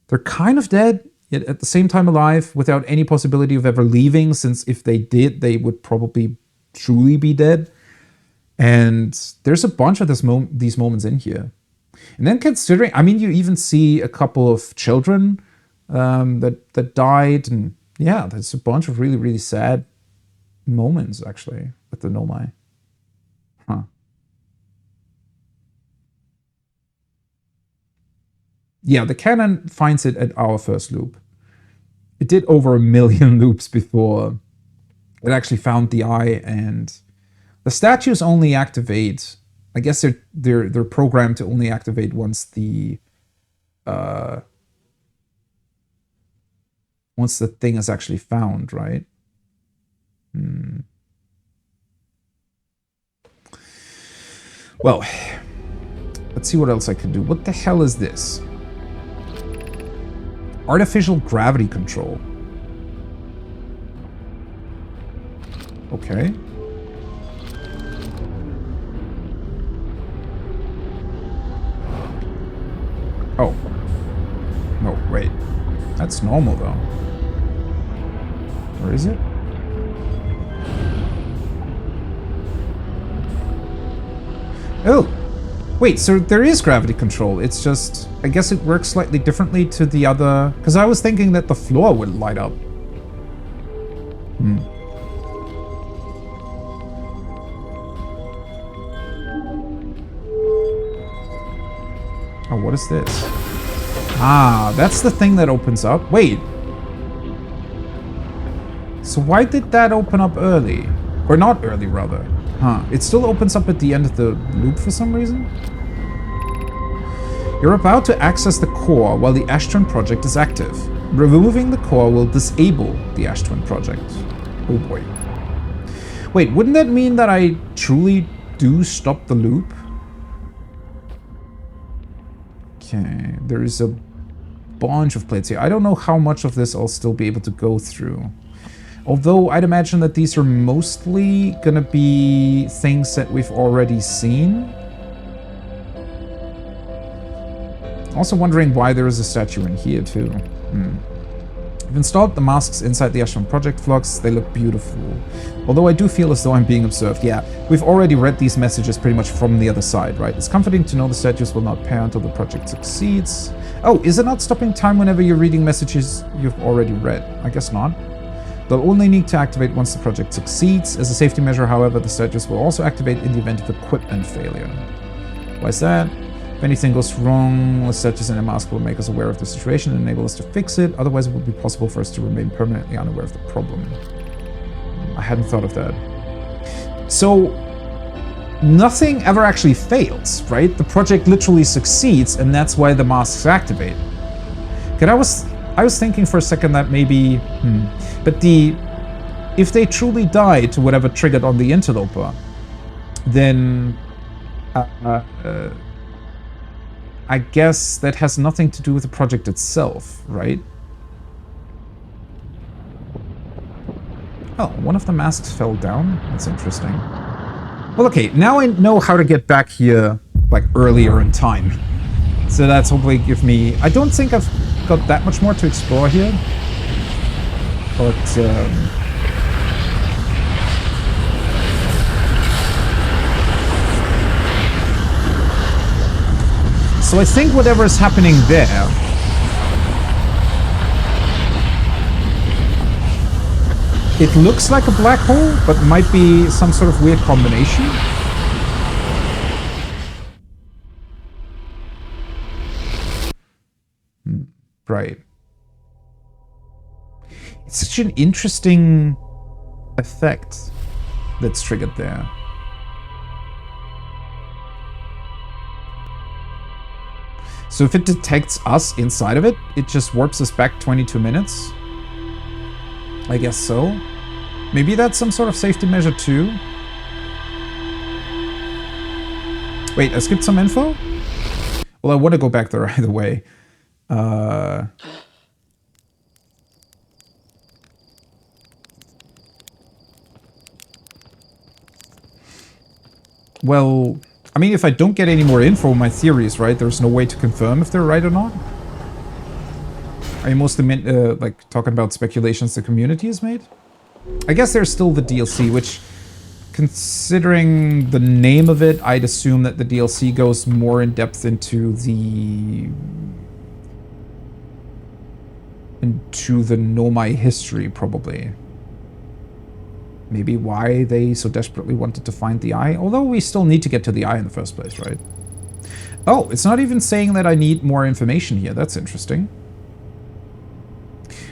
they're kind of dead, yet at the same time alive, without any possibility of ever leaving, since if they did, they would probably truly be dead. And there's a bunch of these moments in here. And then considering, I mean, you even see a couple of children that died, and yeah, there's a bunch of really, really sad moments, actually, with the Nomai. Huh. Yeah, the canon finds it at our first loop. It did over 1 million loops before it actually found the eye, and the statues only activate. I guess they're programmed to only activate once the thing is actually found, right? Well, let's see what else I can do. What the hell is this? Artificial gravity control. Okay. Oh. No, wait. That's normal, though. Or is it? Oh! Wait, so there is gravity control. It's just... I guess it works slightly differently to the other... Because I was thinking that the floor would light up. Oh, what is this? Ah, that's the thing that opens up. Wait. So why did that open up early? Or not early, rather. Huh. It still opens up at the end of the loop for some reason? You're about to access the core while the Ash Twin project is active. Removing the core will disable the Ash Twin project. Oh boy. Wait, wouldn't that mean that I truly do stop the loop? Okay, there is a bunch of plates here. I don't know how much of this I'll still be able to go through. Although I'd imagine that these are mostly gonna be things that we've already seen. Also wondering why there is a statue in here too. I've installed the masks inside the Ash Twin project flux. They look beautiful. Although I do feel as though I'm being observed. Yeah, we've already read these messages pretty much from the other side, right? It's comforting to know the statues will not pair until the project succeeds. Oh, is it not stopping time whenever you're reading messages you've already read? I guess not. They'll only need to activate once the project succeeds. As a safety measure, however, the statues will also activate in the event of equipment failure. Why is that? If anything goes wrong, the statues in the mask will make us aware of the situation and enable us to fix it. Otherwise, it would be possible for us to remain permanently unaware of the problem. I hadn't thought of that. So, nothing ever actually fails, right? The project literally succeeds, and that's why the masks activate. Because I was thinking for a second that maybe... But if they truly die to whatever triggered on the interloper, then... I guess that has nothing to do with the project itself, right? Oh, one of the masks fell down? That's interesting. Well, okay, now I know how to get back here, like, earlier in time. So that's hopefully give me... I don't think I've got that much more to explore here. But, so I think whatever is happening there it looks like a black hole, but might be some sort of weird combination. Right. It's such an interesting effect that's triggered there. So if it detects us inside of it, it just warps us back 22 minutes? I guess so. Maybe that's some sort of safety measure too? Wait, I skipped some info? Well, I want to go back there either way. Well, I mean, if I don't get any more info, my theory is right. There's no way to confirm if they're right or not. I mostly meant, like, talking about speculations the community has made. I guess there's still the DLC, which, considering the name of it, I'd assume that the DLC goes more in depth into the Nomai history, probably. Maybe why they so desperately wanted to find the eye. Although we still need to get to the eye in the first place, right? Oh, it's not even saying that I need more information here. That's interesting.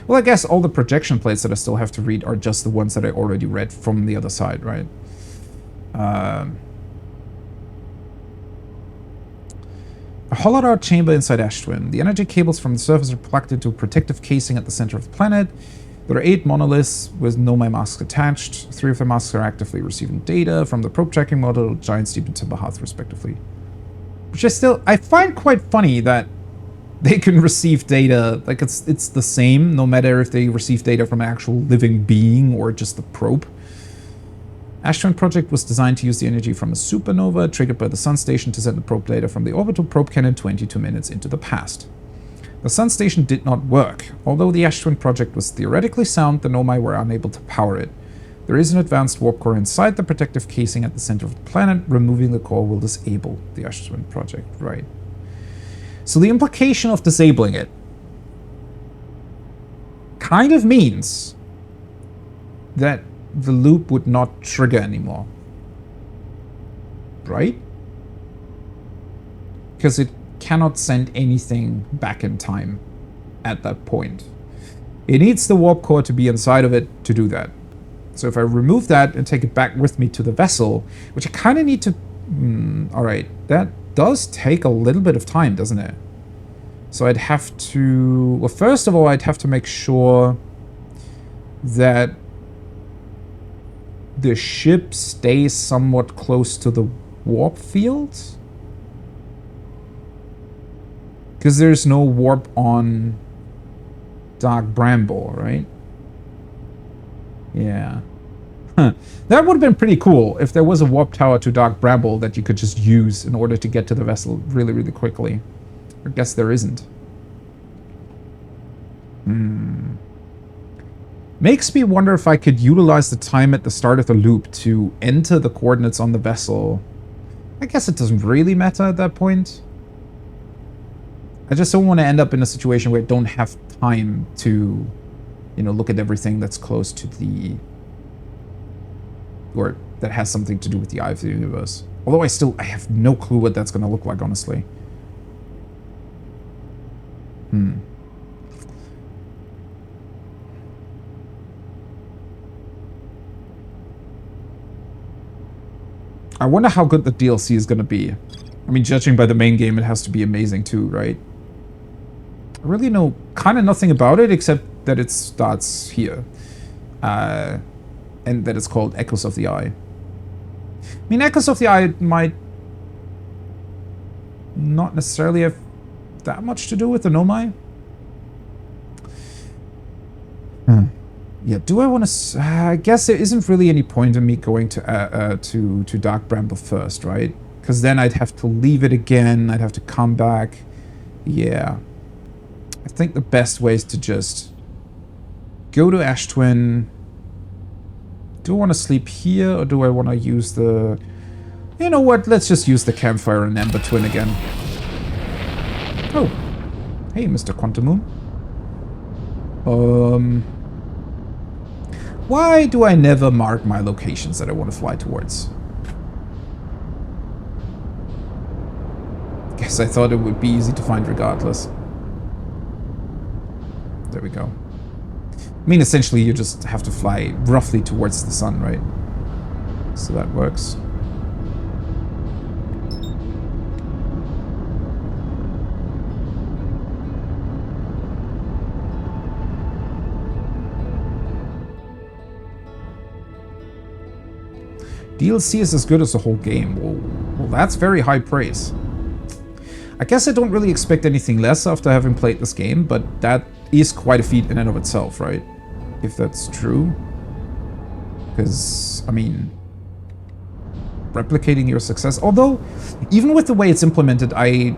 Well, I guess all the projection plates that I still have to read are just the ones that I already read from the other side, right? A hollowed-out chamber inside Ash Twin. The energy cables from the surface are plugged into a protective casing at the center of the planet. There are 8 monoliths with Nomai masks attached. 3 of the masks are actively receiving data from the probe tracking model, Giant Steep and Timberhearth, respectively. Which I find quite funny that they can receive data, like it's the same, no matter if they receive data from an actual living being or just the probe. Ash Twin project was designed to use the energy from a supernova triggered by the Sun Station to send the probe data from the orbital probe cannon 22 minutes into the past. The Sun Station did not work. Although the Ash Twin project was theoretically sound, the Nomai were unable to power it. There is an advanced warp core inside the protective casing at the center of the planet. Removing the core will disable the Ash Twin project. Right. So the implication of disabling it kind of means that the loop would not trigger anymore. Right? Because it cannot send anything back in time at that point. It needs the warp core to be inside of it to do that. So if I remove that and take it back with me to the vessel, which I kind of need to... alright, that does take a little bit of time, doesn't it? So I'd have to... Well, first of all, I'd have to make sure that the ship stays somewhat close to the warp field. Because there's no warp on Dark Bramble, right? Yeah. Huh. That would have been pretty cool if there was a warp tower to Dark Bramble that you could just use in order to get to the vessel really, really quickly. I guess there isn't. Makes me wonder if I could utilize the time at the start of the loop to enter the coordinates on the vessel. I guess it doesn't really matter at that point. I just don't want to end up in a situation where I don't have time to, you know, look at everything that's close to the... or that has something to do with the Eye of the Universe. Although I have no clue what that's going to look like, honestly. I wonder how good the DLC is going to be. I mean, judging by the main game, it has to be amazing too, right? I really know kind of nothing about it except that it starts here. And that it's called Echoes of the Eye. I mean, Echoes of the Eye might not necessarily have that much to do with the Nomai. Yeah, do I want to... I guess there isn't really any point in me going to Dark Bramble first, right? Because then I'd have to leave it again. I'd have to come back. Yeah. I think the best way is to just go to Ash Twin. Do I want to sleep here, or do I want to use the... You know what? Let's just use the campfire and Ember Twin again. Oh. Hey, Mr. Quantum Moon. Why do I never mark my locations that I want to fly towards? Guess I thought it would be easy to find regardless. There we go. I mean, essentially, you just have to fly roughly towards the sun, right? So that works. DLC is as good as the whole game. Well, that's very high praise. I guess I don't really expect anything less after having played this game, but that is quite a feat in and of itself, right? If that's true. Because, I mean, replicating your success. Although, even with the way it's implemented, I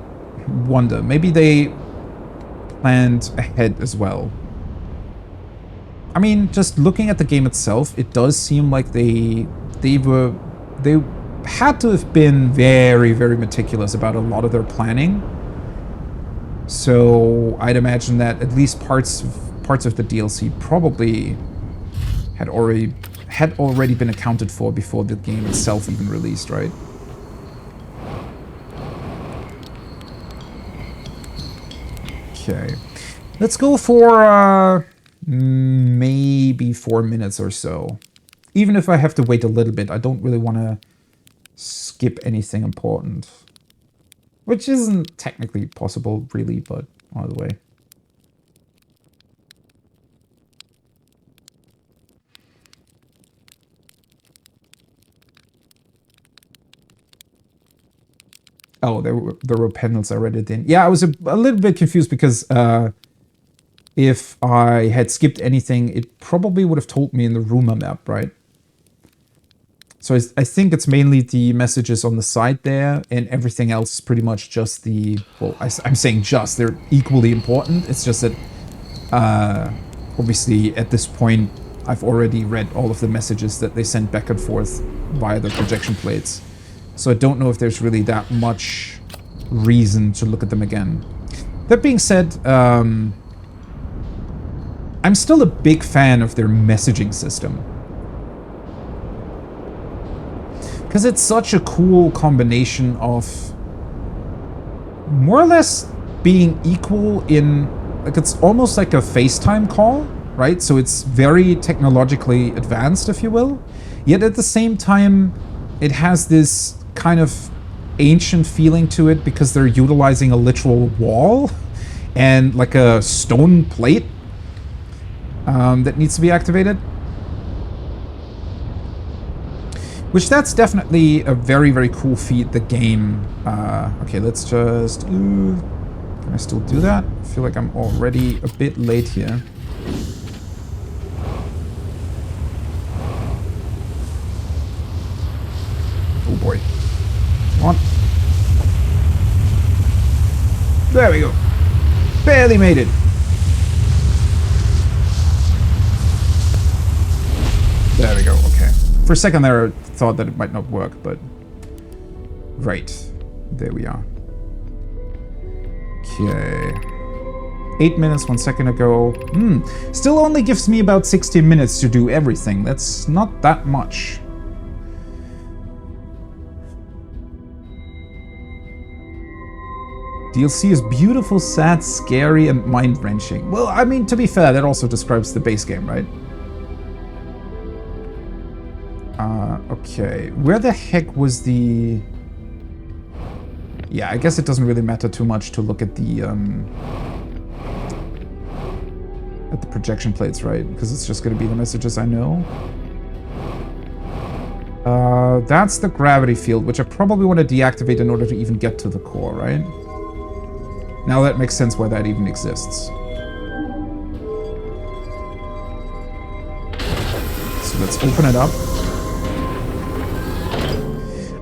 wonder, maybe they planned ahead as well. I mean, just looking at the game itself, it does seem like they had to have been very, very meticulous about a lot of their planning. So I'd imagine that at least parts of the DLC probably had already been accounted for before the game itself even released, right? Okay, let's go for maybe 4 minutes or so. Even if I have to wait a little bit, I don't really want to skip anything important. Which isn't technically possible, really, but either way. Oh, there were panels I read it in. Yeah, I was a little bit confused because if I had skipped anything, it probably would have told me in the rumor map, right? So I think it's mainly the messages on the side there, and everything else is pretty much just the... Well, I'm saying just, they're equally important. It's just that, obviously, at this point, I've already read all of the messages that they sent back and forth via the projection plates. So I don't know if there's really that much reason to look at them again. That being said, I'm still a big fan of their messaging system. Because it's such a cool combination of more or less being equal in... Like, it's almost like a FaceTime call, right? So it's very technologically advanced, if you will. Yet at the same time, it has this kind of ancient feeling to it because they're utilizing a literal wall and like a stone plate that needs to be activated. Which that's definitely a very, very cool feat, the game. Okay, let's just... can I still do that? I feel like I'm already a bit late here. Oh boy. Come on. There we go. Barely made it. There we go, okay. For a second there, I thought that it might not work, but... Right. There we are. Okay. 8 minutes 1 second ago. Still only gives me about 60 minutes to do everything. That's not that much. DLC is beautiful, sad, scary, and mind-wrenching. Well, I mean, to be fair, that also describes the base game, right? Okay. Where the heck was the... Yeah, I guess it doesn't really matter too much to look at the projection plates, right? Because it's just going to be the messages I know. That's the gravity field, which I probably want to deactivate in order to even get to the core, right? Now that makes sense why that even exists. So let's open it up.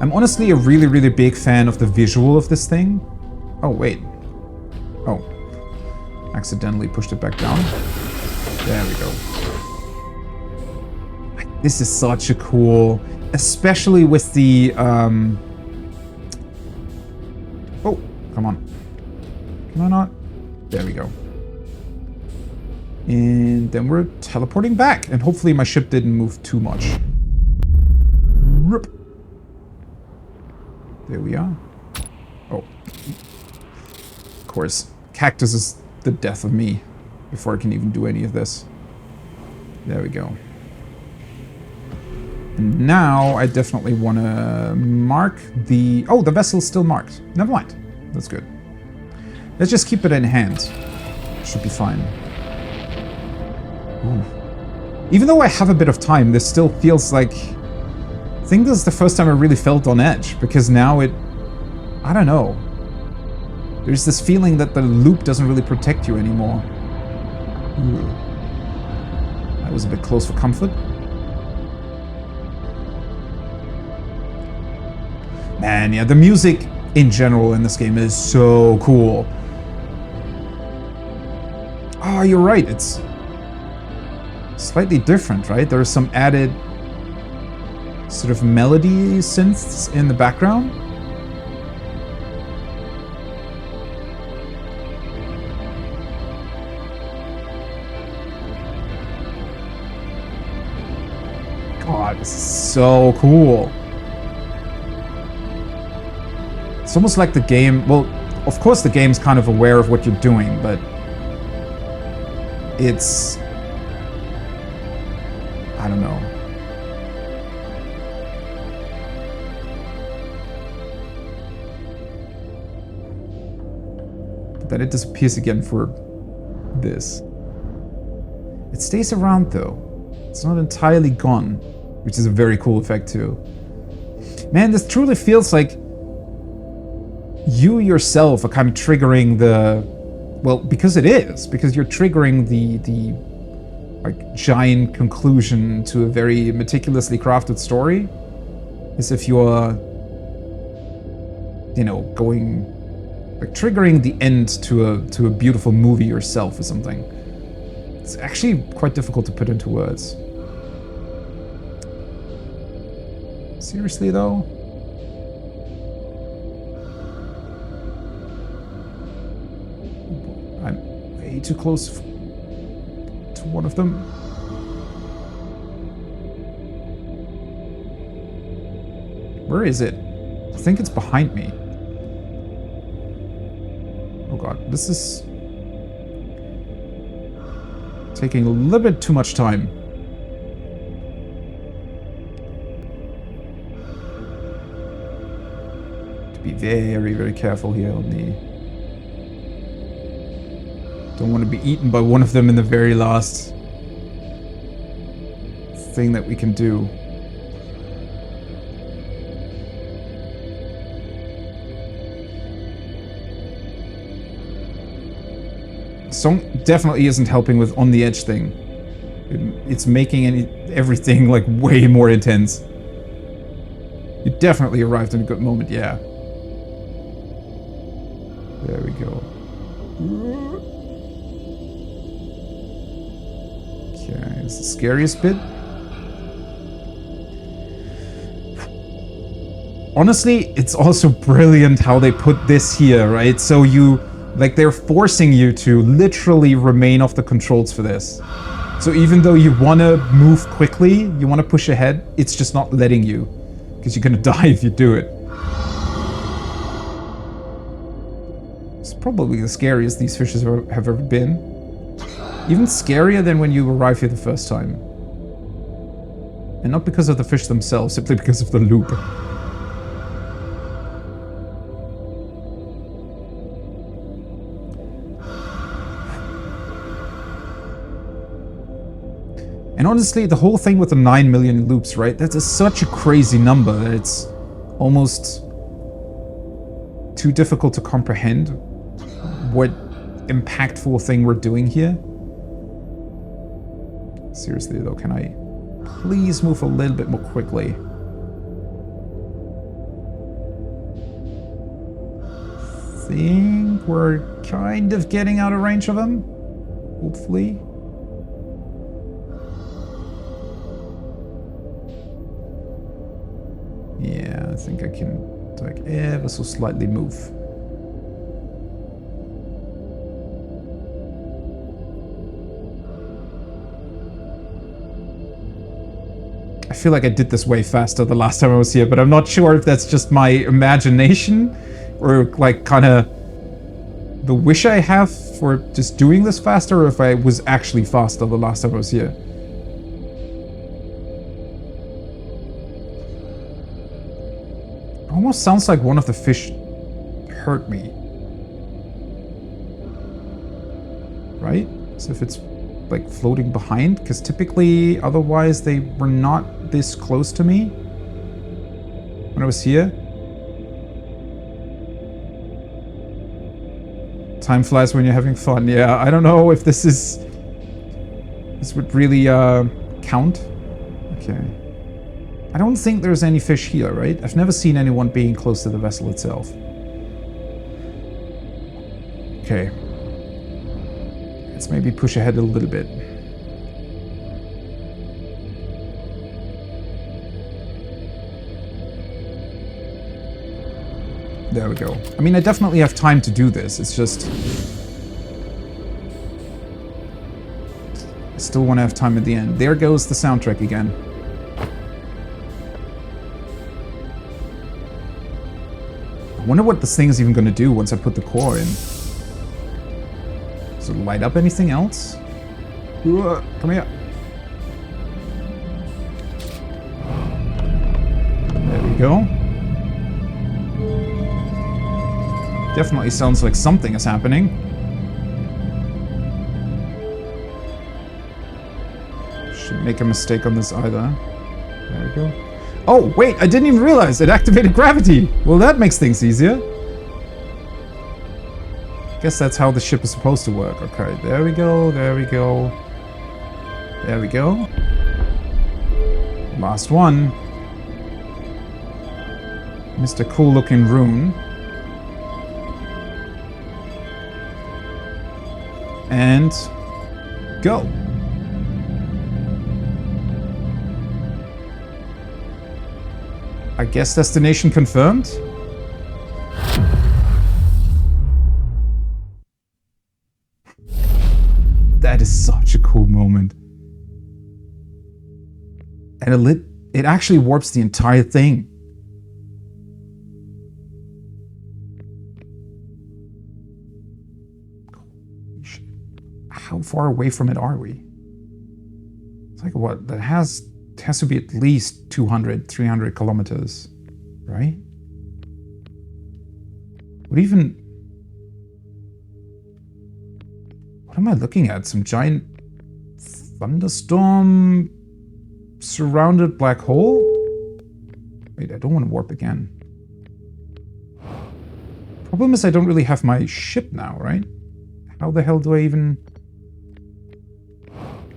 I'm honestly a really, really big fan of the visual of this thing. Oh, wait. Oh. Accidentally pushed it back down. There we go. This is such a cool... Especially with the... Oh, come on. Can I not? There we go. And then we're teleporting back. And hopefully my ship didn't move too much. Rip. There we are. Oh. Of course. Cactus is the death of me before I can even do any of this. There we go. And now I definitely want to mark the... Oh, the vessel's still marked. Never mind. That's good. Let's just keep it in hand. Should be fine. Ooh. Even though I have a bit of time, this still feels like I think this is the first time I really felt on edge, because now I don't know. There's this feeling that the loop doesn't really protect you anymore. That was a bit close for comfort. Man, yeah, the music in general in this game is so cool. Oh, you're right, it's slightly different, right? There are some added sort of melody synths in the background. God, this is so cool. It's almost like the game, well, of course the game's kind of aware of what you're doing, but it's, I don't know. But then it disappears again for this. It stays around though. It's not entirely gone, which is a very cool effect too. Man, this truly feels like you yourself are kind of triggering the, well, because it is, because you're triggering the like giant conclusion to a very meticulously crafted story, as if you're, you know, going, like triggering the end to a beautiful movie yourself or something. It's actually quite difficult to put into words. Seriously though? I'm way too close to one of them. Where is it? I think it's behind me. Oh god, this is taking a little bit too much time. To be very, very careful here on the... Don't want to be eaten by one of them in the very last thing that we can do. Song definitely isn't helping with on the edge thing. It's making everything like way more intense. You definitely arrived in a good moment, yeah. There we go. Okay, it's the scariest bit. Honestly, it's also brilliant how they put this here, right? So you, like, they're forcing you to literally remain off the controls for this. So even though you want to move quickly, you want to push ahead, it's just not letting you. Because you're going to die if you do it. It's probably the scariest these fishes have ever been. Even scarier than when you arrive here the first time. And not because of the fish themselves, simply because of the loop. And honestly, the whole thing with the 9 million loops, right? That's such a crazy number that it's almost too difficult to comprehend what impactful thing we're doing here. Seriously though, can I please move a little bit more quickly? Think we're kind of getting out of range of them, hopefully. Yeah, I think I can like ever so slightly move. I feel like I did this way faster the last time I was here, but I'm not sure if that's just my imagination or like kind of the wish I have for just doing this faster, or if I was actually faster the last time I was here. Almost sounds like one of the fish hurt me. Right? So if it's like floating behind, because typically otherwise they were not this close to me. I was here. Time flies when you're having fun. Yeah, I don't know if this would really count. Okay. I don't think there's any fish here, right? I've never seen anyone being close to the vessel itself. Okay. Let's maybe push ahead a little bit. There we go. I mean, I definitely have time to do this. It's just... I still want to have time at the end. There goes the soundtrack again. I wonder what this thing is even going to do once I put the core in. Does it light up anything else? Come here. There we go. Definitely sounds like something is happening. Shouldn't make a mistake on this either. There we go. Oh, wait, I didn't even realize it activated gravity. Well, that makes things easier. Guess that's how the ship is supposed to work. Okay, there we go, there we go. There we go. Last one. Mr. Cool looking rune. And go. I guess destination confirmed. That is such a cool moment. And it actually warps the entire thing. How far away from it are we? It's like what? That has to be at least 200, 300 kilometers, right? What am I looking at? Some giant thunderstorm surrounded black hole? Wait, I don't want to warp again. Problem is I don't really have my ship now, right? How the hell do I even...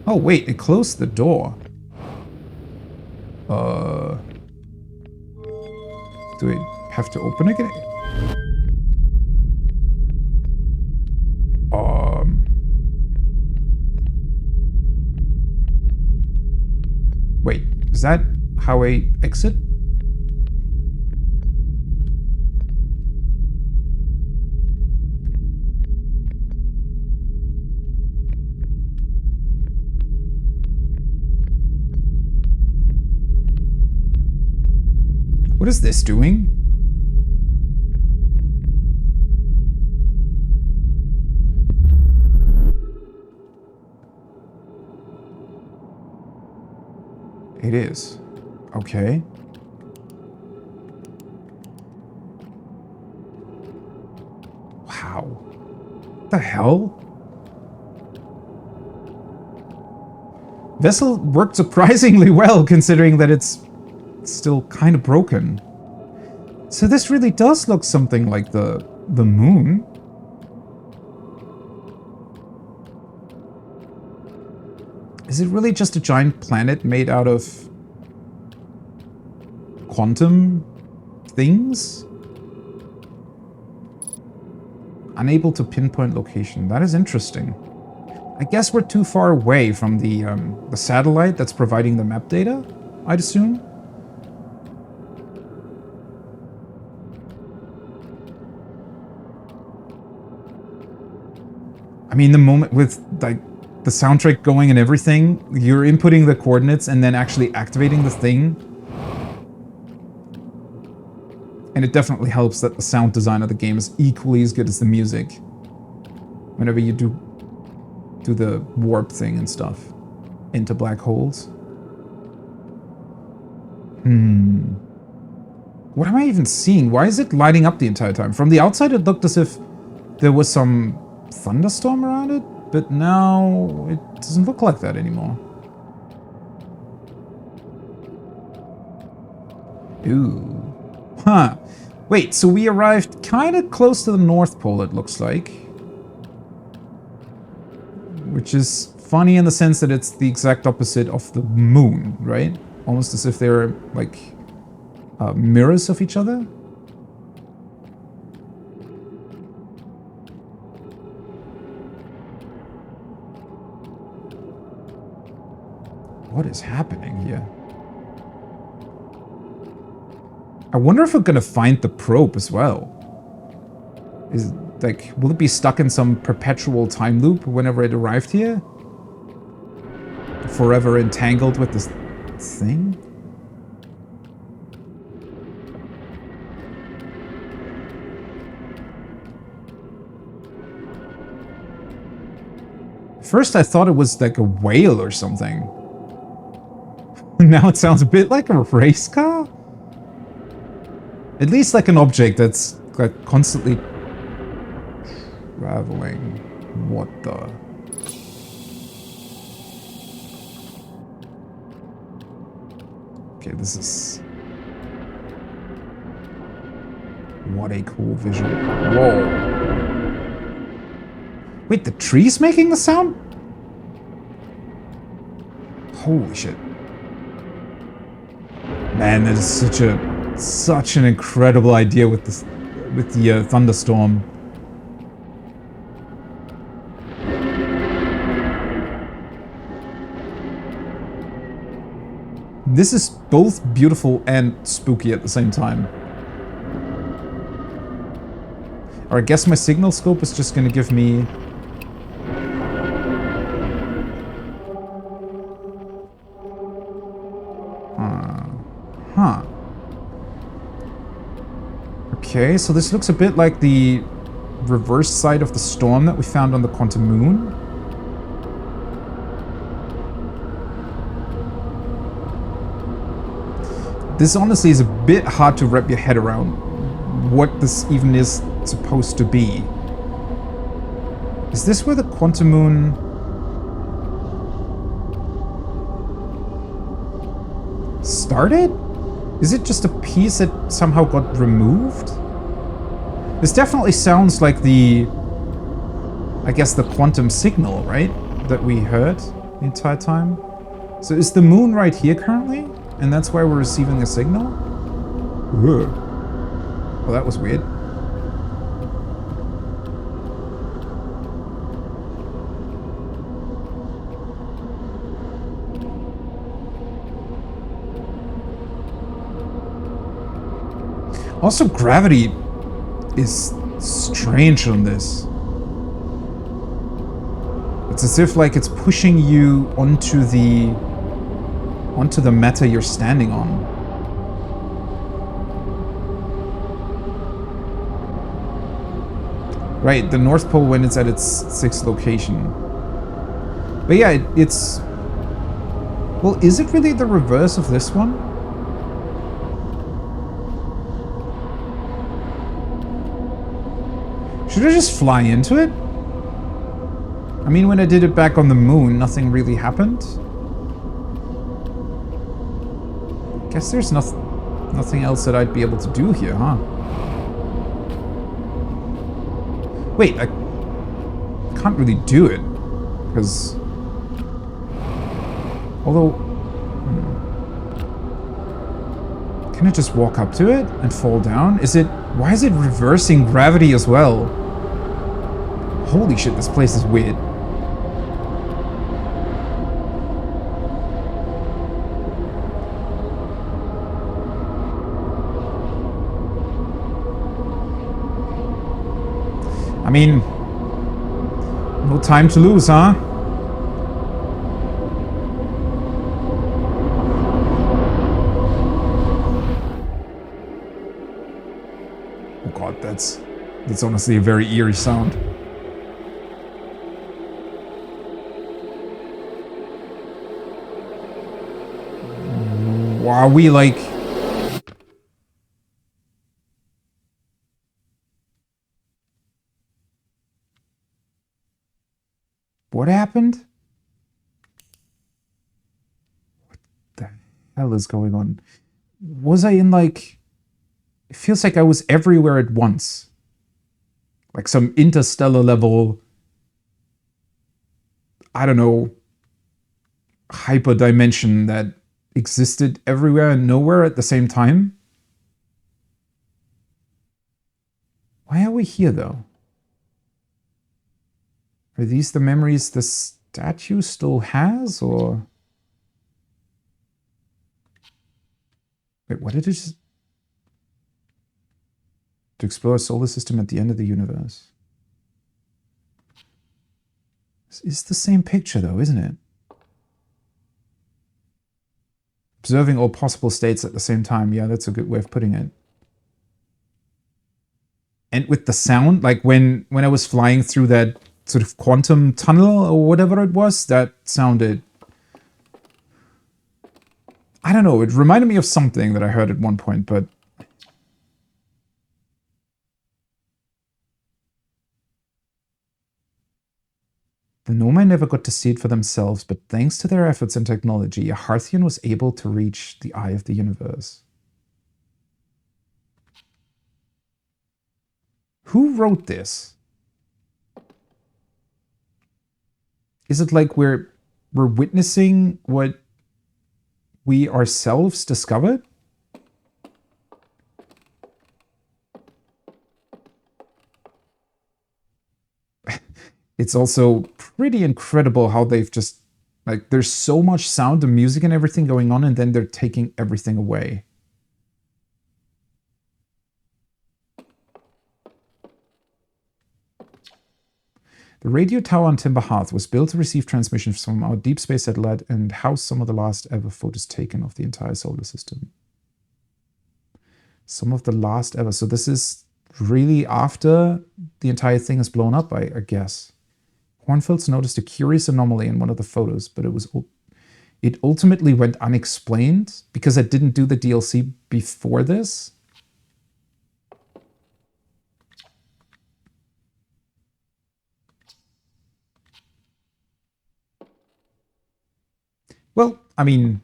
Oh, wait, it closed the door. Do I have to open it again? Wait, is that how I exit? What is this doing? It is. Okay. Wow. What the hell? Vessel worked surprisingly well, considering that it's still kind of broken. So this really does look something like the moon. Is it really just a giant planet made out of quantum things? Unable to pinpoint location. That is interesting. I guess we're too far away from the satellite that's providing the map data, I'd assume. I mean, the moment with like the soundtrack going and everything, you're inputting the coordinates and then actually activating the thing. And it definitely helps that the sound design of the game is equally as good as the music. Whenever you do the warp thing and stuff into black holes. What am I even seeing? Why is it lighting up the entire time? From the outside it looked as if there was some thunderstorm around it, but now it doesn't look like that anymore. Ooh. Huh. Wait, so we arrived kind of close to the North Pole, it looks like. Which is funny in the sense that it's the exact opposite of the moon, right? Almost as if they're, like, mirrors of each other. What is happening here? I wonder if we're gonna find the probe as well. Is, like, will it be stuck in some perpetual time loop whenever it arrived here? Forever entangled with this thing? First I thought it was like a whale or something. Now it sounds a bit like a race car? At least like an object that's like constantly traveling. What the? Okay, this is... What a cool visual. Whoa. Wait, the tree's making the sound? Holy shit. Man, that is such an incredible idea with this, with the thunderstorm. This is both beautiful and spooky at the same time. Or I guess my signal scope is just gonna give me... Huh. Okay, so this looks a bit like the reverse side of the storm that we found on the quantum moon. This honestly is a bit hard to wrap your head around what this even is supposed to be. Is this where the quantum moon... started? Is it just a piece that somehow got removed? This definitely sounds like the... I guess the quantum signal, right? That we heard the entire time. So is the moon right here currently? And that's why we're receiving a signal? Ugh. Well, that was weird. Also, gravity is strange on this. It's as if like it's pushing you onto the matter you're standing on. Right, the North Pole when it's at its 6th location. But yeah, it's... Well, is it really the reverse of this one? Should I just fly into it? I mean, when I did it back on the moon, nothing really happened. Guess there's nothing else that I'd be able to do here, huh? Wait, I can't really do it, because... Although... Can I just walk up to it and fall down? Is it... Why is it reversing gravity as well? Holy shit, this place is weird. I mean, no time to lose, huh? Oh god, that's honestly a very eerie sound. Are we like... What happened? What the hell is going on? Was I in like... it feels like I was everywhere at once. Like some interstellar level, I don't know, hyperdimension that existed everywhere and nowhere at the same time. Why are we here, though? Are these the memories the statue still has, or... Wait, what did it just... To explore a solar system at the end of the universe. It's the same picture, though, isn't it? Observing all possible states at the same time. Yeah, that's a good way of putting it. And with the sound, like when I was flying through that sort of quantum tunnel or whatever it was, that sounded... I don't know, it reminded me of something that I heard at one point, but... The Nomai never got to see it for themselves, but thanks to their efforts and technology, a Hearthian was able to reach the eye of the universe. Who wrote this? Is it like we're witnessing what we ourselves discovered? It's also pretty incredible how they've just, like, there's so much sound and music and everything going on, and then they're taking everything away. The radio tower on Timber Hearth was built to receive transmissions from our deep space satellite and house some of the last ever photos taken of the entire solar system. Some of the last ever. So this is really after the entire thing is blown up, I guess. Hornfields noticed a curious anomaly in one of the photos, but it ultimately went unexplained because I didn't do the DLC before this. Well, I mean,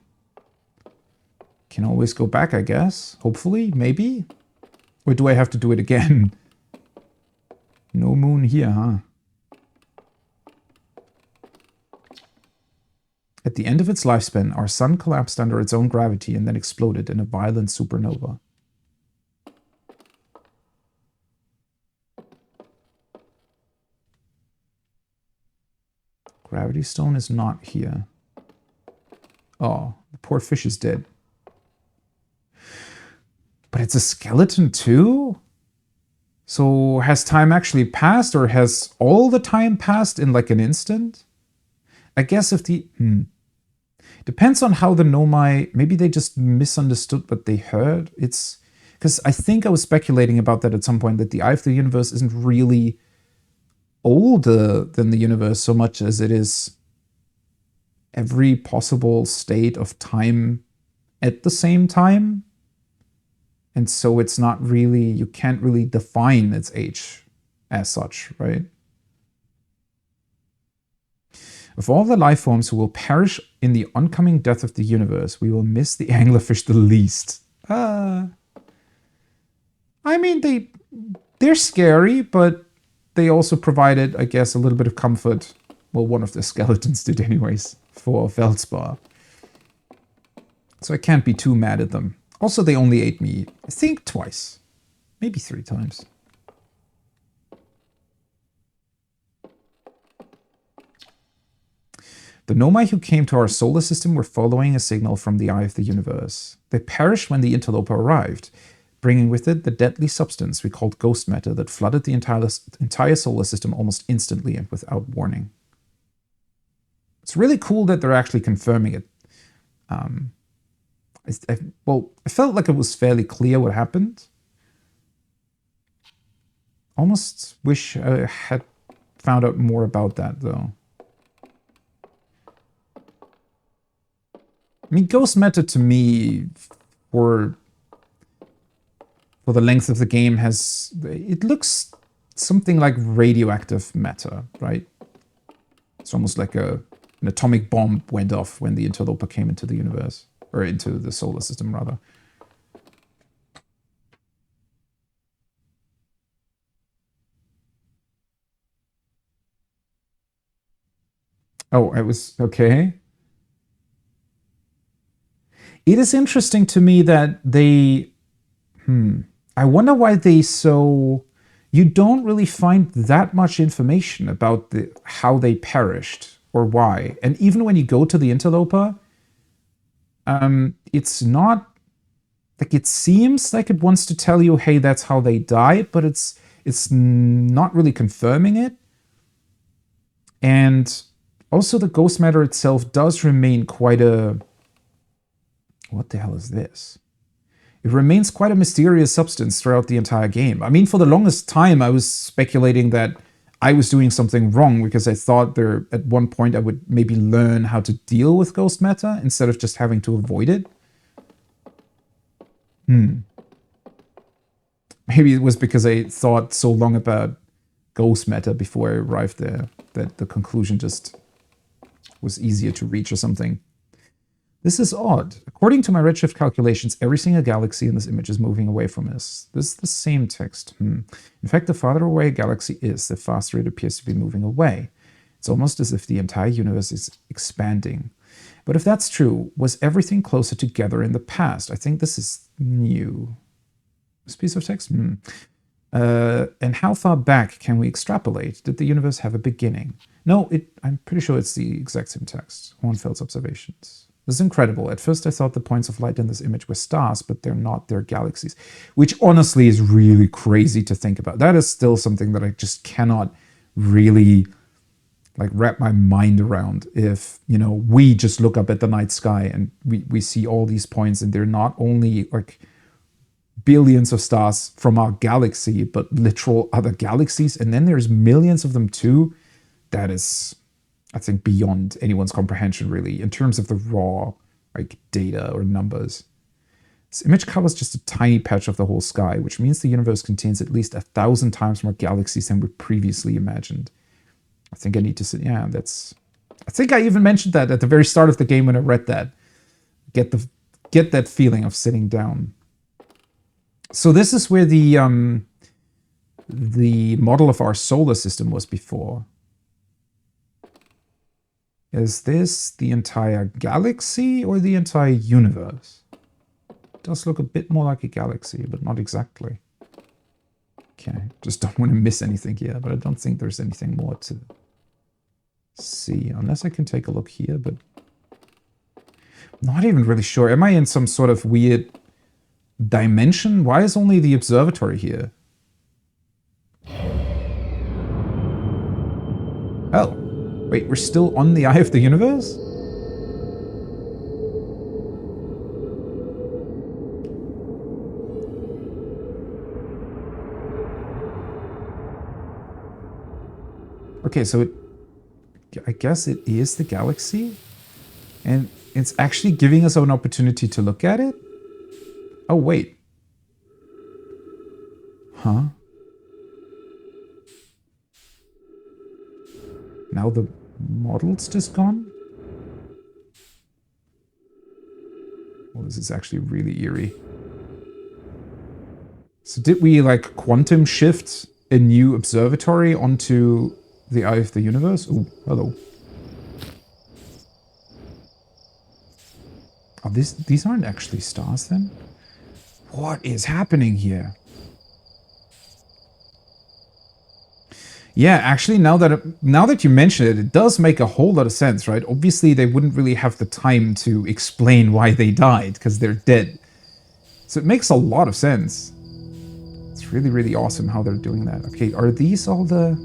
can always go back, I guess. Hopefully, maybe. Or do I have to do it again? No moon here, huh? At the end of its lifespan, our sun collapsed under its own gravity and then exploded in a violent supernova. Gravity stone is not here. Oh, the poor fish is dead. But it's a skeleton too? So has time actually passed, or has all the time passed in like an instant? I guess if the... Depends on how the Nomai... Maybe they just misunderstood what they heard. It's... Because I think I was speculating about that at some point, that the Eye of the Universe isn't really older than the universe so much as it is every possible state of time at the same time. And so it's not really... You can't really define its age as such, right? Of all the life forms who will perish in the oncoming death of the universe, we will miss the anglerfish the least. I mean, they're scary, but they also provided, I guess, a little bit of comfort. Well, one of the skeletons did anyways, for Feldspar. So I can't be too mad at them. Also, they only ate me, I think, twice. Maybe 3 times. The Nomai who came to our solar system were following a signal from the Eye of the Universe. They perished when the interloper arrived, bringing with it the deadly substance we called ghost matter that flooded the entire solar system almost instantly and without warning. It's really cool that they're actually confirming it. Well, I felt like it was fairly clear what happened. Almost wish I had found out more about that, though. I mean, ghost matter to me, for the length of the game, it looks something like radioactive matter, right? It's almost like an atomic bomb went off when the interloper came into the universe, or into the solar system, rather. Oh, I was... Okay. It is interesting to me that they... I wonder why they so... You don't really find that much information about how they perished or why. And even when you go to the interloper, it's not... Like, it seems like it wants to tell you, hey, that's how they died, but it's not really confirming it. And also the ghost matter itself does remain quite a... What the hell is this? It remains quite a mysterious substance throughout the entire game. I mean, for the longest time, I was speculating that I was doing something wrong because I thought there at one point I would maybe learn how to deal with ghost matter instead of just having to avoid it. Maybe it was because I thought so long about ghost matter before I arrived there that the conclusion just was easier to reach or something. This is odd. According to my redshift calculations, every single galaxy in this image is moving away from us. This is the same text. In fact, the farther away a galaxy is, the faster it appears to be moving away. It's almost as if the entire universe is expanding. But if that's true, was everything closer together in the past? I think this is new. This piece of text? And how far back can we extrapolate? Did the universe have a beginning? No, I'm pretty sure it's the exact same text. Hornfeld's observations. This is incredible. At first I thought the points of light in this image were stars, but they're not, they're galaxies. Which honestly is really crazy to think about. That is still something that I just cannot really like wrap my mind around. If, you know, we just look up at the night sky and we see all these points and they're not only like billions of stars from our galaxy, but literal other galaxies. And then there's millions of them too. That is, I think, beyond anyone's comprehension, really, in terms of the raw like data or numbers. This image covers just a tiny patch of the whole sky, which means the universe contains at least 1,000 times more galaxies than we previously imagined. I think I need to say, yeah, that's... I think I even mentioned that at the very start of the game when I read that. Get that feeling of sitting down. So this is where the model of our solar system was before. Is this the entire galaxy or the entire universe? It does look a bit more like a galaxy, but not exactly. Okay, just don't want to miss anything here, but I don't think there's anything more to see, unless I can take a look here, but not even really sure. Am I in some sort of weird dimension? Why is only the observatory here? Oh. Wait, we're still on the Eye of the Universe? Okay, so I guess it is the galaxy? And it's actually giving us an opportunity to look at it? Oh, wait. Huh? Now the model's just gone? Well, this is actually really eerie. So did we, like, quantum shift a new observatory onto the Eye of the Universe? Oh, hello. Oh, these aren't actually stars, then? What is happening here? Yeah, actually, now that you mention it, it does make a whole lot of sense, right? Obviously, they wouldn't really have the time to explain why they died, because they're dead. So it makes a lot of sense. It's really, really awesome how they're doing that. Okay, are these all the...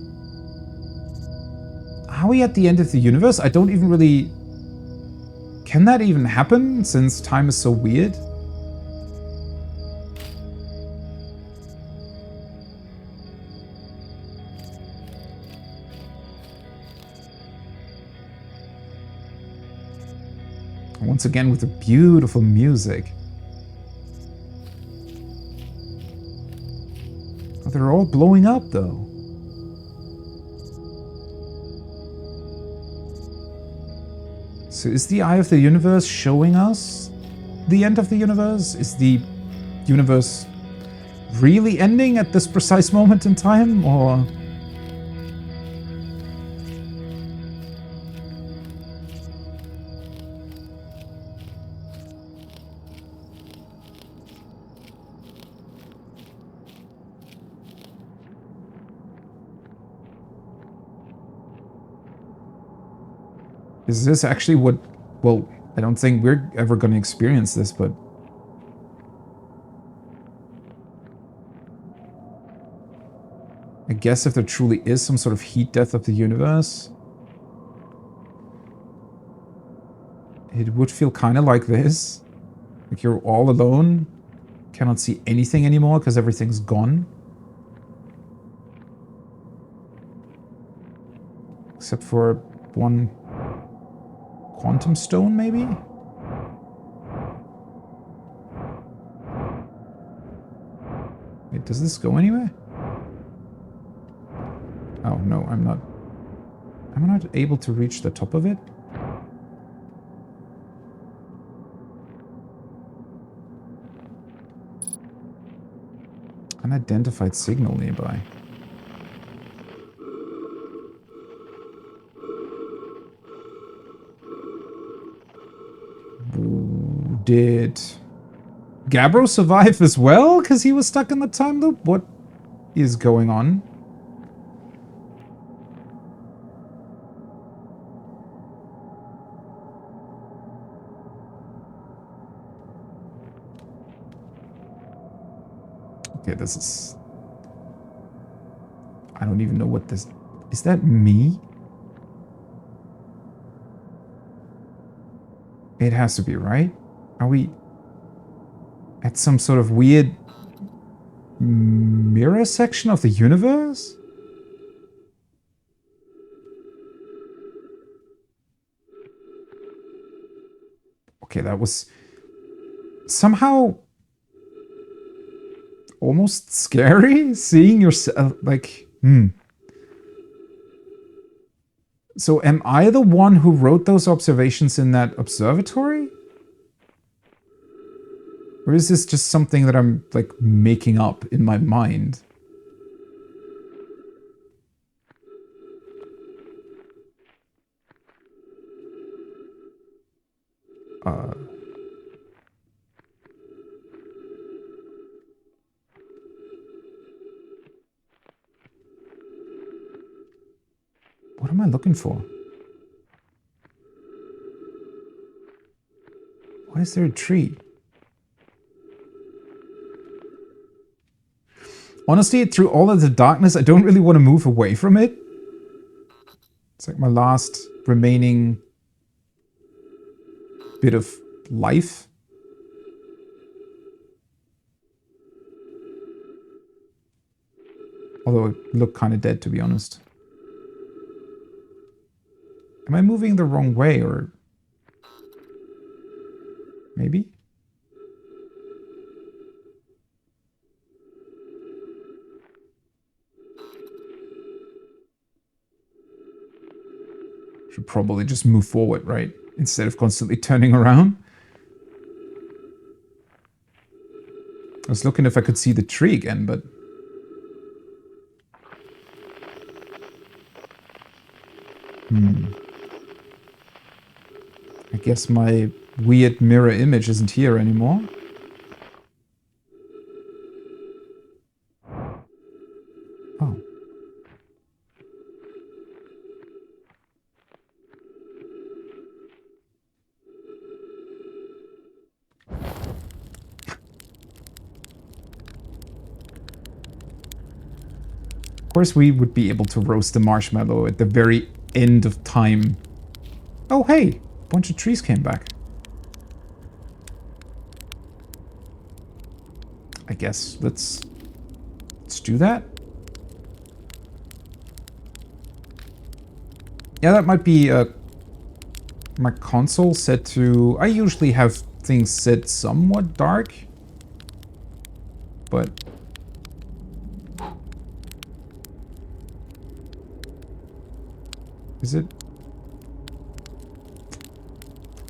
Are we at the end of the universe? I don't even really... Can that even happen, since time is so weird? Once again with the beautiful music. Oh, they're all blowing up though. So is the Eye of the Universe showing us the end of the universe? Is the universe really ending at this precise moment in time, or... Is this actually what... Well, I don't think we're ever going to experience this, but... I guess if there truly is some sort of heat death of the universe... It would feel kind of like this. Like you're all alone. Cannot see anything anymore because everything's gone. Except for one quantum stone, maybe? Wait, does this go anywhere? Oh, no, I'm not... Am I not able to reach the top of it? Unidentified signal nearby. Did Gabbro survive as well? Because he was stuck in the time loop? What is going on? Okay, this is... I don't even know what this... Is that me? It has to be, right? Are we at some sort of weird mirror section of the universe? Okay, that was somehow almost scary, seeing yourself, like, So am I the one who wrote those observations in that observatory? Or is this just something that I'm, like, making up in my mind? What am I looking for? Why is there a tree? Honestly, through all of the darkness, I don't really want to move away from it. It's like my last remaining bit of life. Although it looked kind of dead, to be honest. Am I moving the wrong way, or... Maybe? Should probably just move forward, right? Instead of constantly turning around. I was looking if I could see the tree again, but... I guess my weird mirror image isn't here anymore. Oh. Of course we would be able to roast the marshmallow at the very end of time. Oh hey! A bunch of trees came back. I guess let's do that. Yeah, that might be my console set to... I usually have things set somewhat dark, but... Is it?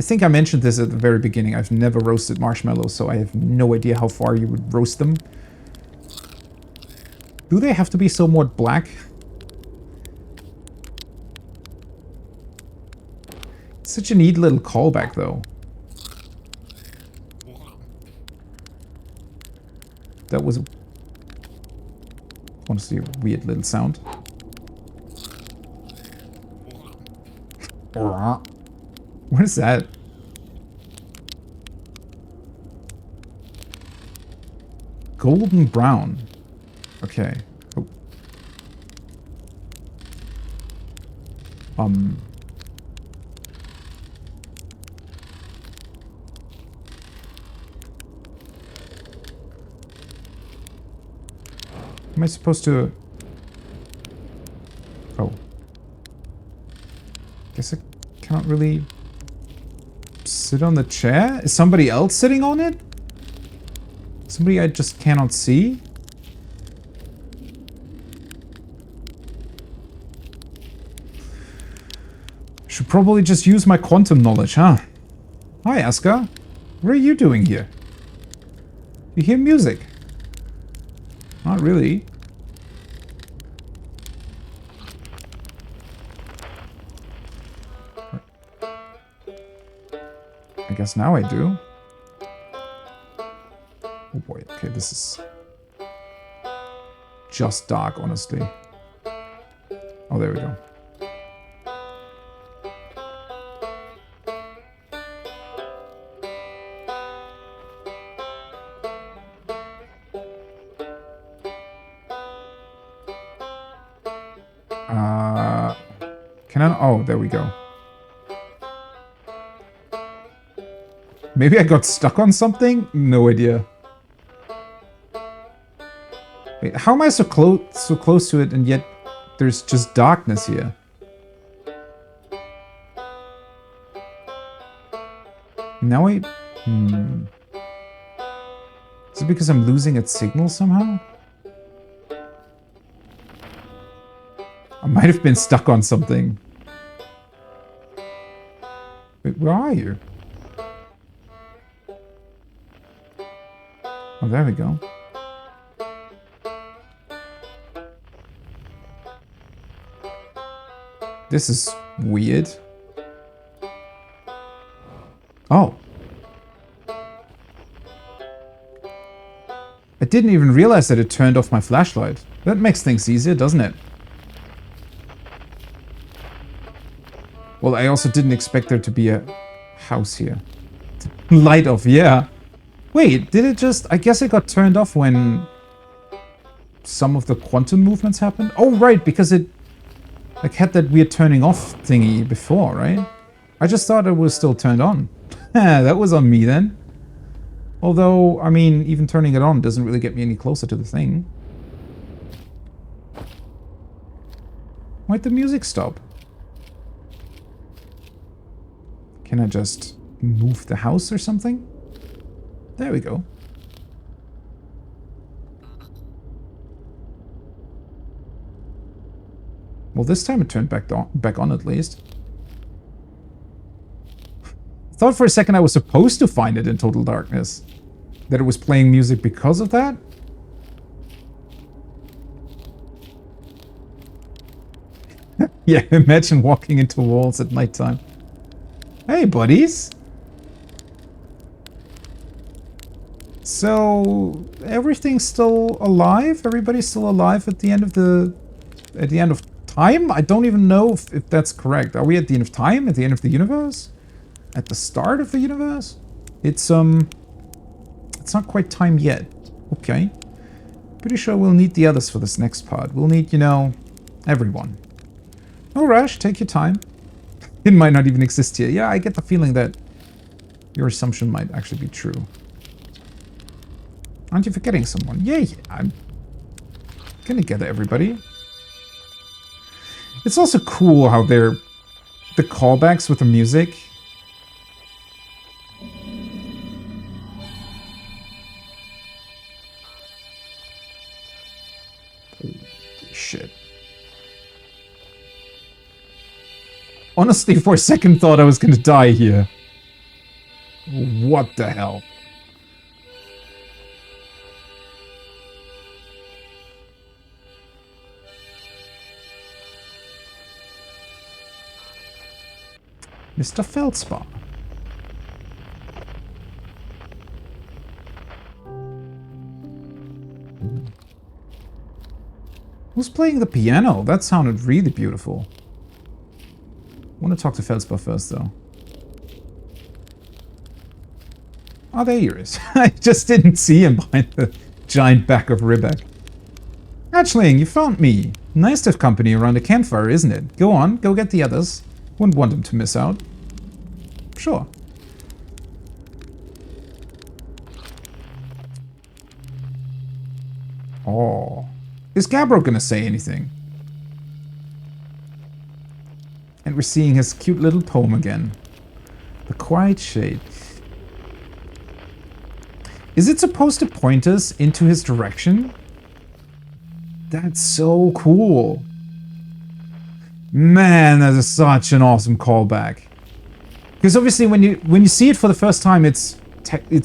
I think I mentioned this at the very beginning. I've never roasted marshmallows, so I have no idea how far you would roast them. Do they have to be somewhat black? It's such a neat little callback, though. That was honestly a weird little sound. What is that? Golden brown. Okay. Oh. Am I supposed to... Oh. Guess I cannot really sit on the chair? Is somebody else sitting on it? Somebody I just cannot see? Should probably just use my quantum knowledge, huh? Hi, Aska. What are you doing here? You hear music? Not really. I guess now I do. Oh boy, okay, this is just dark, honestly. Oh, there we go. Can I? Oh, there we go. Maybe I got stuck on something? No idea. Wait, how am I so close to it and yet there's just darkness here? Now I... Is it because I'm losing its signal somehow? I might have been stuck on something. Wait, where are you? Oh, there we go. This is weird. Oh. I didn't even realize that it turned off my flashlight. That makes things easier, doesn't it? Well, I also didn't expect there to be a house here. Light off, yeah. Wait, did it just... I guess it got turned off when some of the quantum movements happened? Oh, right, because it like had that weird turning off thingy before, right? I just thought it was still turned on. That was on me then. Although, I mean, even turning it on doesn't really get me any closer to the thing. Why'd the music stop? Can I just move the house or something? There we go. Well, this time it turned back on at least. I thought for a second I was supposed to find it in total darkness. That it was playing music because of that? Yeah, imagine walking into walls at nighttime. Hey, buddies! So, everything's still alive? Everybody's still alive at the end of time? I don't even know if that's correct. Are we at the end of time? At the end of the universe? At the start of the universe? It's not quite time yet. Okay. Pretty sure we'll need the others for this next part. We'll need, you know, everyone. No rush, take your time. It might not even exist here. Yeah, I get the feeling that your assumption might actually be true. Aren't you forgetting someone? Yay! I'm gonna gather everybody. It's also cool how they're... the callbacks with the music. Holy shit. Honestly, for a second thought I was gonna die here. What the hell? Mr. Feldspar. Who's playing the piano? That sounded really beautiful. I want to talk to Feldspar first, though. Oh, there he is. I just didn't see him behind the giant back of Ribek. Hatchling, you found me. Nice to have company around a campfire, isn't it? Go on, go get the others. Wouldn't want them to miss out. Sure. Oh. Is Gabbro gonna say anything? And we're seeing his cute little poem again. The Quiet Shade. Is it supposed to point us into his direction? That's so cool. Man, that is such an awesome callback. Because obviously when you see it for the first time, it's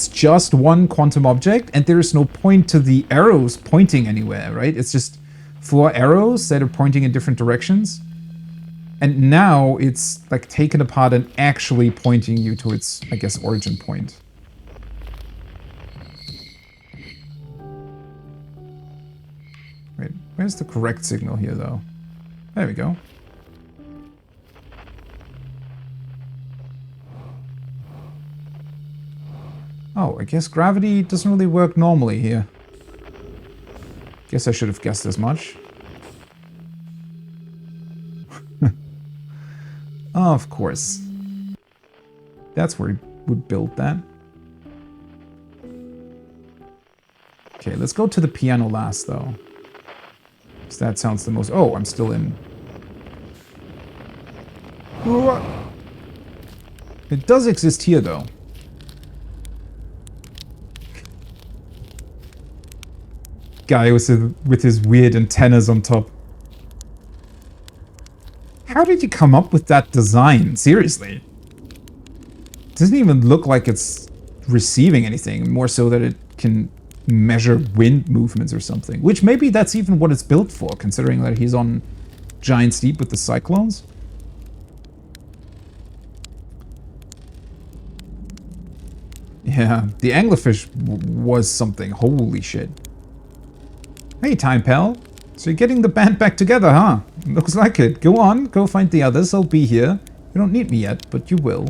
just one quantum object, and there is no point to the arrows pointing anywhere, right? It's just 4 arrows that are pointing in different directions. And now it's like taken apart and actually pointing you to its, I guess, origin point. Wait, where's the correct signal here, though? There we go. Oh, I guess gravity doesn't really work normally here. Guess I should have guessed as much. Oh, of course. That's where he would build that. Okay, let's go to the piano last, though. Because that sounds the most... Oh, I'm still in. It does exist here, though. Guy with his weird antennas on top. How did you come up with that design? Seriously. It doesn't even look like it's receiving anything. More so that it can measure wind movements or something. Which maybe that's even what it's built for, considering that he's on Giant's Deep with the cyclones. Yeah, the anglerfish was something. Holy shit. Hey, Time Pal. So you're getting the band back together, huh? Looks like it. Go on, go find the others. I'll be here. You don't need me yet, but you will.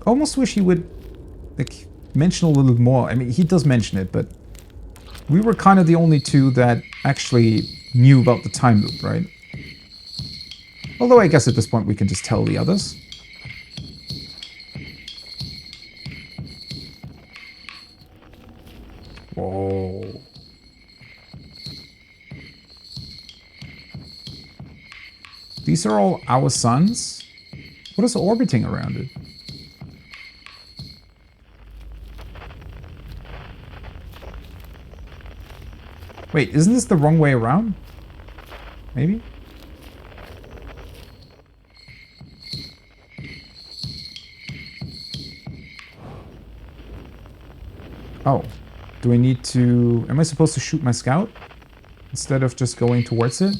Almost wish he would, like, mention a little more. I mean, he does mention it, but we were kind of the only two that actually knew about the time loop, right? Although I guess at this point we can just tell the others. Whoa. These are all our suns? What is orbiting around it? Wait, isn't this the wrong way around? Maybe? Oh. Do I need to... Am I supposed to shoot my scout? Instead of just going towards it?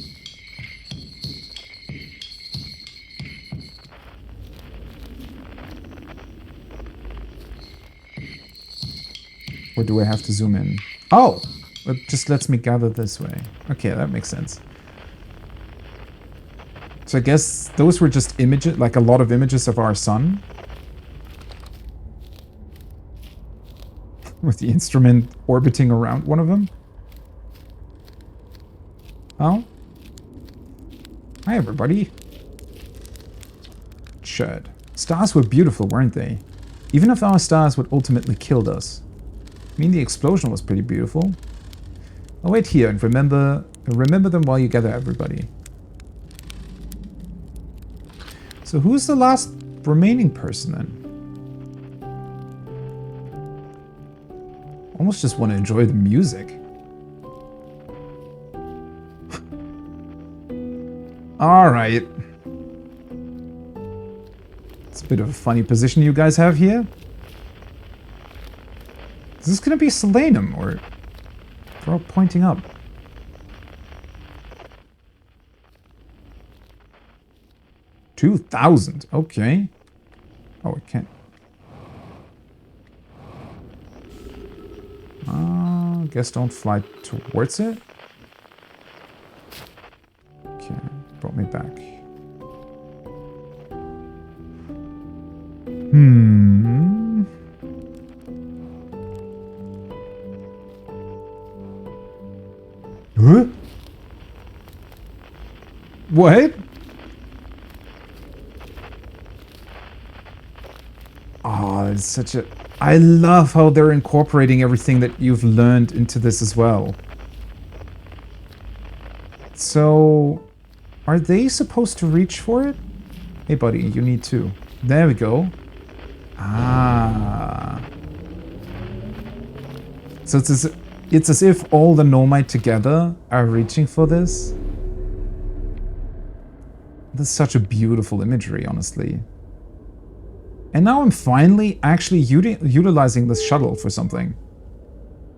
Or do I have to zoom in? Oh! It just lets me gather this way. Okay, that makes sense. So I guess those were just images, like a lot of images of our sun. With the instrument orbiting around one of them. Oh? Hi, everybody. Chud. Stars were beautiful, weren't they? Even if our stars would ultimately kill us. I mean, the explosion was pretty beautiful. I'll wait here and remember them while you gather everybody. So who's the last remaining person then? Almost just want to enjoy the music. Alright. It's a bit of a funny position you guys have here. Is this going to be Solanum, or they're all pointing up? $2,000. Okay. Oh, it can't. Guess don't fly towards it. Okay, brought me back. What? Oh, it's such a... I love how they're incorporating everything that you've learned into this as well. So, are they supposed to reach for it? Hey, buddy, you need to. There we go. Ah. So it's as if all the Nomite together are reaching for this. This is such a beautiful imagery, honestly. And now I'm finally actually utilizing this shuttle for something.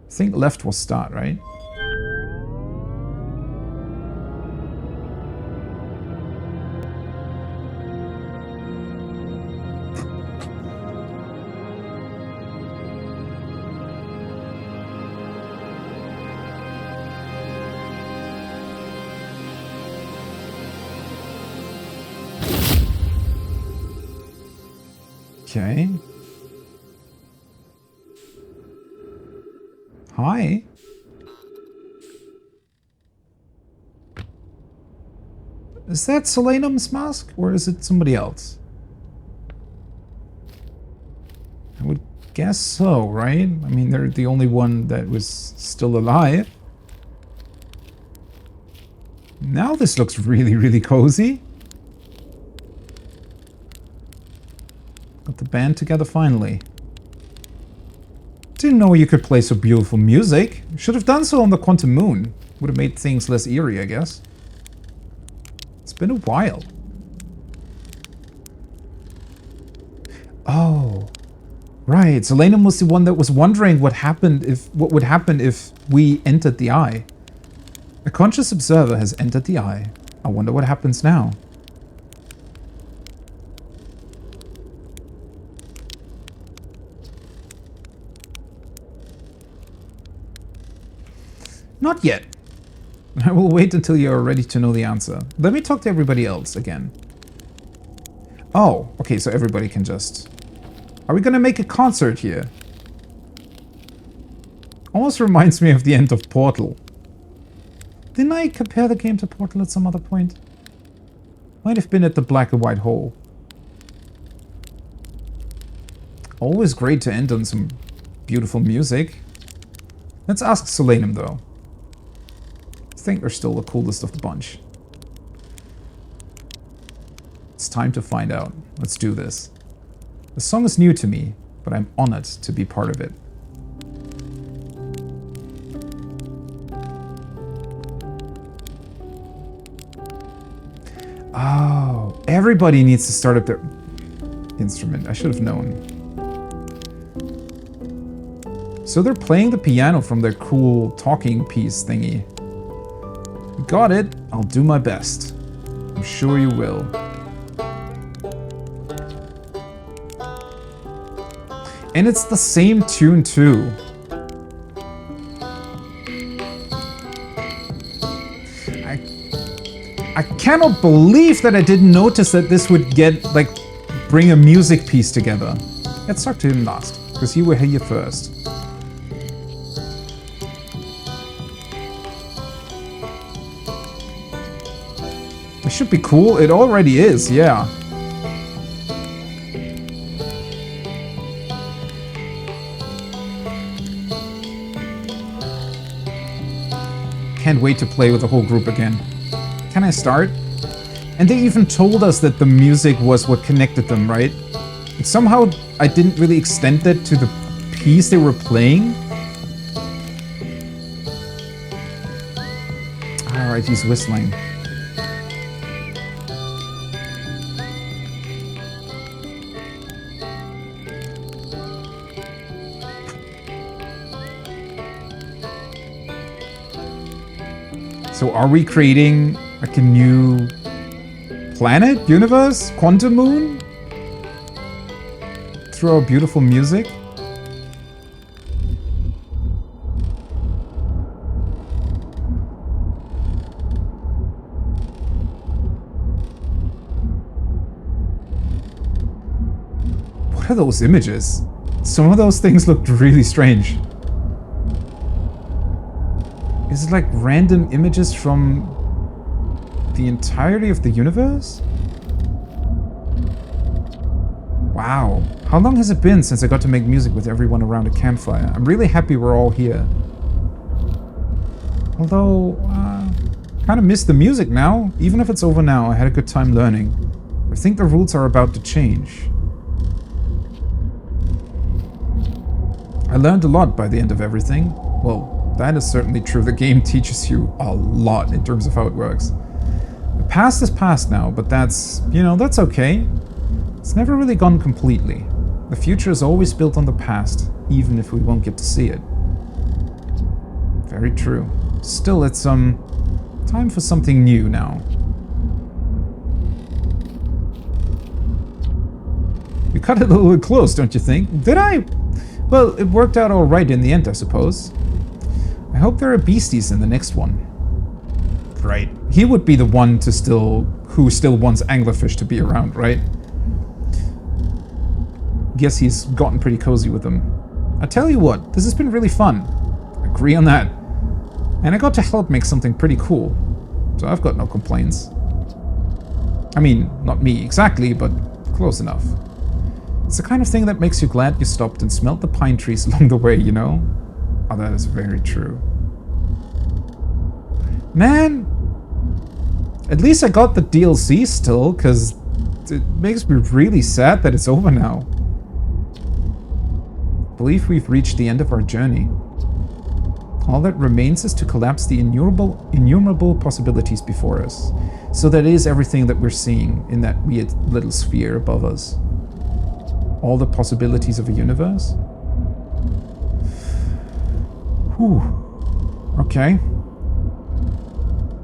I think left was start, right? Okay. Hi. Is that Solanum's mask, or is it somebody else? I would guess so, right? I mean, they're the only one that was still alive. Now this looks really, really cozy. Got the band together finally. Didn't know you could play so beautiful music. Should have done so on the Quantum Moon. Would have made things less eerie, I guess. It's been a while. Oh, right. Solanum was the one that was wondering what would happen if we entered the eye. A conscious observer has entered the eye. I wonder what happens now. Not yet. I will wait until you are ready to know the answer. Let me talk to everybody else again. Oh, okay, so everybody can just... Are we gonna make a concert here? Almost reminds me of the end of Portal. Didn't I compare the game to Portal at some other point? Might have been at the Black and White Hole. Always great to end on some beautiful music. Let's ask Solanum though. I think they're still the coolest of the bunch. It's time to find out. Let's do this. The song is new to me, but I'm honored to be part of it. Oh, everybody needs to start up their instrument. I should have known. So they're playing the piano from their cool talking piece thingy. Got it. I'll do my best. I'm sure you will. And it's the same tune too. I cannot believe that I didn't notice that this would bring a music piece together. Let's talk to him last, because you were here first. It should be cool. It already is, yeah. Can't wait to play with the whole group again. Can I start? And they even told us that the music was what connected them, right? And somehow I didn't really extend that to the piece they were playing. Alright, he's whistling. So are we creating like a new planet, universe, quantum moon? Through our beautiful music? What are those images? Some of those things looked really strange. Is it like random images from the entirety of the universe? Wow. How long has it been since I got to make music with everyone around a campfire? I'm really happy we're all here. Although, kind of miss the music now. Even if it's over now, I had a good time learning. I think the rules are about to change. I learned a lot by the end of everything. Well, that is certainly true. The game teaches you a lot in terms of how it works. The past is past now, but that's, you know, that's okay. It's never really gone completely. The future is always built on the past, even if we won't get to see it. Very true. Still, it's time for something new now. We cut it a little close, don't you think? Did I? Well, it worked out all right in the end, I suppose. I hope there are beasties in the next one. Right. He would be the one to who still wants anglerfish to be around, right? Guess he's gotten pretty cozy with them. I tell you what, this has been really fun. Agree on that. And I got to help make something pretty cool. So I've got no complaints. I mean, not me exactly, but close enough. It's the kind of thing that makes you glad you stopped and smelled the pine trees along the way, you know? Oh, that is very true. Man! At least I got the DLC still, because it makes me really sad that it's over now. I believe we've reached the end of our journey. All that remains is to collapse the innumerable possibilities before us. So that is everything that we're seeing in that weird little sphere above us. All the possibilities of a universe? Whew. Okay.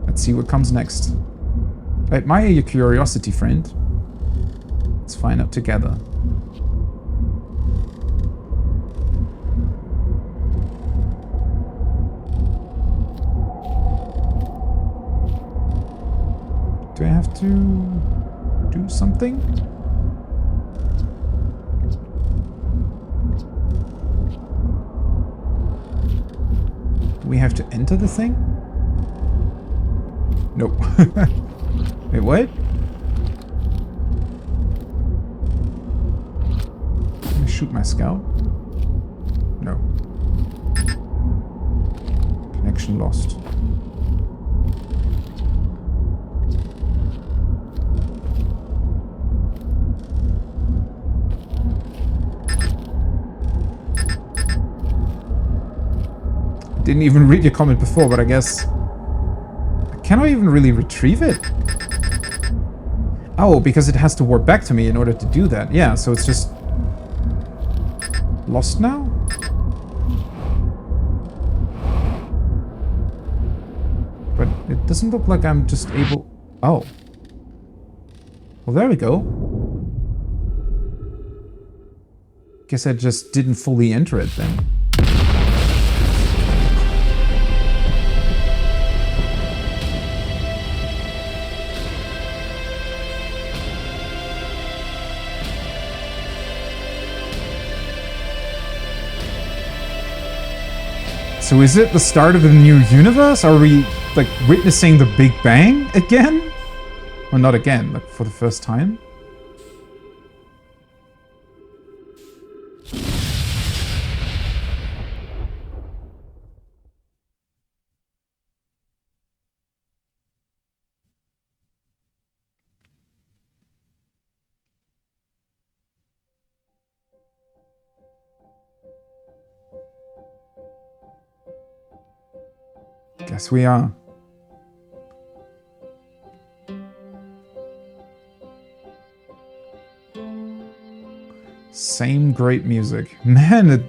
Let's see what comes next. I admire your curiosity, friend. Let's find out together. Do I have to do something? Do we have to enter the thing? Nope. Wait, what? Can I shoot my scout? No. Connection lost. Didn't even read your comment before, but I guess... Can I even really retrieve it? Oh, because it has to warp back to me in order to do that. Yeah, so it's just... lost now? But it doesn't look like I'm just able... Oh. Well, there we go. Guess I just didn't fully enter it then. So is it the start of a new universe? Are we, like, witnessing the Big Bang again? Well, not again, like, for the first time? Guess we are. Same great music. Man,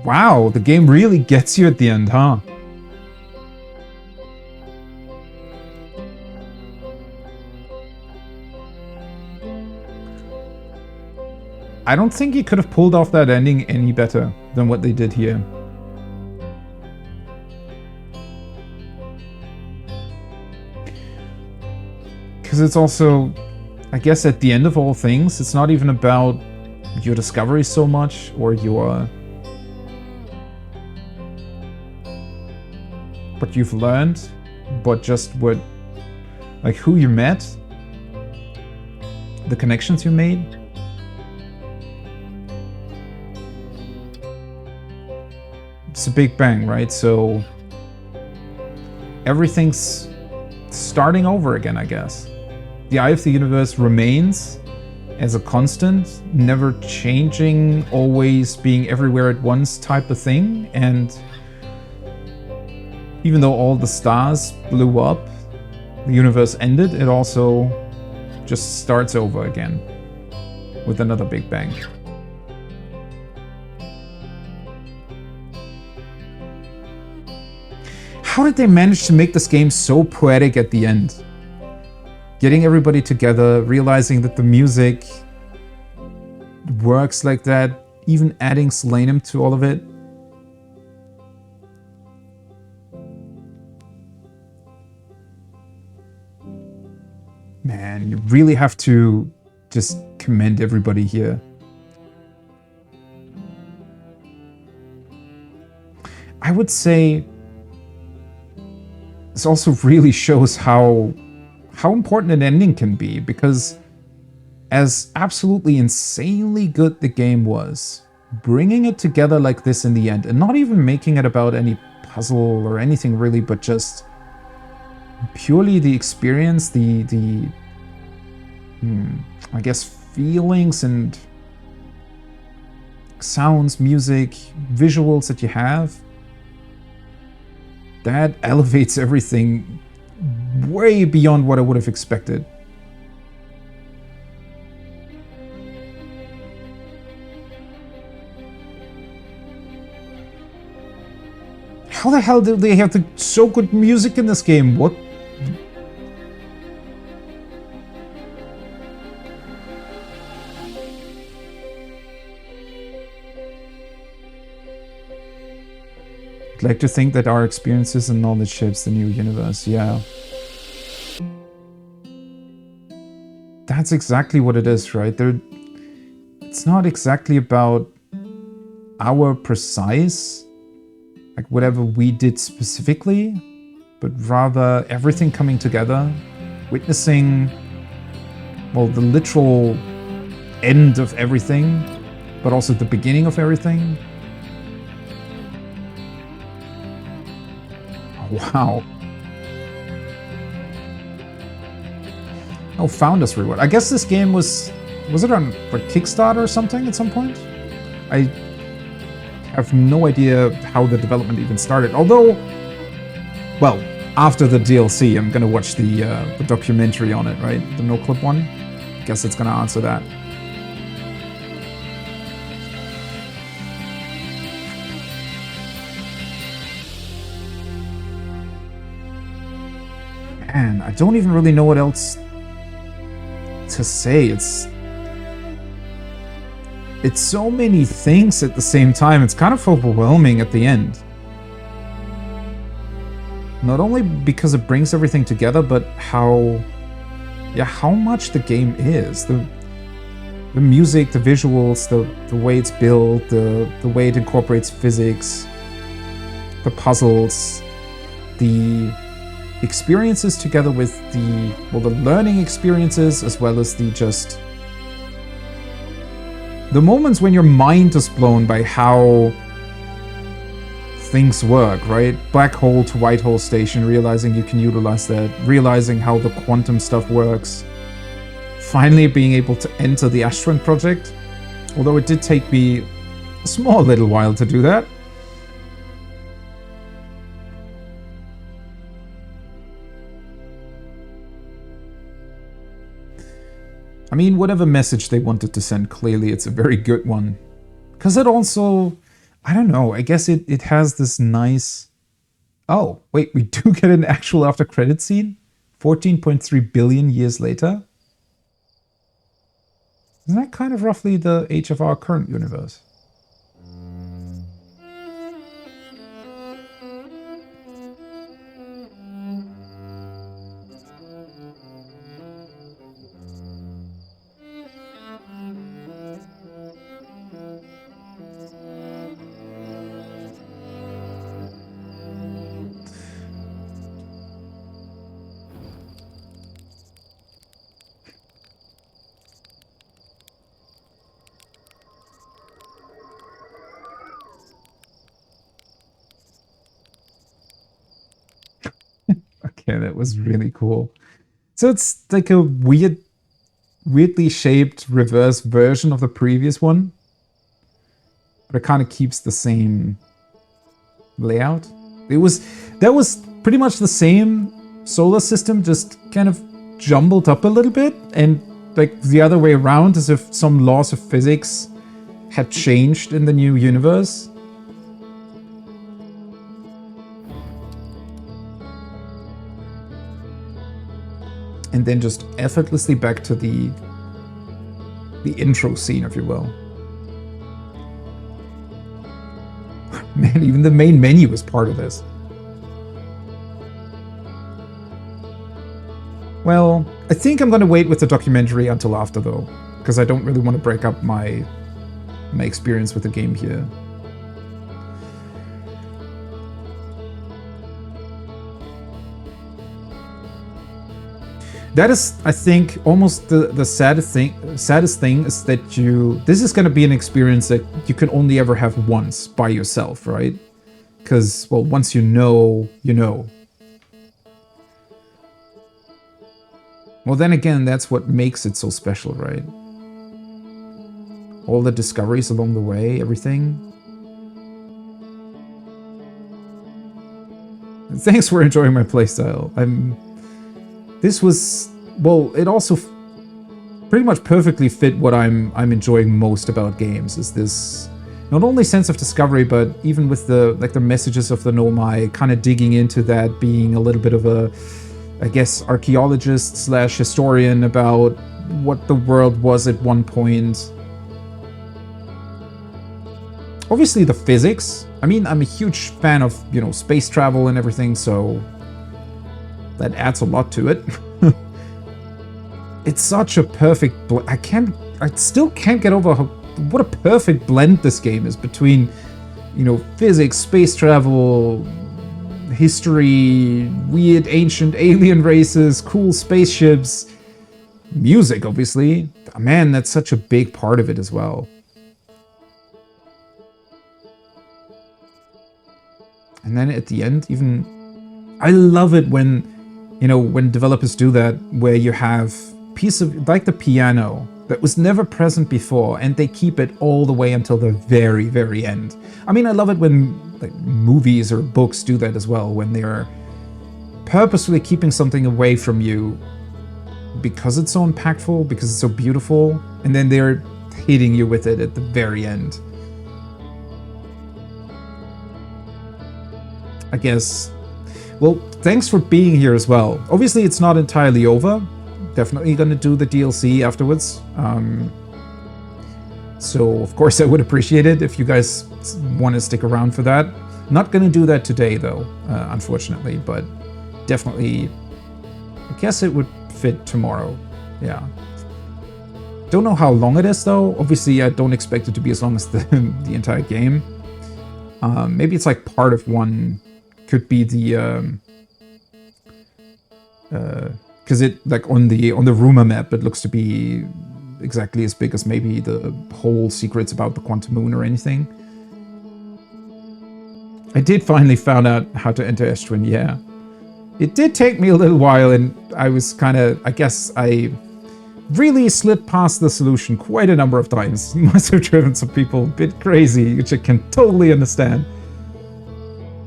wow, the game really gets you at the end, huh? I don't think you could have pulled off that ending any better than what they did here. Because it's also, I guess at the end of all things, it's not even about your discovery so much, or your... what you've learned, but just what Like who you met, the connections you made. It's a Big Bang, right? So everything's starting over again, I guess. The eye of the universe remains as a constant, never changing, always being everywhere at once type of thing. And even though all the stars blew up, the universe ended, it also just starts over again with another Big Bang. How did they manage to make this game so poetic at the end? Getting everybody together, realizing that the music works like that, even adding Selenium to all of it. Man, you really have to just commend everybody here. I would say this also really shows how important an ending can be, because as absolutely insanely good the game was, bringing it together like this in the end, and not even making it about any puzzle or anything really, but just purely the experience, I guess feelings and sounds, music, visuals that you have, that elevates everything way beyond what I would have expected. How the hell did they have so good music in this game? What? I'd like to think that our experiences and knowledge shapes the new universe, yeah. That's exactly what it is, right? It's not exactly about our precise, like whatever we did specifically, but rather everything coming together, witnessing, well, the literal end of everything, but also the beginning of everything. Wow. Oh, Founders Reward. I guess this game was it on like Kickstarter or something at some point? I have no idea how the development even started. Although, well, after the DLC, I'm gonna watch the documentary on it, right? The No Clip one. Guess it's gonna answer that. Man, I don't even really know what else to say. It's so many things at the same time. It's kind of overwhelming at the end. Not only because it brings everything together, but how much the game is. The music, the visuals, the way it's built, the way it incorporates physics, the puzzles, the experiences together with the learning experiences, as well as the moments when your mind is blown by how things work, right? Black hole to white hole station, realizing you can utilize that, realizing how the quantum stuff works, finally being able to enter the Astron project, although it did take me a small little while to do that. I mean, whatever message they wanted to send, clearly it's a very good one. Because it also, I don't know, I guess it has this nice... Oh, wait, we do get an actual after credit scene? 14.3 billion years later? Isn't that kind of roughly the age of our current universe? Yeah, that was really cool. So it's like a weirdly shaped reverse version of the previous one, but it kind of keeps the same layout. That was pretty much the same solar system, just kind of jumbled up a little bit, and like the other way around, as if some laws of physics had changed in the new universe. And then just effortlessly back to the intro scene, if you will. Man, even the main menu is part of this. Well, I think I'm gonna wait with the documentary until after, though, because I don't really want to break up my experience with the game here. That is, I think, almost the saddest thing is that this is going to be an experience that you can only ever have once by yourself, right? Because, well, once you know, you know. Well, then again, that's what makes it so special, right? All the discoveries along the way, everything. Thanks for enjoying my playstyle. This was, well, it also pretty much perfectly fit what I'm enjoying most about games, is this not only sense of discovery, but even with the messages of the Nomai, kind of digging into that, being a little bit of a, I guess, archaeologist / historian about what the world was at one point. Obviously the physics. I mean, I'm a huge fan of, you know, space travel and everything, so that adds a lot to it. It's such a perfect I still can't get over what a perfect blend this game is between, you know, physics, space travel, history, weird ancient alien races, cool spaceships, music, obviously. Man, that's such a big part of it as well. And then at the end, even, I love it when, you know, when developers do that, where you have piece of, like the piano, that was never present before, and they keep it all the way until the very, very end. I mean, I love it when like movies or books do that as well, when they're purposefully keeping something away from you because it's so impactful, because it's so beautiful, and then they're hitting you with it at the very end. I guess. Well, thanks for being here as well. Obviously, it's not entirely over. Definitely gonna do the DLC afterwards. So, of course, I would appreciate it if you guys want to stick around for that. Not gonna do that today, though, unfortunately, but definitely, I guess it would fit tomorrow. Yeah. Don't know how long it is, though. Obviously, I don't expect it to be as long as the entire game. Maybe it's like part of one. Could be the because it, like, on the rumor map, it looks to be exactly as big as maybe the whole secrets about the quantum moon or anything. I did finally found out how to enter Eshtwin, yeah. It did take me a little while, and I was kind of, I guess I really slid past the solution quite a number of times. Must have driven some people a bit crazy, which I can totally understand.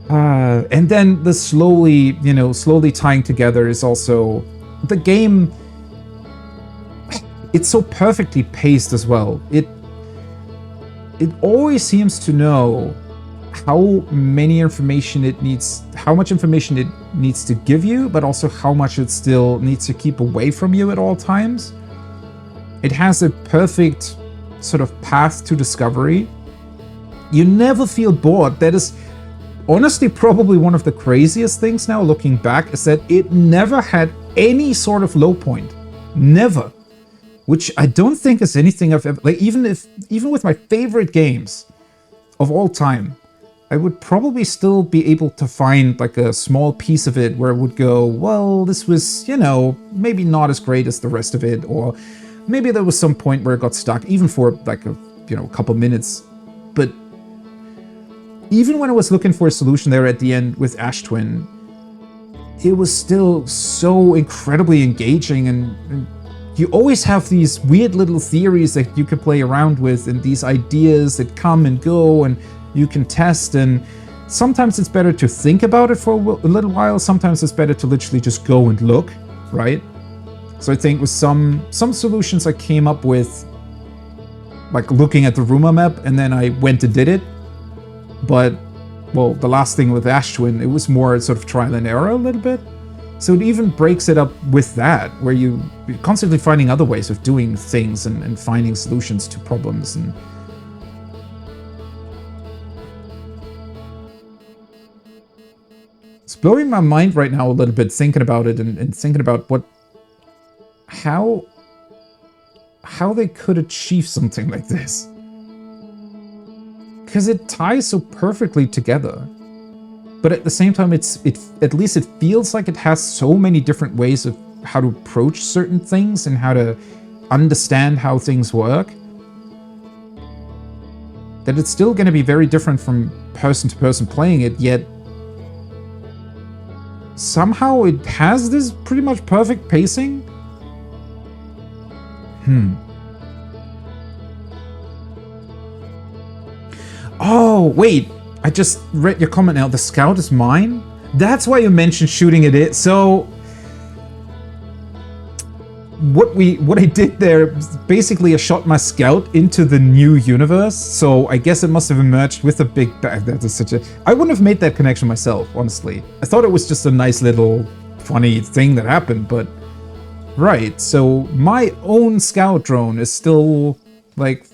And then the slowly tying together is also the game. It's so perfectly paced as well. It always seems to know how much information it needs to give you, but also how much it still needs to keep away from you at all times. It has a perfect sort of path to discovery. You never feel bored. That is honestly probably one of the craziest things now looking back, is that it never had any sort of low point. Never. Which I don't think is anything I've ever, like, even with my favorite games of all time, I would probably still be able to find like a small piece of it where it would go, well, this was, you know, maybe not as great as the rest of it, or maybe there was some point where it got stuck, even for like a, you know, couple minutes. But even when I was looking for a solution there at the end with Eshtwin, it was still so incredibly engaging, and you always have these weird little theories that you can play around with, and these ideas that come and go and you can test, and sometimes it's better to think about it for a little while, sometimes it's better to literally just go and look, right? So I think with some solutions I came up with, like looking at the rumor map, and then I went and did it. But, well, the last thing with Ash Twin, it was more sort of trial and error a little bit. So it even breaks it up with that, where you're constantly finding other ways of doing things and finding solutions to problems. And it's blowing my mind right now a little bit, thinking about it and thinking about how they could achieve something like this. Because it ties so perfectly together. But at the same time, at least it feels like it has so many different ways of how to approach certain things and how to understand how things work, that it's still going to be very different from person to person playing it, yet somehow it has this pretty much perfect pacing. Oh, wait. I just read your comment now. The scout is mine? That's why you mentioned shooting at it. So what I did there, basically I shot my scout into the new universe. So I guess it must have emerged with a big bag. That is such a... I wouldn't have made that connection myself, honestly. I thought it was just a nice little funny thing that happened, but... Right, so my own scout drone is still, like,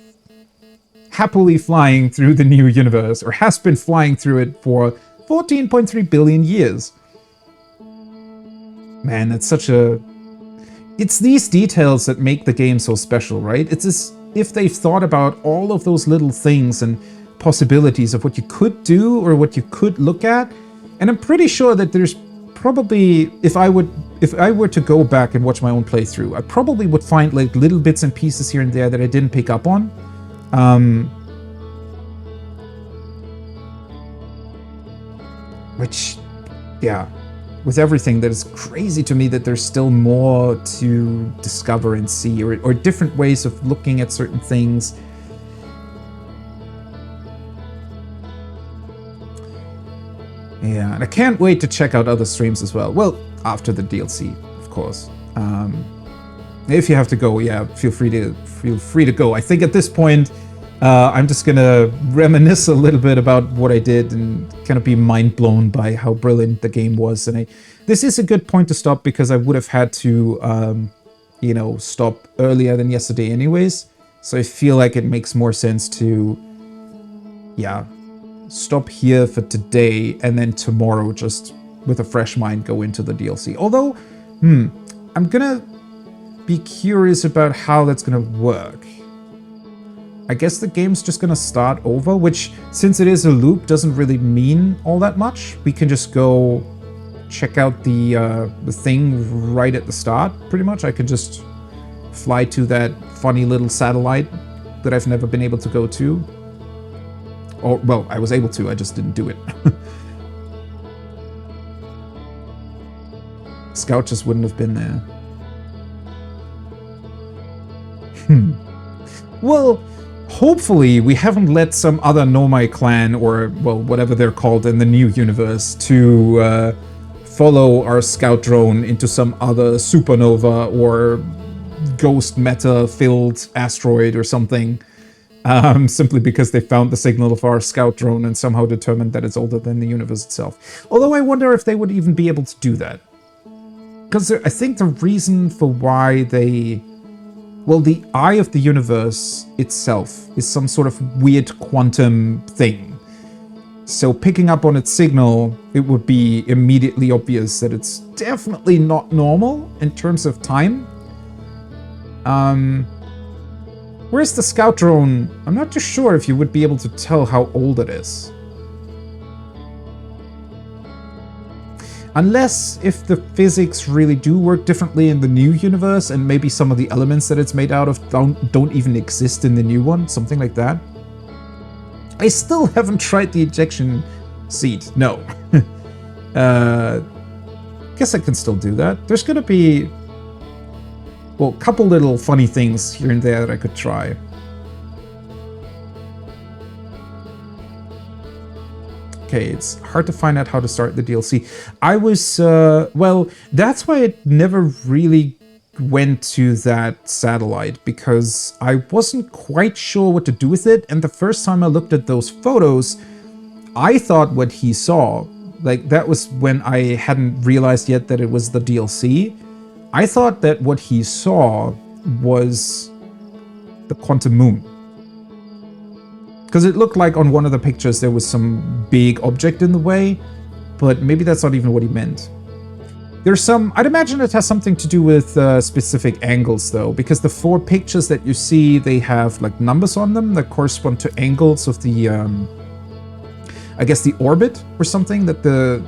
happily flying through the new universe, or has been flying through it for 14.3 billion years. Man, that's such a... It's these details that make the game so special, right? It's as if they've thought about all of those little things and possibilities of what you could do or what you could look at. And I'm pretty sure that there's probably, if I were to go back and watch my own playthrough, I probably would find like little bits and pieces here and there that I didn't pick up on. Which, yeah, with everything, that is crazy to me that there's still more to discover and see, or different ways of looking at certain things. Yeah, and I can't wait to check out other streams as well. Well, after the DLC, of course. If you have to go, yeah, feel free to go. I think at this point, I'm just gonna reminisce a little bit about what I did and kind of be mind blown by how brilliant the game was. And this is a good point to stop, because I would have had to, you know, stop earlier than yesterday anyways. So I feel like it makes more sense to, yeah, stop here for today, and then tomorrow, just with a fresh mind, go into the DLC. Although, I'm gonna be curious about how that's gonna work. I guess the game's just gonna start over, which, since it is a loop, doesn't really mean all that much. We can just go check out the thing right at the start, pretty much. I can just fly to that funny little satellite that I've never been able to go to. Or, well, I was able to, I just didn't do it. Scout just wouldn't have been there. Well, hopefully we haven't let some other Nomai clan, or, well, whatever they're called in the new universe, to follow our scout drone into some other supernova or ghost meta-filled asteroid or something. Simply because they found the signal of our scout drone and somehow determined that it's older than the universe itself. Although I wonder if they would even be able to do that. Because I think the reason for why they... Well, the eye of the universe itself is some sort of weird quantum thing. So picking up on its signal, it would be immediately obvious that it's definitely not normal in terms of time. Whereas the scout drone, I'm not too sure if you would be able to tell how old it is. Unless if the physics really do work differently in the new universe, and maybe some of the elements that it's made out of don't even exist in the new one, something like that. I still haven't tried the ejection seat, no. guess I can still do that. There's gonna be, well, a couple little funny things here and there that I could try. Okay, it's hard to find out how to start the DLC. I was, well, that's why it never really went to that satellite, because I wasn't quite sure what to do with it, and the first time I looked at those photos, I thought what he saw, like, that was when I hadn't realized yet that it was the DLC. I thought that what he saw was the quantum moon. Because it looked like on one of the pictures there was some big object in the way, but maybe that's not even what he meant. There's some, I'd imagine it has something to do with specific angles though, because the 4 pictures that you see, they have like numbers on them that correspond to angles of the, I guess the orbit or something that the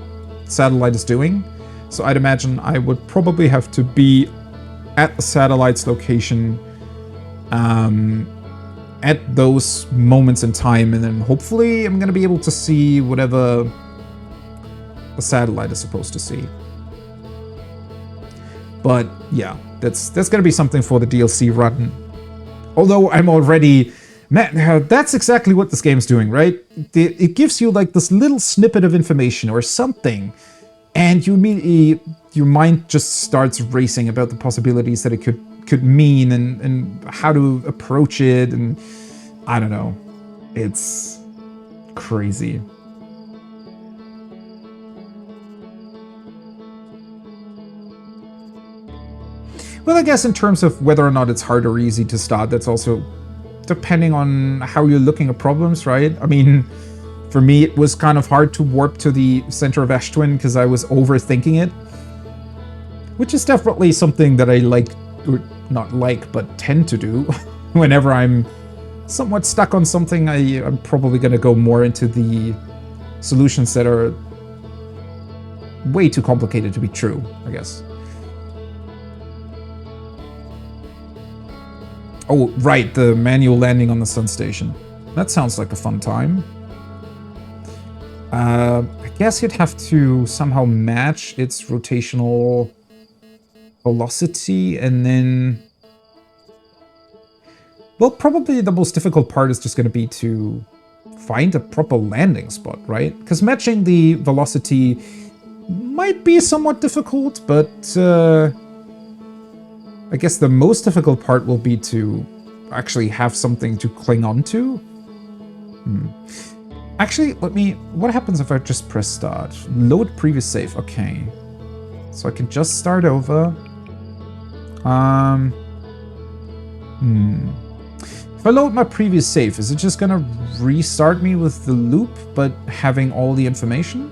satellite is doing. So I'd imagine I would probably have to be at the satellite's location, at those moments in time, and then hopefully I'm gonna be able to see whatever the satellite is supposed to see. But yeah, that's gonna be something for the DLC run. Although I'm already, man, that's exactly what this game's doing, right? It gives you like this little snippet of information or something, and you immediately, your mind just starts racing about the possibilities that it could mean, and how to approach it, and I don't know. It's crazy. Well, I guess in terms of whether or not it's hard or easy to start, that's also depending on how you're looking at problems, right? I mean, for me, it was kind of hard to warp to the center of Eshtwin because I was overthinking it, which is definitely something that I like, or not like, but tend to do whenever I'm somewhat stuck on something. I'm probably going to go more into the solutions that are way too complicated to be true, I guess. Oh, right, the manual landing on the sun station. That sounds like a fun time. I guess you'd have to somehow match its rotational velocity, and then, well, probably the most difficult part is just going to be to find a proper landing spot, right? Because matching the velocity might be somewhat difficult, but I guess the most difficult part will be to actually have something to cling on to. Actually, what happens if I just press start? Load previous save, okay. So I can just start over. If I load my previous save, is it just gonna restart me with the loop, but having all the information?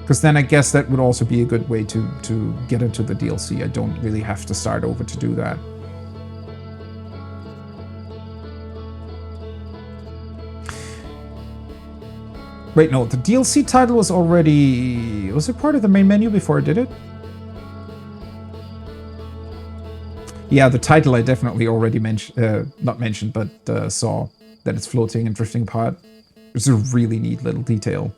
Because then I guess that would also be a good way to get into the DLC. I don't really have to start over to do that. Wait, no, the DLC title was already... Was it part of the main menu before I did it? Yeah, the title I definitely already not mentioned, but saw that it's floating and drifting apart. It's a really neat little detail.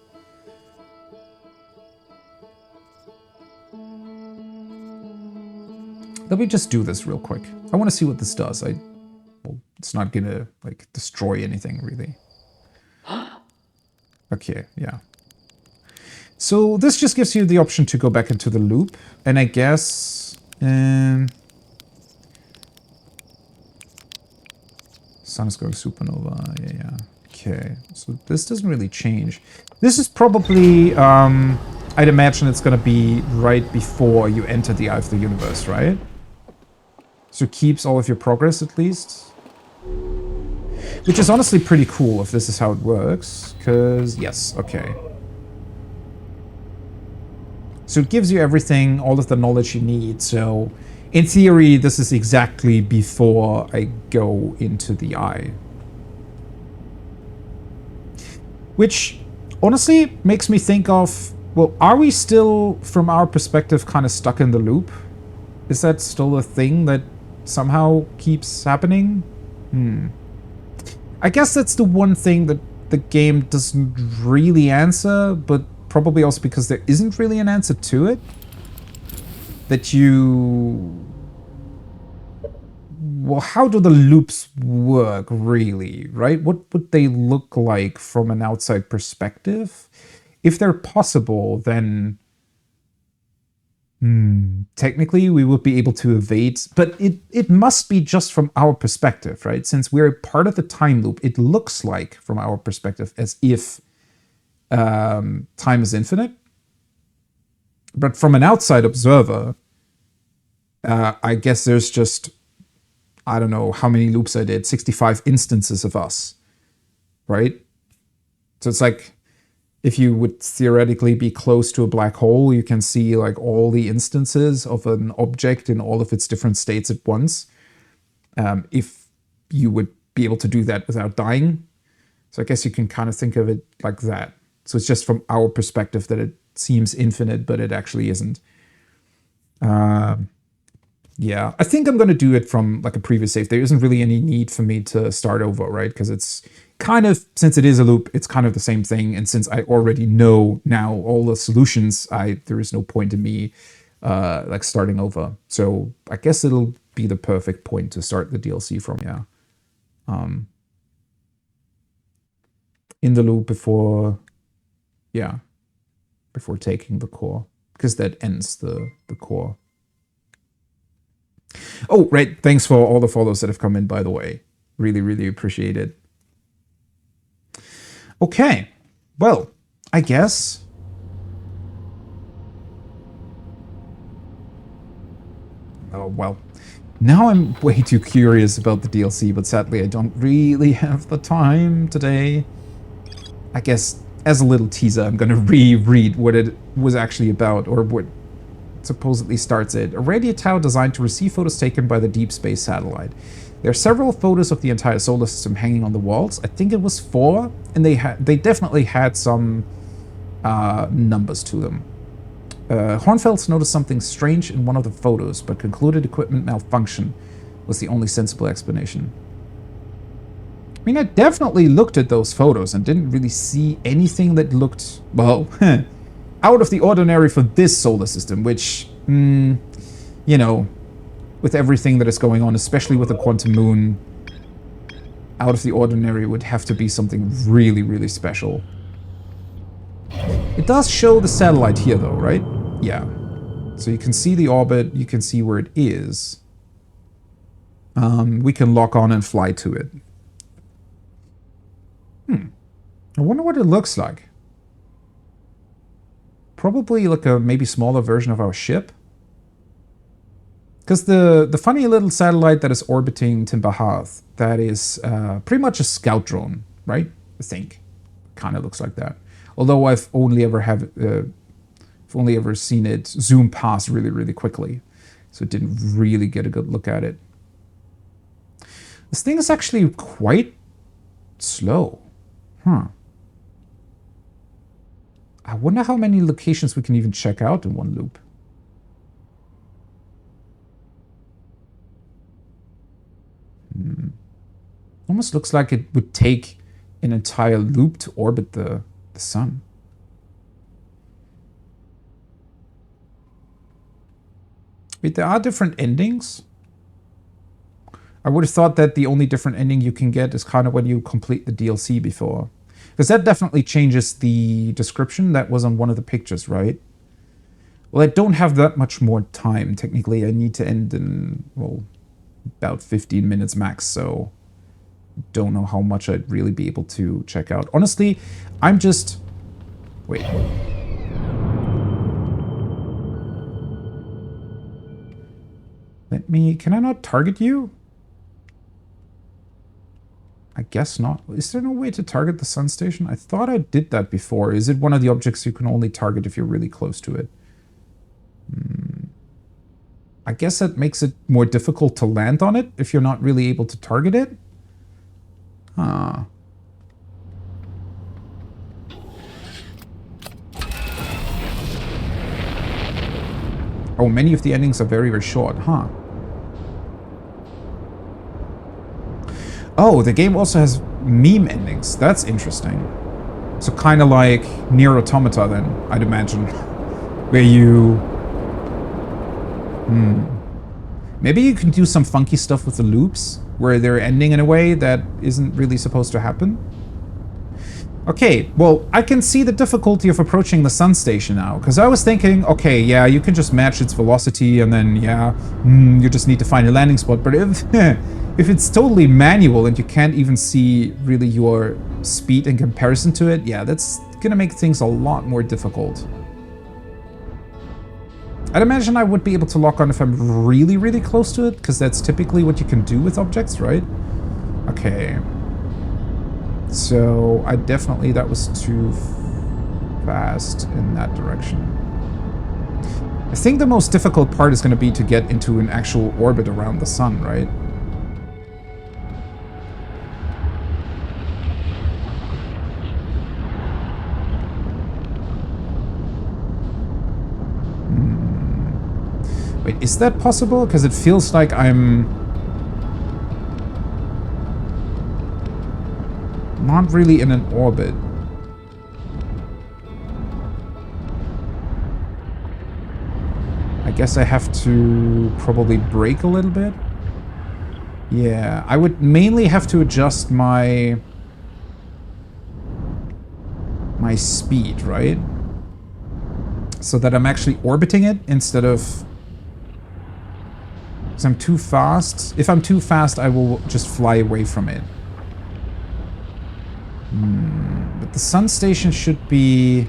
Let me just do this real quick. I want to see what this does. Well, it's not gonna like destroy anything really. Okay, yeah. So this just gives you the option to go back into the loop, and I guess sun is going supernova. Yeah. Okay, so this doesn't really change. This is probably I'd imagine it's gonna be right before you enter the Eye of the Universe, right? So it keeps all of your progress, at least. Which is honestly pretty cool if this is how it works. Because, yes, okay. So it gives you everything, all of the knowledge you need. So, in theory, this is exactly before I go into the Eye. Which, honestly, makes me think of... Well, are we still, from our perspective, kind of stuck in the loop? Is that still a thing that somehow keeps happening? I guess that's the one thing that the game doesn't really answer, but probably also because there isn't really an answer to it. That you... Well, how do the loops work, really, right? What would they look like from an outside perspective? If they're possible, then... technically, we would be able to evade, but it must be just from our perspective, right? Since we're part of the time loop, it looks like, from our perspective, as if time is infinite. But from an outside observer, I guess there's just, I don't know how many loops I did, 65 instances of us, right? So it's like, if you would theoretically be close to a black hole, you can see like all the instances of an object in all of its different states at once. If you would be able to do that without dying. So I guess you can kind of think of it like that. So it's just from our perspective that it seems infinite, but it actually isn't. Yeah, I think I'm going to do it from like a previous save. There isn't really any need for me to start over, right? Because it's kind of, since it is a loop, it's kind of the same thing. And since I already know now all the solutions, there is no point in me like starting over. So I guess it'll be the perfect point to start the DLC from, yeah. In the loop before, yeah, before taking the core, because that ends the core. Oh, right. Thanks for all the follows that have come in, by the way. Really, really appreciate it. Okay. Well, I guess... Oh, well. Now I'm way too curious about the DLC, but sadly I don't really have the time today. I guess, as a little teaser, I'm going to reread what it was actually about, or what supposedly starts it. A radio tower designed to receive photos taken by the deep space satellite. There are several photos of the entire solar system hanging on the walls. I think it was 4, and they definitely had some numbers to them. Hornfels noticed something strange in one of the photos, but concluded equipment malfunction was the only sensible explanation. I mean, I definitely looked at those photos and didn't really see anything that looked, well, out of the ordinary for this solar system, which, you know, with everything that is going on, especially with the quantum moon, out of the ordinary would have to be something really, really special. It does show the satellite here, though, right? Yeah. So you can see the orbit, you can see where it is. We can lock on and fly to it. I wonder what it looks like. Probably like a maybe smaller version of our ship. Because the funny little satellite that is orbiting Timbahath, that is pretty much a scout drone, right? I think. Kind of looks like that. Although I've only ever seen it zoom past really, really quickly. So it didn't really get a good look at it. This thing is actually quite slow. I wonder how many locations we can even check out in one loop. Almost looks like it would take an entire loop to orbit the sun. Wait, there are different endings? I would have thought that the only different ending you can get is kind of when you complete the DLC before. Because that definitely changes the description that was on one of the pictures, right? Well, I don't have that much more time. Technically, I need to end in, well, about 15 minutes max, so don't know how much I'd really be able to check out. Honestly, I'm just... Wait. Can I not target you? I guess not. Is there no way to target the sun station? I thought I did that before. Is it one of the objects you can only target if you're really close to it? I guess that makes it more difficult to land on it if you're not really able to target it. Huh. Oh, many of the endings are very, very short, huh? Oh, the game also has meme endings. That's interesting. So kind of like Nier Automata then, I'd imagine. Where you... Maybe you can do some funky stuff with the loops, where they're ending in a way that isn't really supposed to happen. Okay, well, I can see the difficulty of approaching the sun station now, because I was thinking, okay, yeah, you can just match its velocity, and then, yeah, you just need to find a landing spot. But if it's totally manual and you can't even see really your speed in comparison to it, yeah, that's gonna make things a lot more difficult. I'd imagine I would be able to lock on if I'm really, really close to it, because that's typically what you can do with objects, right? Okay. So, that was too fast in that direction. I think the most difficult part is going to be to get into an actual orbit around the sun, right? Wait, is that possible? Because it feels like I'm... not really in an orbit. I guess I have to probably brake a little bit. Yeah, I would mainly have to adjust my speed, right? So that I'm actually orbiting it instead of... because I'm too fast. If I'm too fast, I will just fly away from it. But the sun station should be...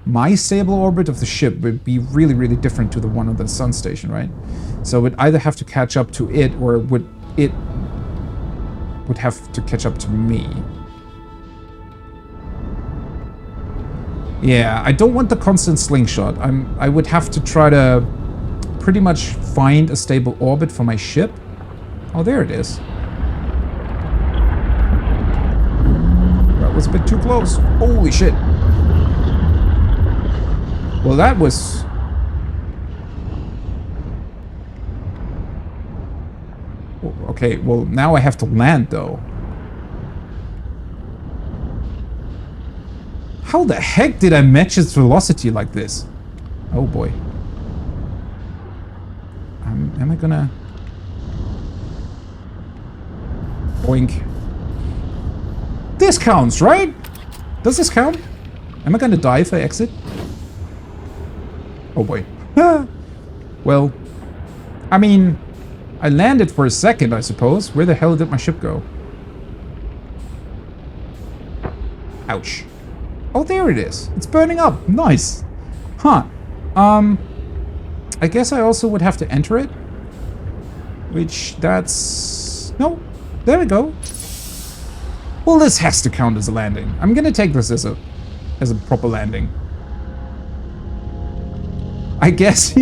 My stable orbit of the ship would be really, really different to the one of the sun station, right? So it would either have to catch up to it, or it would have to catch up to me. Yeah, I don't want the constant slingshot. I would have to try to pretty much find a stable orbit for my ship. Oh, there it is. That was a bit too close. Holy shit. Well, that was... okay, well, now I have to land, though. How the heck did I match its velocity like this? Oh, boy. Am I gonna... boink. This counts, right? Does this count? Am I gonna die if I exit? Oh boy. Well, I mean, I landed for a second, I suppose. Where the hell did my ship go? Ouch. Oh, there it is. It's burning up. Nice. Huh. I guess I also would have to enter it. Which, that's... no. There we go. Well, this has to count as a landing. I'm gonna take this as a proper landing. I guess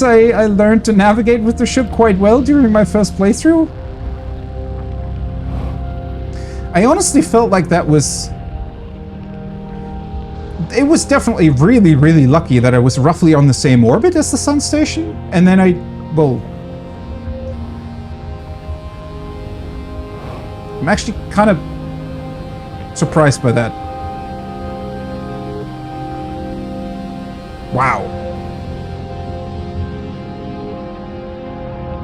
I learned to navigate with the ship quite well during my first playthrough. I honestly felt like that was... it was definitely really, really lucky that I was roughly on the same orbit as the sun station. And then well... I'm actually kind of surprised by that. Wow.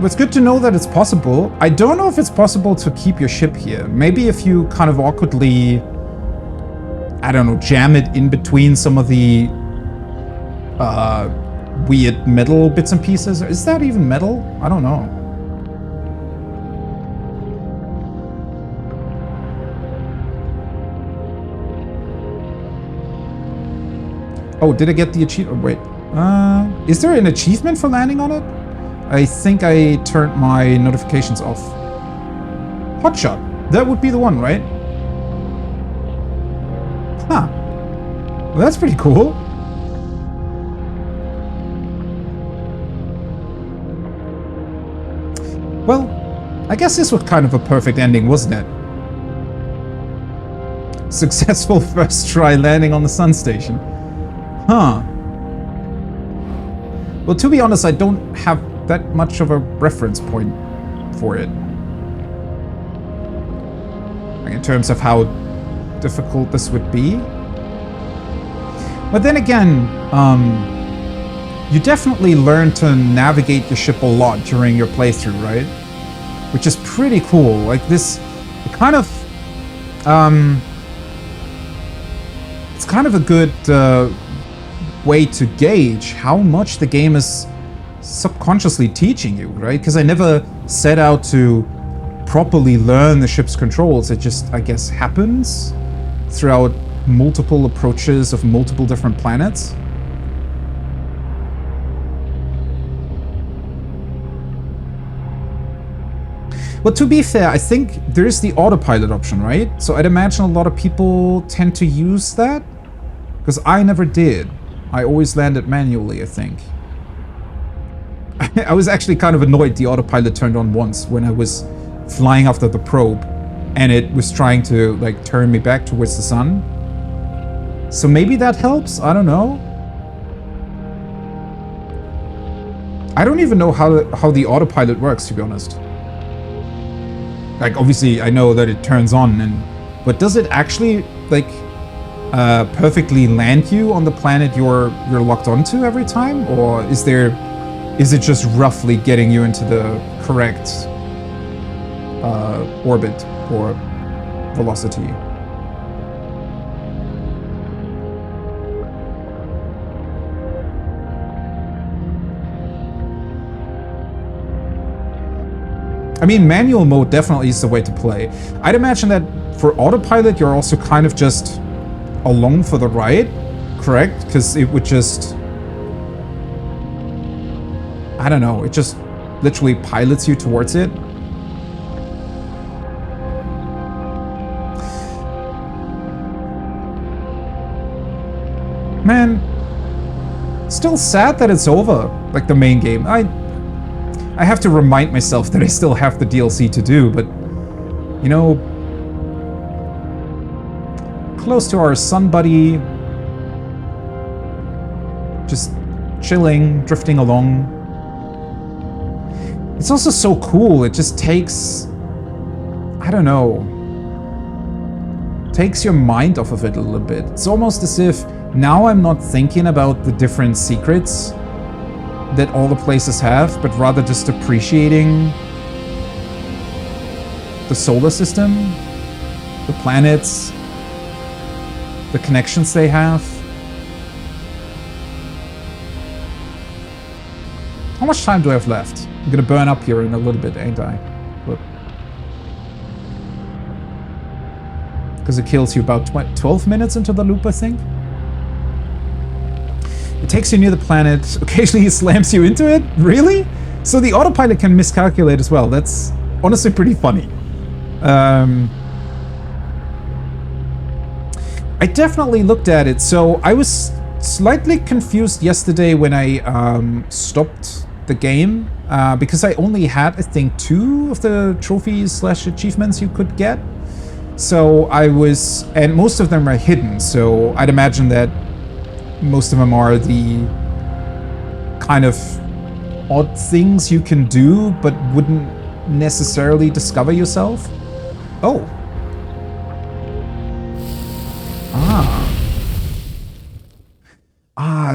It's good to know that it's possible. I don't know if it's possible to keep your ship here. Maybe if you kind of awkwardly, I don't know, jam it in between some of the weird metal bits and pieces. Is that even metal? I don't know. Oh, did I get the achievement? Wait. Is there an achievement for landing on it? I think I turned my notifications off. Hotshot. That would be the one, right? Huh. Well, that's pretty cool. Well, I guess this was kind of a perfect ending, wasn't it? Successful first try landing on the sun station. Huh. Well, to be honest, I don't have that much of a reference point for it. in terms of how difficult this would be. But then again, you definitely learn to navigate your ship a lot during your playthrough, right? Which is pretty cool. Like this, kind of, it's kind of a good way to gauge how much the game is subconsciously teaching you, right? Because I never set out to properly learn the ship's controls. It just, I guess, happens throughout multiple approaches of multiple different planets. But to be fair, I think there's the autopilot option, right? So I'd imagine a lot of people tend to use that, because I never did. I always landed manually, I think. I was actually kind of annoyed the autopilot turned on once when I was flying after the probe and it was trying to like turn me back towards the sun. So maybe that helps? I don't know. I don't even know how the autopilot works, to be honest. Like, obviously, I know that it turns on, but does it actually, like, perfectly land you on the planet you're locked onto every time? Or is it just roughly getting you into the correct orbit or velocity? I mean, manual mode definitely is the way to play. I'd imagine that for autopilot, you're also kind of just along for the ride, correct? Because it would just... I don't know, it just literally pilots you towards it. Man, still sad that it's over, like the main game. I have to remind myself that I still have the DLC to do, but, you know, close to our sun buddy, just chilling, drifting along. It's also so cool, it just takes, I don't know, takes your mind off of it a little bit. It's almost as if now I'm not thinking about the different secrets that all the places have, but rather just appreciating the solar system, the planets, the connections they have. How much time do I have left? I'm gonna burn up here in a little bit, ain't I? Because it kills you about 12 minutes into the loop, I think. It takes you near the planet, occasionally it slams you into it? Really? So the autopilot can miscalculate as well. That's honestly pretty funny. I definitely looked at it. So I was slightly confused yesterday when I stopped the game because I only had, I think, 2 of the trophies / achievements you could get. So I was, and most of them are hidden. So I'd imagine that most of them are the kind of odd things you can do, but wouldn't necessarily discover yourself. Oh.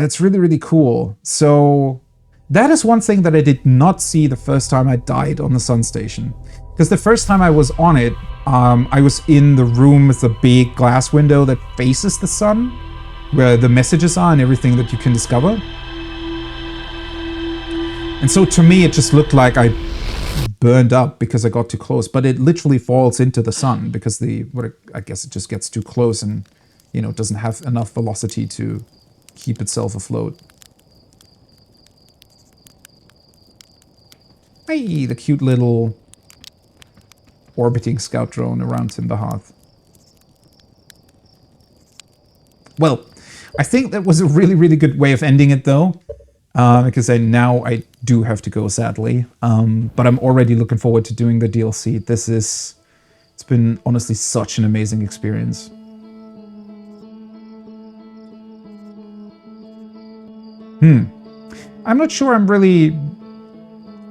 That's really, really cool. So that is one thing that I did not see the first time I died on the sun station. Because the first time I was on it, I was in the room with the big glass window that faces the sun, where the messages are and everything that you can discover. And so to me, it just looked like I burned up because I got too close, but it literally falls into the sun because I guess it just gets too close and, you know, doesn't have enough velocity to keep itself afloat. Hey, the cute little orbiting scout drone around Timberhearth. Well, I think that was a really, really good way of ending it, though, because now I do have to go, sadly. But I'm already looking forward to doing the DLC. It's been honestly such an amazing experience. I'm not sure I'm really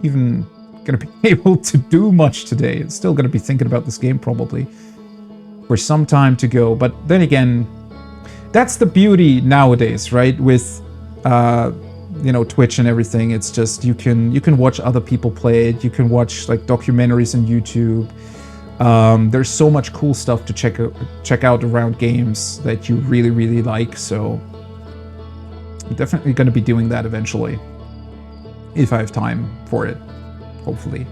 even gonna be able to do much today. I'm still gonna be thinking about this game, probably. for some time to go. But then again, that's the beauty nowadays, right? With you know, Twitch and everything. It's just you can watch other people play it. You can watch like documentaries on YouTube. There's so much cool stuff to check out around games that you really like. So I'm definitely going to be doing that eventually, if I have time for it, hopefully.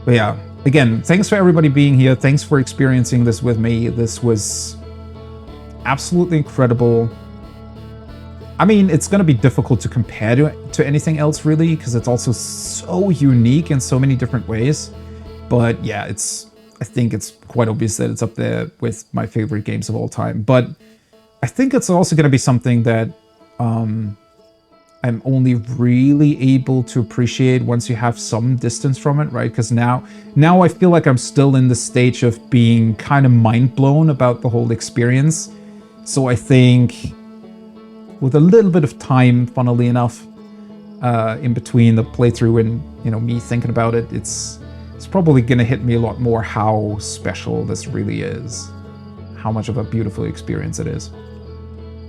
But yeah, again, thanks for everybody being here. Thanks for experiencing this with me. This was absolutely incredible. I mean, it's going to be difficult to compare to anything else, really, because it's also so unique in so many different ways. But yeah, I think it's quite obvious that it's up there with my favorite games of all time. But I think it's also going to be something that I'm only really able to appreciate once you have some distance from it, right? Because now I feel like I'm still in the stage of being kind of mind blown about the whole experience. So I think with a little bit of time, funnily enough, in between the playthrough and, you know, me thinking about it, it's probably gonna hit me a lot more how special this really is, how much of a beautiful experience it is.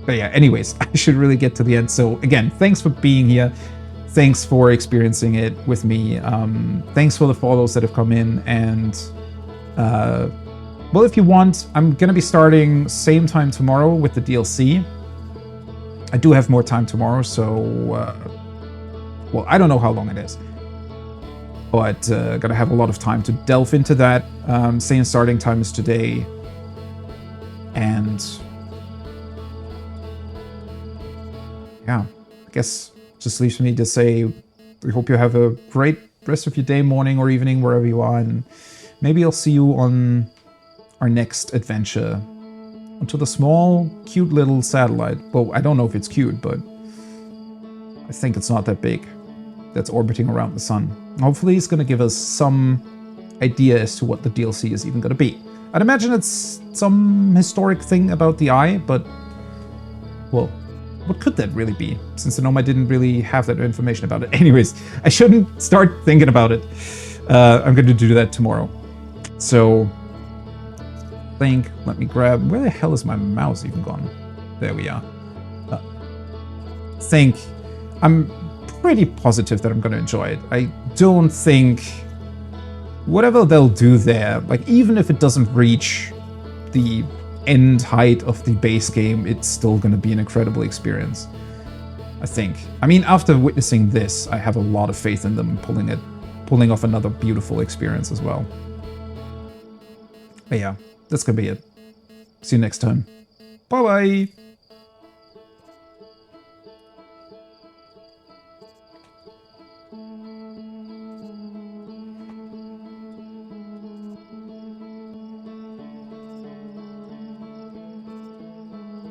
But yeah, anyways, I should really get to the end. So again, thanks for being here. Thanks for experiencing it with me. Thanks for the follows that have come in. And well, if you want, I'm gonna be starting same time tomorrow with the DLC. I do have more time tomorrow, so well, I don't know how long it is, but gonna have a lot of time to delve into that. Same starting time as today, and yeah, I guess just leaves me to say we hope you have a great rest of your day, morning, or evening, wherever you are, and maybe I'll see you on our next adventure onto the small, cute little satellite. Well, I don't know if it's cute, but I think it's not that big. That's orbiting around the sun. Hopefully it's going to give us some idea as to what the DLC is even going to be. I'd imagine it's some historic thing about the eye, but well, what could that really be? Since the Nomad didn't really have that information about it. Anyways, I shouldn't start thinking about it. I'm going to do that tomorrow. So let me grab, where the hell is my mouse even gone? There we are. I'm pretty positive that I'm going to enjoy it. I don't think whatever they'll do there, like even if it doesn't reach the end height of the base game, it's still going to be an incredible experience, I think. I mean, after witnessing this, I have a lot of faith in them pulling off another beautiful experience as well. But yeah, that's gonna be it. See you next time. Bye bye!